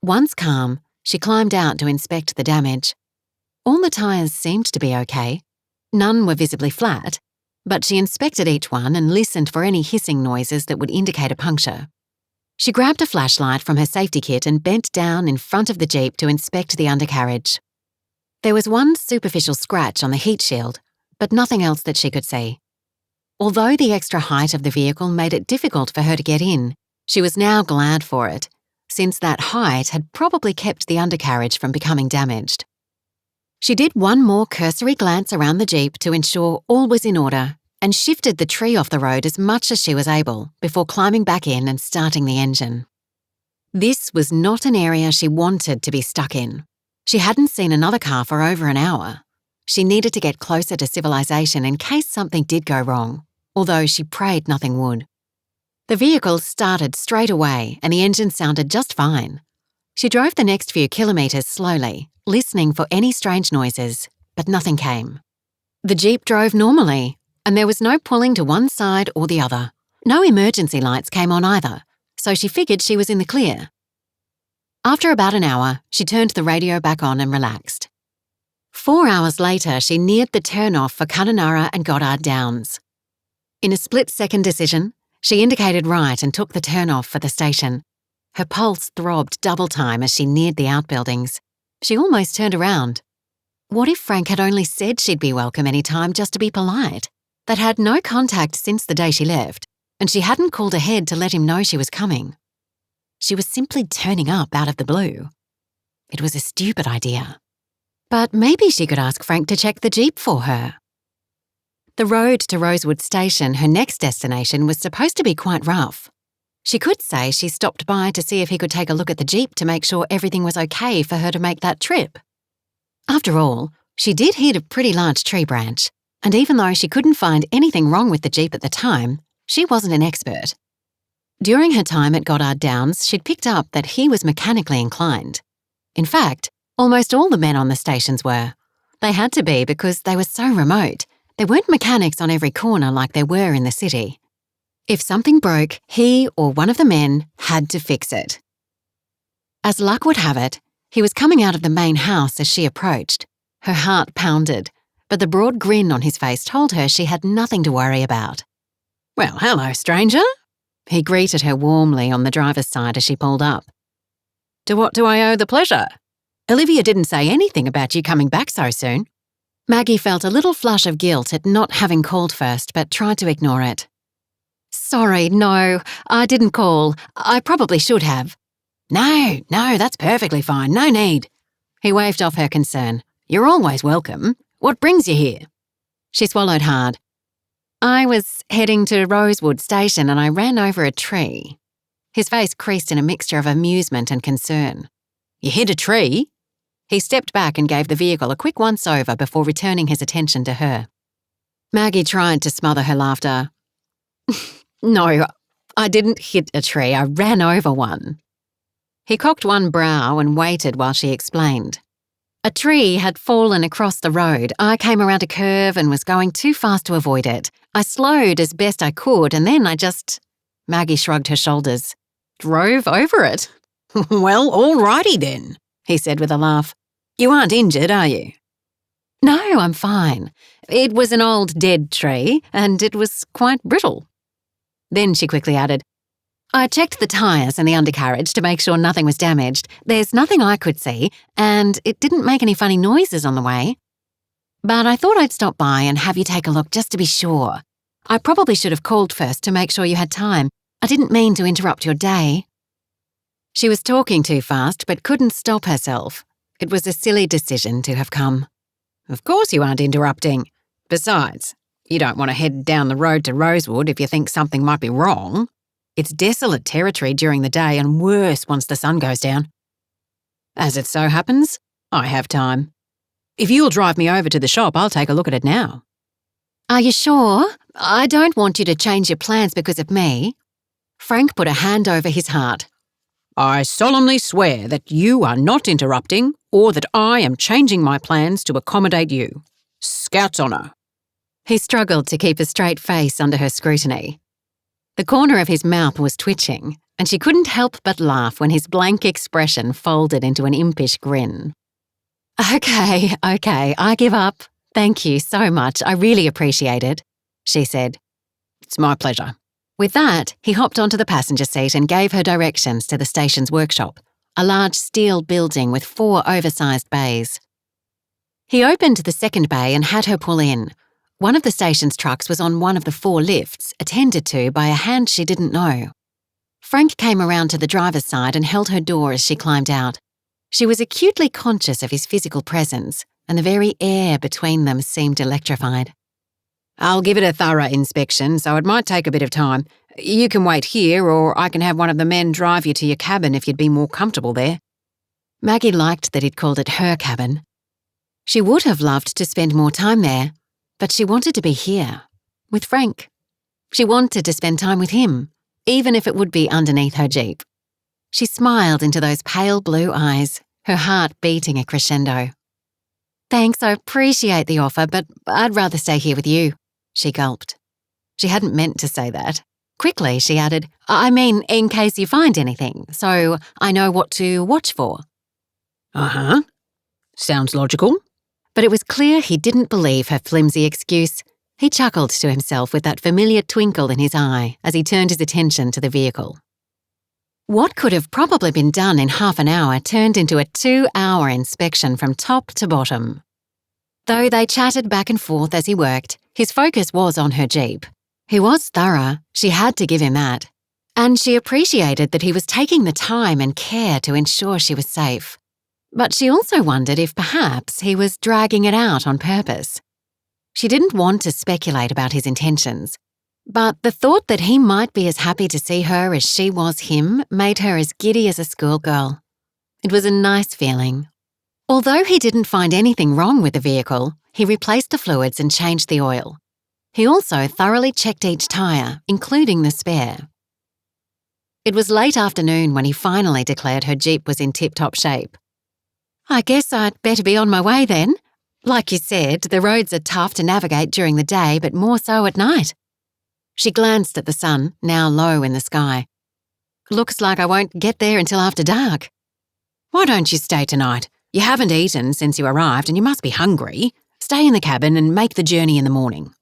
Once calm, she climbed out to inspect the damage. All the tyres seemed to be okay. None were visibly flat, but she inspected each one and listened for any hissing noises that would indicate a puncture. She grabbed a flashlight from her safety kit and bent down in front of the Jeep to inspect the undercarriage. There was one superficial scratch on the heat shield, but nothing else that she could see. Although the extra height of the vehicle made it difficult for her to get in, she was now glad for it, since that height had probably kept the undercarriage from becoming damaged. She did one more cursory glance around the Jeep to ensure all was in order and shifted the tree off the road as much as she was able before climbing back in and starting the engine. This was not an area she wanted to be stuck in. She hadn't seen another car for over an hour. She needed to get closer to civilization in case something did go wrong, although she prayed nothing would. The vehicle started straight away and the engine sounded just fine. She drove the next few kilometres slowly, listening for any strange noises, but nothing came. The Jeep drove normally, and there was no pulling to one side or the other. No emergency lights came on either, so she figured she was in the clear. After about an hour, she turned the radio back on and relaxed. 4 hours later, she neared the turn-off for Kununurra and Goddard Downs. In a split-second decision, she indicated right and took the turn-off for the station. Her pulse throbbed double time as she neared the outbuildings. She almost turned around. What if Frank had only said she'd be welcome any time just to be polite? They'd had no contact since the day she left, and she hadn't called ahead to let him know she was coming. She was simply turning up out of the blue. It was a stupid idea. But maybe she could ask Frank to check the Jeep for her. The road to Rosewood Station, her next destination, was supposed to be quite rough. She could say she stopped by to see if he could take a look at the Jeep to make sure everything was okay for her to make that trip. After all, she did hit a pretty large tree branch, and even though she couldn't find anything wrong with the Jeep at the time, she wasn't an expert. During her time at Goddard Downs, she'd picked up that he was mechanically inclined. In fact, almost all the men on the stations were. They had to be because they were so remote. There weren't mechanics on every corner like there were in the city. If something broke, he or one of the men had to fix it. As luck would have it, he was coming out of the main house as she approached. Her heart pounded, but the broad grin on his face told her she had nothing to worry about. "Well, hello, stranger," he greeted her warmly on the driver's side as she pulled up. "To what do I owe the pleasure? Olivia didn't say anything about you coming back so soon." Maggie felt a little flush of guilt at not having called first, but tried to ignore it. "Sorry, no, I didn't call. I probably should have." No, that's perfectly fine. No need." He waved off her concern. "You're always welcome. What brings you here?" She swallowed hard. "I was heading to Rosewood Station and I ran over a tree." His face creased in a mixture of amusement and concern. "You hit a tree?" He stepped back and gave the vehicle a quick once-over before returning his attention to her. Maggie tried to smother her laughter. "No, I didn't hit a tree. I ran over one." He cocked one brow and waited while she explained. "A tree had fallen across the road. I came around a curve and was going too fast to avoid it. I slowed as best I could and then I just..." Maggie shrugged her shoulders. "Drove over it." "Well, all righty then," he said with a laugh. "You aren't injured, are you?" "No, I'm fine. It was an old dead tree and it was quite brittle." Then she quickly added, "I checked the tyres and the undercarriage to make sure nothing was damaged. There's nothing I could see, and it didn't make any funny noises on the way. But I thought I'd stop by and have you take a look just to be sure. I probably should have called first to make sure you had time. I didn't mean to interrupt your day." She was talking too fast but couldn't stop herself. It was a silly decision to have come. "Of course you aren't interrupting. Besides, you don't want to head down the road to Rosewood if you think something might be wrong. It's desolate territory during the day and worse once the sun goes down. As it so happens, I have time. If you'll drive me over to the shop, I'll take a look at it now." "Are you sure? I don't want you to change your plans because of me." Frank put a hand over his heart. "I solemnly swear that you are not interrupting or that I am changing my plans to accommodate you. Scout's honour." He struggled to keep a straight face under her scrutiny. The corner of his mouth was twitching, and she couldn't help but laugh when his blank expression folded into an impish grin. Okay, I give up. Thank you so much. I really appreciate it," she said. "It's my pleasure." With that, he hopped onto the passenger seat and gave her directions to the station's workshop, a large steel building with 4 oversized bays. He opened the second bay and had her pull in. One of the station's trucks was on one of the 4 lifts, attended to by a hand she didn't know. Frank came around to the driver's side and held her door as she climbed out. She was acutely conscious of his physical presence, and the very air between them seemed electrified. I'll give it a thorough inspection, so it might take a bit of time. You can wait here, or I can have one of the men drive you to your cabin if you'd be more comfortable there. Maggie liked that he'd called it her cabin. She would have loved to spend more time there, but she wanted to be here, with Frank. She wanted to spend time with him, even if it would be underneath her Jeep. She smiled into those pale blue eyes, her heart beating a crescendo. "Thanks, I appreciate the offer, but I'd rather stay here with you," she gulped. She hadn't meant to say that. Quickly, she added, "I mean, in case you find anything, so I know what to watch for." Uh-huh. Sounds logical. But it was clear he didn't believe her flimsy excuse. He chuckled to himself with that familiar twinkle in his eye as he turned his attention to the vehicle. What could have probably been done in half an hour turned into a 2-hour inspection from top to bottom. Though they chatted back and forth as he worked, his focus was on her Jeep. He was thorough, she had to give him that. And she appreciated that he was taking the time and care to ensure she was safe. But she also wondered if perhaps he was dragging it out on purpose. She didn't want to speculate about his intentions, but the thought that he might be as happy to see her as she was him made her as giddy as a schoolgirl. It was a nice feeling. Although he didn't find anything wrong with the vehicle, he replaced the fluids and changed the oil. He also thoroughly checked each tyre, including the spare. It was late afternoon when he finally declared her Jeep was in tip-top shape. "I guess I'd better be on my way then. Like you said, the roads are tough to navigate during the day, but more so at night." She glanced at the sun, now low in the sky. "Looks like I won't get there until after dark." Why don't you stay tonight? You haven't eaten since you arrived and you must be hungry. Stay in the cabin and make the journey in the morning.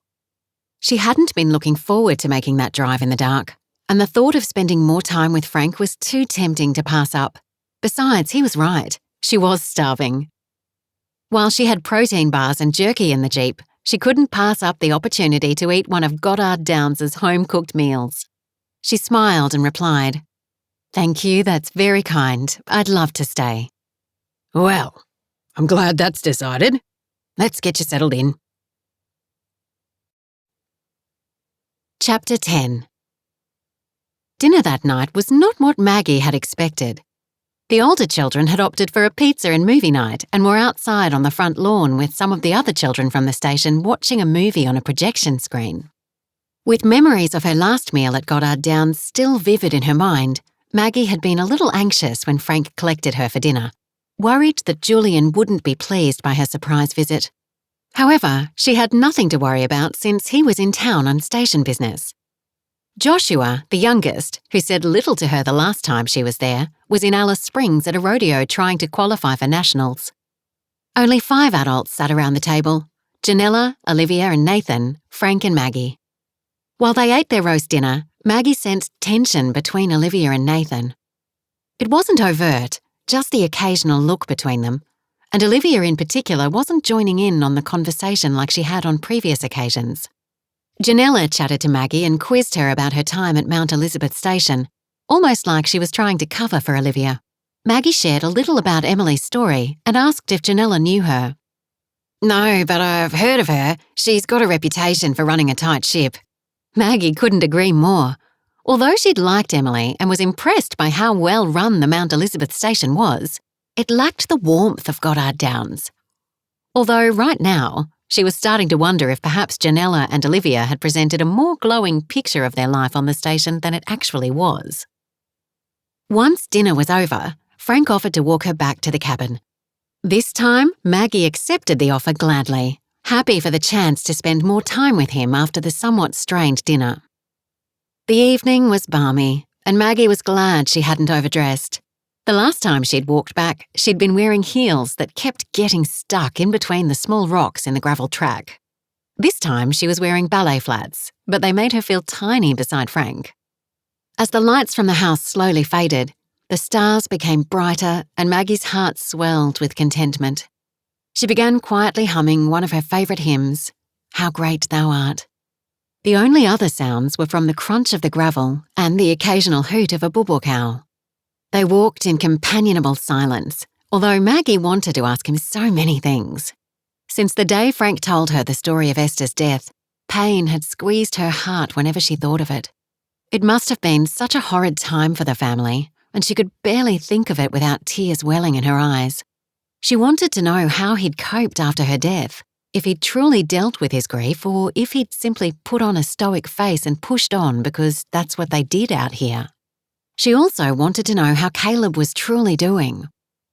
She hadn't been looking forward to making that drive in the dark, and the thought of spending more time with Frank was too tempting to pass up. Besides, he was right. She was starving. While she had protein bars and jerky in the Jeep, she couldn't pass up the opportunity to eat one of Goddard Downs's home-cooked meals. She smiled and replied, "Thank you, that's very kind. I'd love to stay." Well, I'm glad that's decided. Let's get you settled in. Chapter 10. Dinner that night was not what Maggie had expected. The older children had opted for a pizza and movie night and were outside on the front lawn with some of the other children from the station watching a movie on a projection screen. With memories of her last meal at Goddard Downs still vivid in her mind, Maggie had been a little anxious when Frank collected her for dinner, worried that Julian wouldn't be pleased by her surprise visit. However, she had nothing to worry about since he was in town on station business. Joshua, the youngest, who said little to her the last time she was there, was in Alice Springs at a rodeo trying to qualify for nationals. Only 5 adults sat around the table: Janella, Olivia and Nathan, Frank and Maggie. While they ate their roast dinner, Maggie sensed tension between Olivia and Nathan. It wasn't overt, just the occasional look between them, and Olivia in particular wasn't joining in on the conversation like she had on previous occasions. Janella chatted to Maggie and quizzed her about her time at Mount Elizabeth Station, almost like she was trying to cover for Olivia. Maggie shared a little about Emily's story and asked if Janella knew her. "No, but I've heard of her. She's got a reputation for running a tight ship." Maggie couldn't agree more. Although she'd liked Emily and was impressed by how well run the Mount Elizabeth Station was, it lacked the warmth of Goddard Downs. Although right now, she was starting to wonder if perhaps Janella and Olivia had presented a more glowing picture of their life on the station than it actually was. Once dinner was over, Frank offered to walk her back to the cabin. This time, Maggie accepted the offer gladly, happy for the chance to spend more time with him after the somewhat strained dinner. The evening was balmy, and Maggie was glad she hadn't overdressed. The last time she'd walked back, she'd been wearing heels that kept getting stuck in between the small rocks in the gravel track. This time she was wearing ballet flats, but they made her feel tiny beside Frank. As the lights from the house slowly faded, the stars became brighter and Maggie's heart swelled with contentment. She began quietly humming one of her favourite hymns, how great thou art. The only other sounds were from the crunch of the gravel and the occasional hoot of a bubuk owl. They walked in companionable silence, although Maggie wanted to ask him so many things. Since the day Frank told her the story of Esther's death, pain had squeezed her heart whenever she thought of it. It must have been such a horrid time for the family, and she could barely think of it without tears welling in her eyes. She wanted to know how he'd coped after her death, if he'd truly dealt with his grief or if he'd simply put on a stoic face and pushed on because that's what they did out here. She also wanted to know how Caleb was truly doing.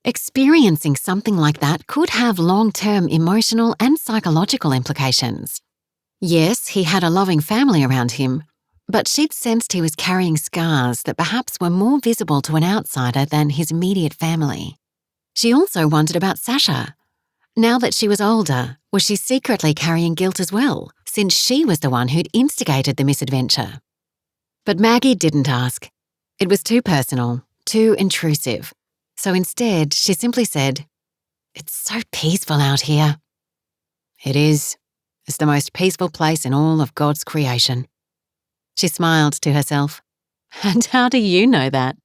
Experiencing something like that could have long-term emotional and psychological implications. Yes, he had a loving family around him, but she'd sensed he was carrying scars that perhaps were more visible to an outsider than his immediate family. She also wondered about Sasha. Now that she was older, was she secretly carrying guilt as well, since she was the one who'd instigated the misadventure? But Maggie didn't ask. It was too personal, too intrusive. So instead, she simply said, "It's so peaceful out here." "It is. It's the most peaceful place in all of God's creation." She smiled to herself. And how do you know that?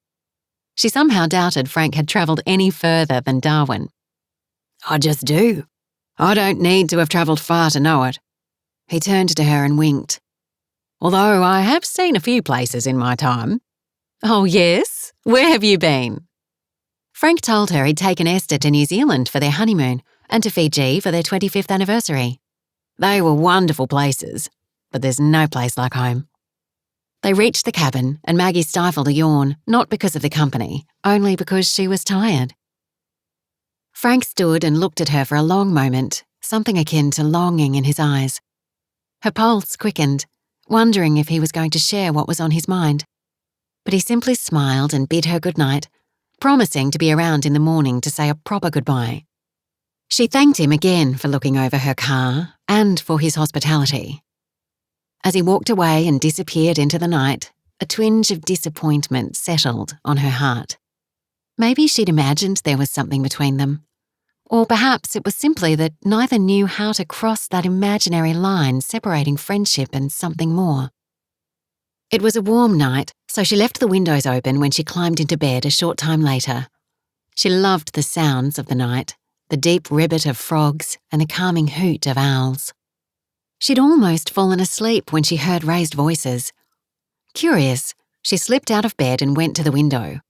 She somehow doubted Frank had travelled any further than Darwin. "I just do. I don't need to have travelled far to know it." He turned to her and winked. "Although I have seen a few places in my time." "Oh yes? Where have you been?" Frank told her he'd taken Esther to New Zealand for their honeymoon and to Fiji for their 25th anniversary. They were wonderful places, but there's no place like home. They reached the cabin and Maggie stifled a yawn, not because of the company, only because she was tired. Frank stood and looked at her for a long moment, something akin to longing in his eyes. Her pulse quickened, wondering if he was going to share what was on his mind. But he simply smiled and bid her good night, promising to be around in the morning to say a proper goodbye. She thanked him again for looking over her car and for his hospitality. As he walked away and disappeared into the night, a twinge of disappointment settled on her heart. Maybe she'd imagined there was something between them. Or perhaps it was simply that neither knew how to cross that imaginary line separating friendship and something more. It was a warm night, so she left the windows open when she climbed into bed a short time later. She loved the sounds of the night, the deep ribbit of frogs and the calming hoot of owls. She'd almost fallen asleep when she heard raised voices. Curious, she slipped out of bed and went to the window.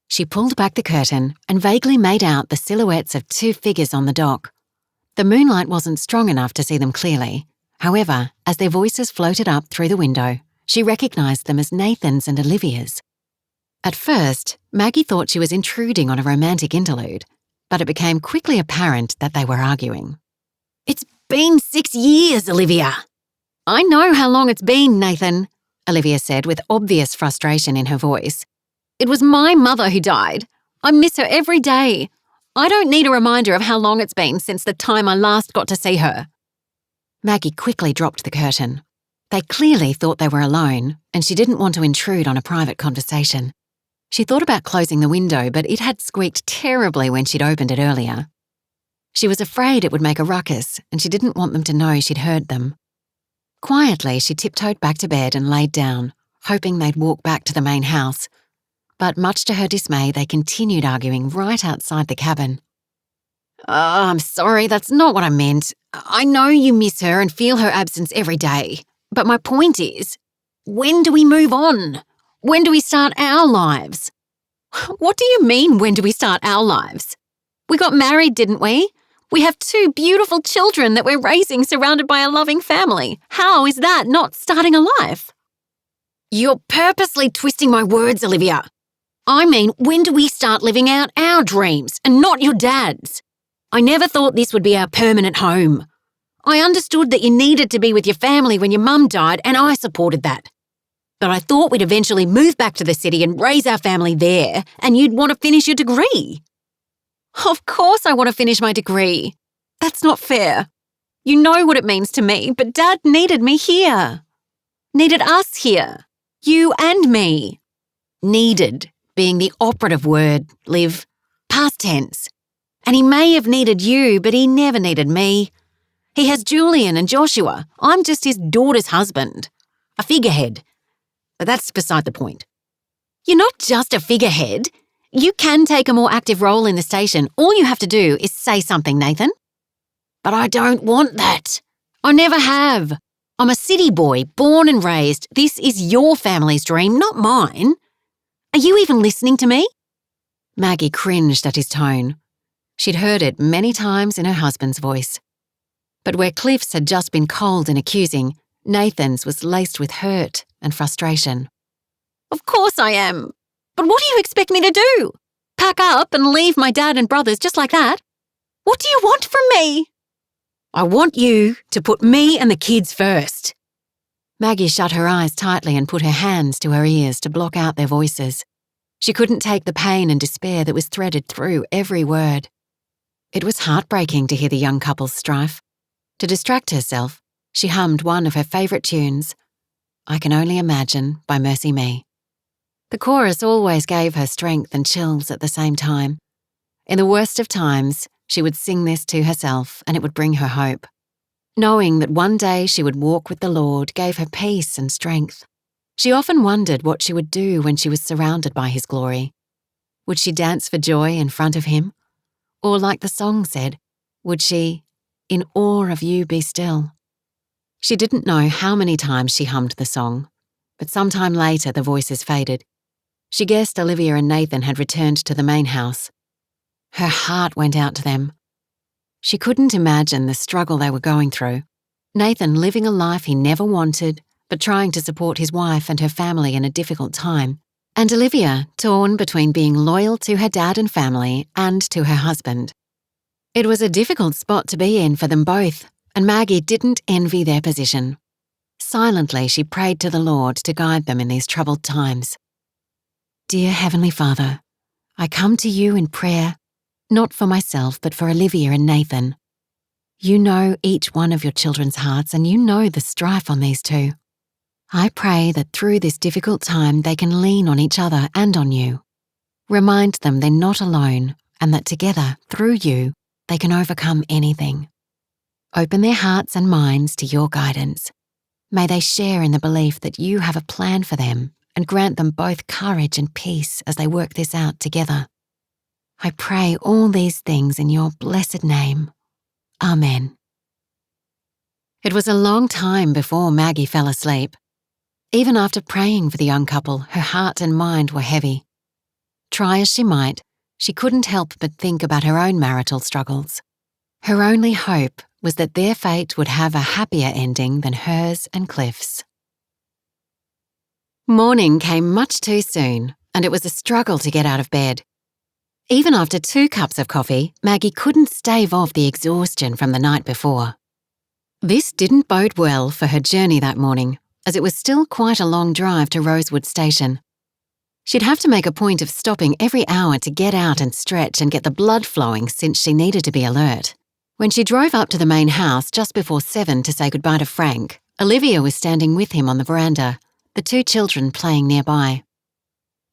She pulled back the curtain and vaguely made out the silhouettes of two figures on the dock. The moonlight wasn't strong enough to see them clearly. However, as their voices floated up through the window, she recognised them as Nathan's and Olivia's. At first, Maggie thought she was intruding on a romantic interlude, but it became quickly apparent that they were arguing. "It's been 6 years, Olivia." "I know how long it's been, Nathan," Olivia said with obvious frustration in her voice. "It was my mother who died. I miss her every day. I don't need a reminder of how long it's been since the time I last got to see her." Maggie quickly dropped the curtain. They clearly thought they were alone, and she didn't want to intrude on a private conversation. She thought about closing the window, but it had squeaked terribly when she'd opened it earlier. She was afraid it would make a ruckus, and she didn't want them to know she'd heard them. Quietly, she tiptoed back to bed and laid down, hoping they'd walk back to the main house. But much to her dismay, they continued arguing right outside the cabin. "Oh, I'm sorry, that's not what I meant. I know you miss her and feel her absence every day. But my point is, when do we move on? When do we start our lives?" "What do you mean, when do we start our lives? We got married, didn't we? We have 2 beautiful children that we're raising surrounded by a loving family. How is that not starting a life?" "You're purposely twisting my words, Olivia. I mean, when do we start living out our dreams and not your dad's? I never thought this would be our permanent home. I understood that you needed to be with your family when your mum died, and I supported that. But I thought we'd eventually move back to the city and raise our family there, and you'd want to finish your degree." "Of course I want to finish my degree. That's not fair. You know what it means to me, but Dad needed me here. Needed us here. You and me." Needed being the operative word, Liv. Past tense. And he may have needed you, but he never needed me. He has Julian and Joshua. I'm just his daughter's husband. A figurehead. But that's beside the point. You're not just a figurehead. You can take a more active role in the station. All you have to do is say something, Nathan. But I don't want that. I never have. I'm a city boy, born and raised. This is your family's dream, not mine. Are you even listening to me? Maggie cringed at his tone. She'd heard it many times in her husband's voice. But where Cliff's had just been cold and accusing, Nathan's was laced with hurt and frustration. Of course I am. But what do you expect me to do? Pack up and leave my dad and brothers just like that? What do you want from me? I want you to put me and the kids first. Maggie shut her eyes tightly and put her hands to her ears to block out their voices. She couldn't take the pain and despair that was threaded through every word. It was heartbreaking to hear the young couple's strife. To distract herself, she hummed one of her favourite tunes, I Can Only Imagine by Mercy Me. The chorus always gave her strength and chills at the same time. In the worst of times, she would sing this to herself and it would bring her hope. Knowing that one day she would walk with the Lord gave her peace and strength. She often wondered what she would do when she was surrounded by His glory. Would she dance for joy in front of Him? Or like the song said, would she, in awe of you be still? She didn't know how many times she hummed the song, but sometime later the voices faded. She guessed Olivia and Nathan had returned to the main house. Her heart went out to them. She couldn't imagine the struggle they were going through. Nathan living a life he never wanted, but trying to support his wife and her family in a difficult time, and Olivia torn between being loyal to her dad and family and to her husband. It was a difficult spot to be in for them both, and Maggie didn't envy their position. Silently, she prayed to the Lord to guide them in these troubled times. Dear Heavenly Father, I come to you in prayer, not for myself, but for Olivia and Nathan. You know each one of your children's hearts, and you know the strife on these two. I pray that through this difficult time they can lean on each other and on you. Remind them they're not alone, and that together, through you, they can overcome anything. Open their hearts and minds to your guidance. May they share in the belief that you have a plan for them and grant them both courage and peace as they work this out together. I pray all these things in your blessed name. Amen. It was a long time before Maggie fell asleep. Even after praying for the young couple, her heart and mind were heavy. Try as she might, she couldn't help but think about her own marital struggles. Her only hope was that their fate would have a happier ending than hers and Cliff's. Morning came much too soon, and it was a struggle to get out of bed. Even after 2 cups of coffee, Maggie couldn't stave off the exhaustion from the night before. This didn't bode well for her journey that morning, as it was still quite a long drive to Rosewood Station. She'd have to make a point of stopping every hour to get out and stretch and get the blood flowing since she needed to be alert. When she drove up to the main house just before 7 to say goodbye to Frank, Olivia was standing with him on the veranda, the 2 children playing nearby.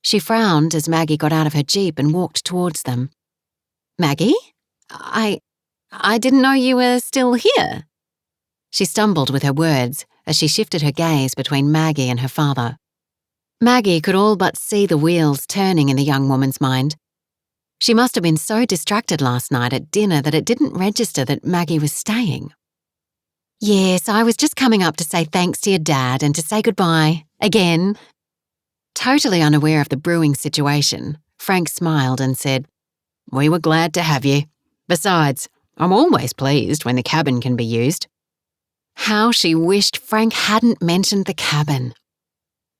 She frowned as Maggie got out of her Jeep and walked towards them. Maggie? I didn't know you were still here. She stumbled with her words as she shifted her gaze between Maggie and her father. Maggie could all but see the wheels turning in the young woman's mind. She must have been so distracted last night at dinner that it didn't register that Maggie was staying. Yes, I was just coming up to say thanks to your dad and to say goodbye, again. Totally unaware of the brewing situation, Frank smiled and said, We were glad to have you. Besides, I'm always pleased when the cabin can be used. How she wished Frank hadn't mentioned the cabin.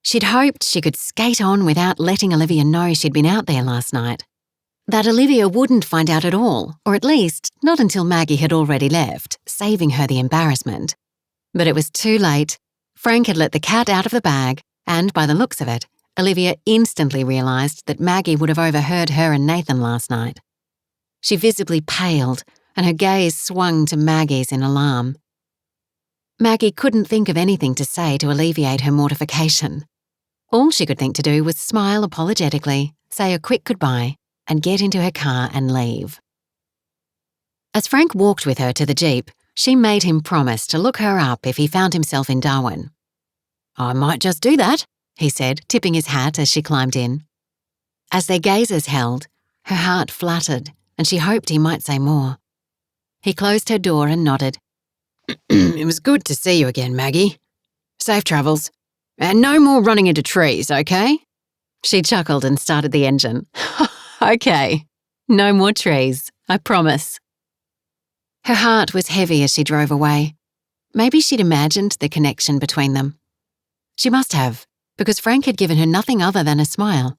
She'd hoped she could skate on without letting Olivia know she'd been out there last night. That Olivia wouldn't find out at all, or at least not until Maggie had already left, saving her the embarrassment. But it was too late. Frank had let the cat out of the bag, and by the looks of it, Olivia instantly realised that Maggie would have overheard her and Nathan last night. She visibly paled, and her gaze swung to Maggie's in alarm. Maggie couldn't think of anything to say to alleviate her mortification. All she could think to do was smile apologetically, say a quick goodbye, and get into her car and leave. As Frank walked with her to the Jeep, She made him promise to look her up if he found himself in Darwin. "I might just do that," he said, tipping his hat as she climbed in. As their gazes held, her heart fluttered and she hoped he might say more. He closed her door and nodded. "It was good to see you again, Maggie. Safe travels. And no more running into trees, okay?" She chuckled and started the engine. "Okay. No more trees, I promise." Her heart was heavy as she drove away. Maybe she'd imagined the connection between them. She must have, because Frank had given her nothing other than a smile.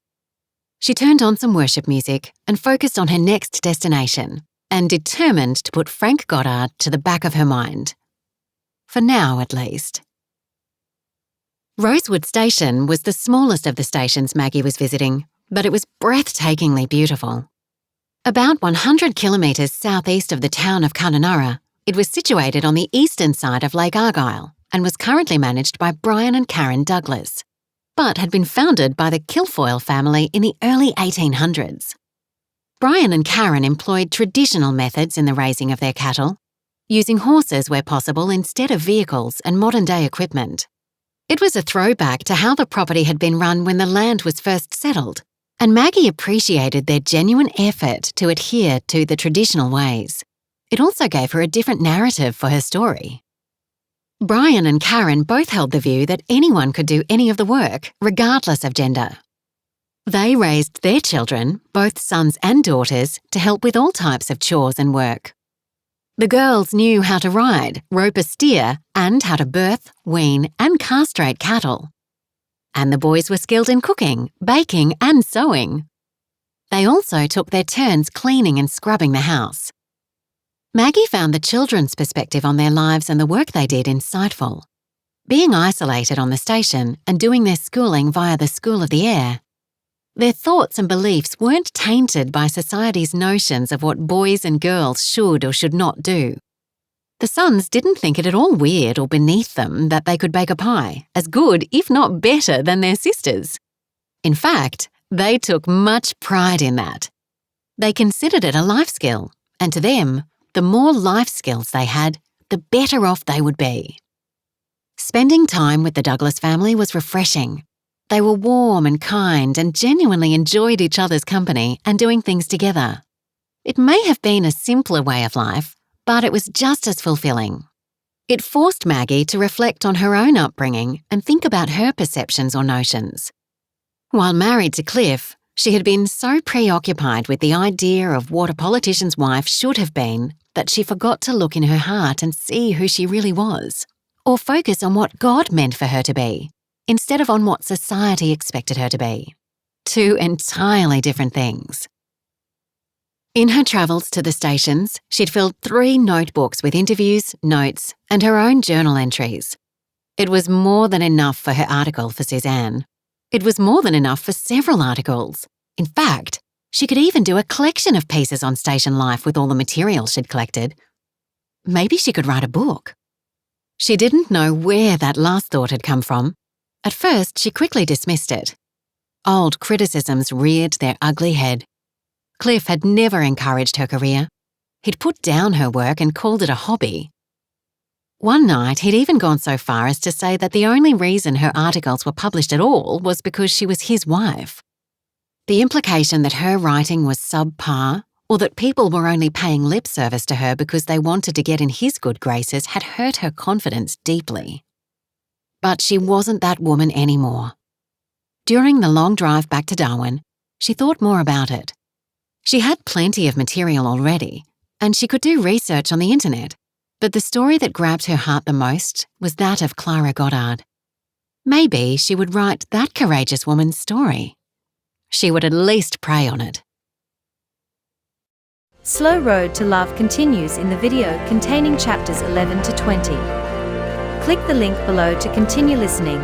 She turned on some worship music and focused on her next destination, and determined to put Frank Goddard to the back of her mind. For now, at least. Rosewood Station was the smallest of the stations Maggie was visiting, but it was breathtakingly beautiful. About 100 kilometres southeast of the town of Kununurra, it was situated on the eastern side of Lake Argyll and was currently managed by Brian and Karen Douglas, but had been founded by the Kilfoyle family in the early 1800s. Brian and Karen employed traditional methods in the raising of their cattle, using horses where possible instead of vehicles and modern-day equipment. It was a throwback to how the property had been run when the land was first settled, and Maggie appreciated their genuine effort to adhere to the traditional ways. It also gave her a different narrative for her story. Brian and Karen both held the view that anyone could do any of the work, regardless of gender. They raised their children, both sons and daughters, to help with all types of chores and work. The girls knew how to ride, rope a steer, and how to birth, wean, and castrate cattle. And the boys were skilled in cooking, baking, and sewing. They also took their turns cleaning and scrubbing the house. Maggie found the children's perspective on their lives and the work they did insightful. Being isolated on the station and doing their schooling via the School of the Air, their thoughts and beliefs weren't tainted by society's notions of what boys and girls should or should not do. The sons didn't think it at all weird or beneath them that they could bake a pie, as good, if not better, than their sisters. In fact, they took much pride in that. They considered it a life skill, and to them, the more life skills they had, the better off they would be. Spending time with the Douglas family was refreshing. They were warm and kind and genuinely enjoyed each other's company and doing things together. It may have been a simpler way of life, but it was just as fulfilling. It forced Maggie to reflect on her own upbringing and think about her perceptions or notions. While married to Cliff, she had been so preoccupied with the idea of what a politician's wife should have been that she forgot to look in her heart and see who she really was, or focus on what God meant for her to be, instead of on what society expected her to be. Two entirely different things. In her travels to the stations, she'd filled 3 notebooks with interviews, notes, and her own journal entries. It was more than enough for her article for Suzanne. It was more than enough for several articles. In fact, she could even do a collection of pieces on station life with all the material she'd collected. Maybe she could write a book. She didn't know where that last thought had come from. At first, she quickly dismissed it. Old criticisms reared their ugly head. Cliff had never encouraged her career. He'd put down her work and called it a hobby. One night, he'd even gone so far as to say that the only reason her articles were published at all was because she was his wife. The implication that her writing was subpar, or that people were only paying lip service to her because they wanted to get in his good graces, had hurt her confidence deeply. But she wasn't that woman anymore. During the long drive back to Darwin, she thought more about it. She had plenty of material already, and she could do research on the internet, but the story that grabbed her heart the most was that of Clara Goddard. Maybe she would write that courageous woman's story. She would at least pray on it. Slow Road to Love continues in the video containing chapters 11 to 20. Click the link below to continue listening.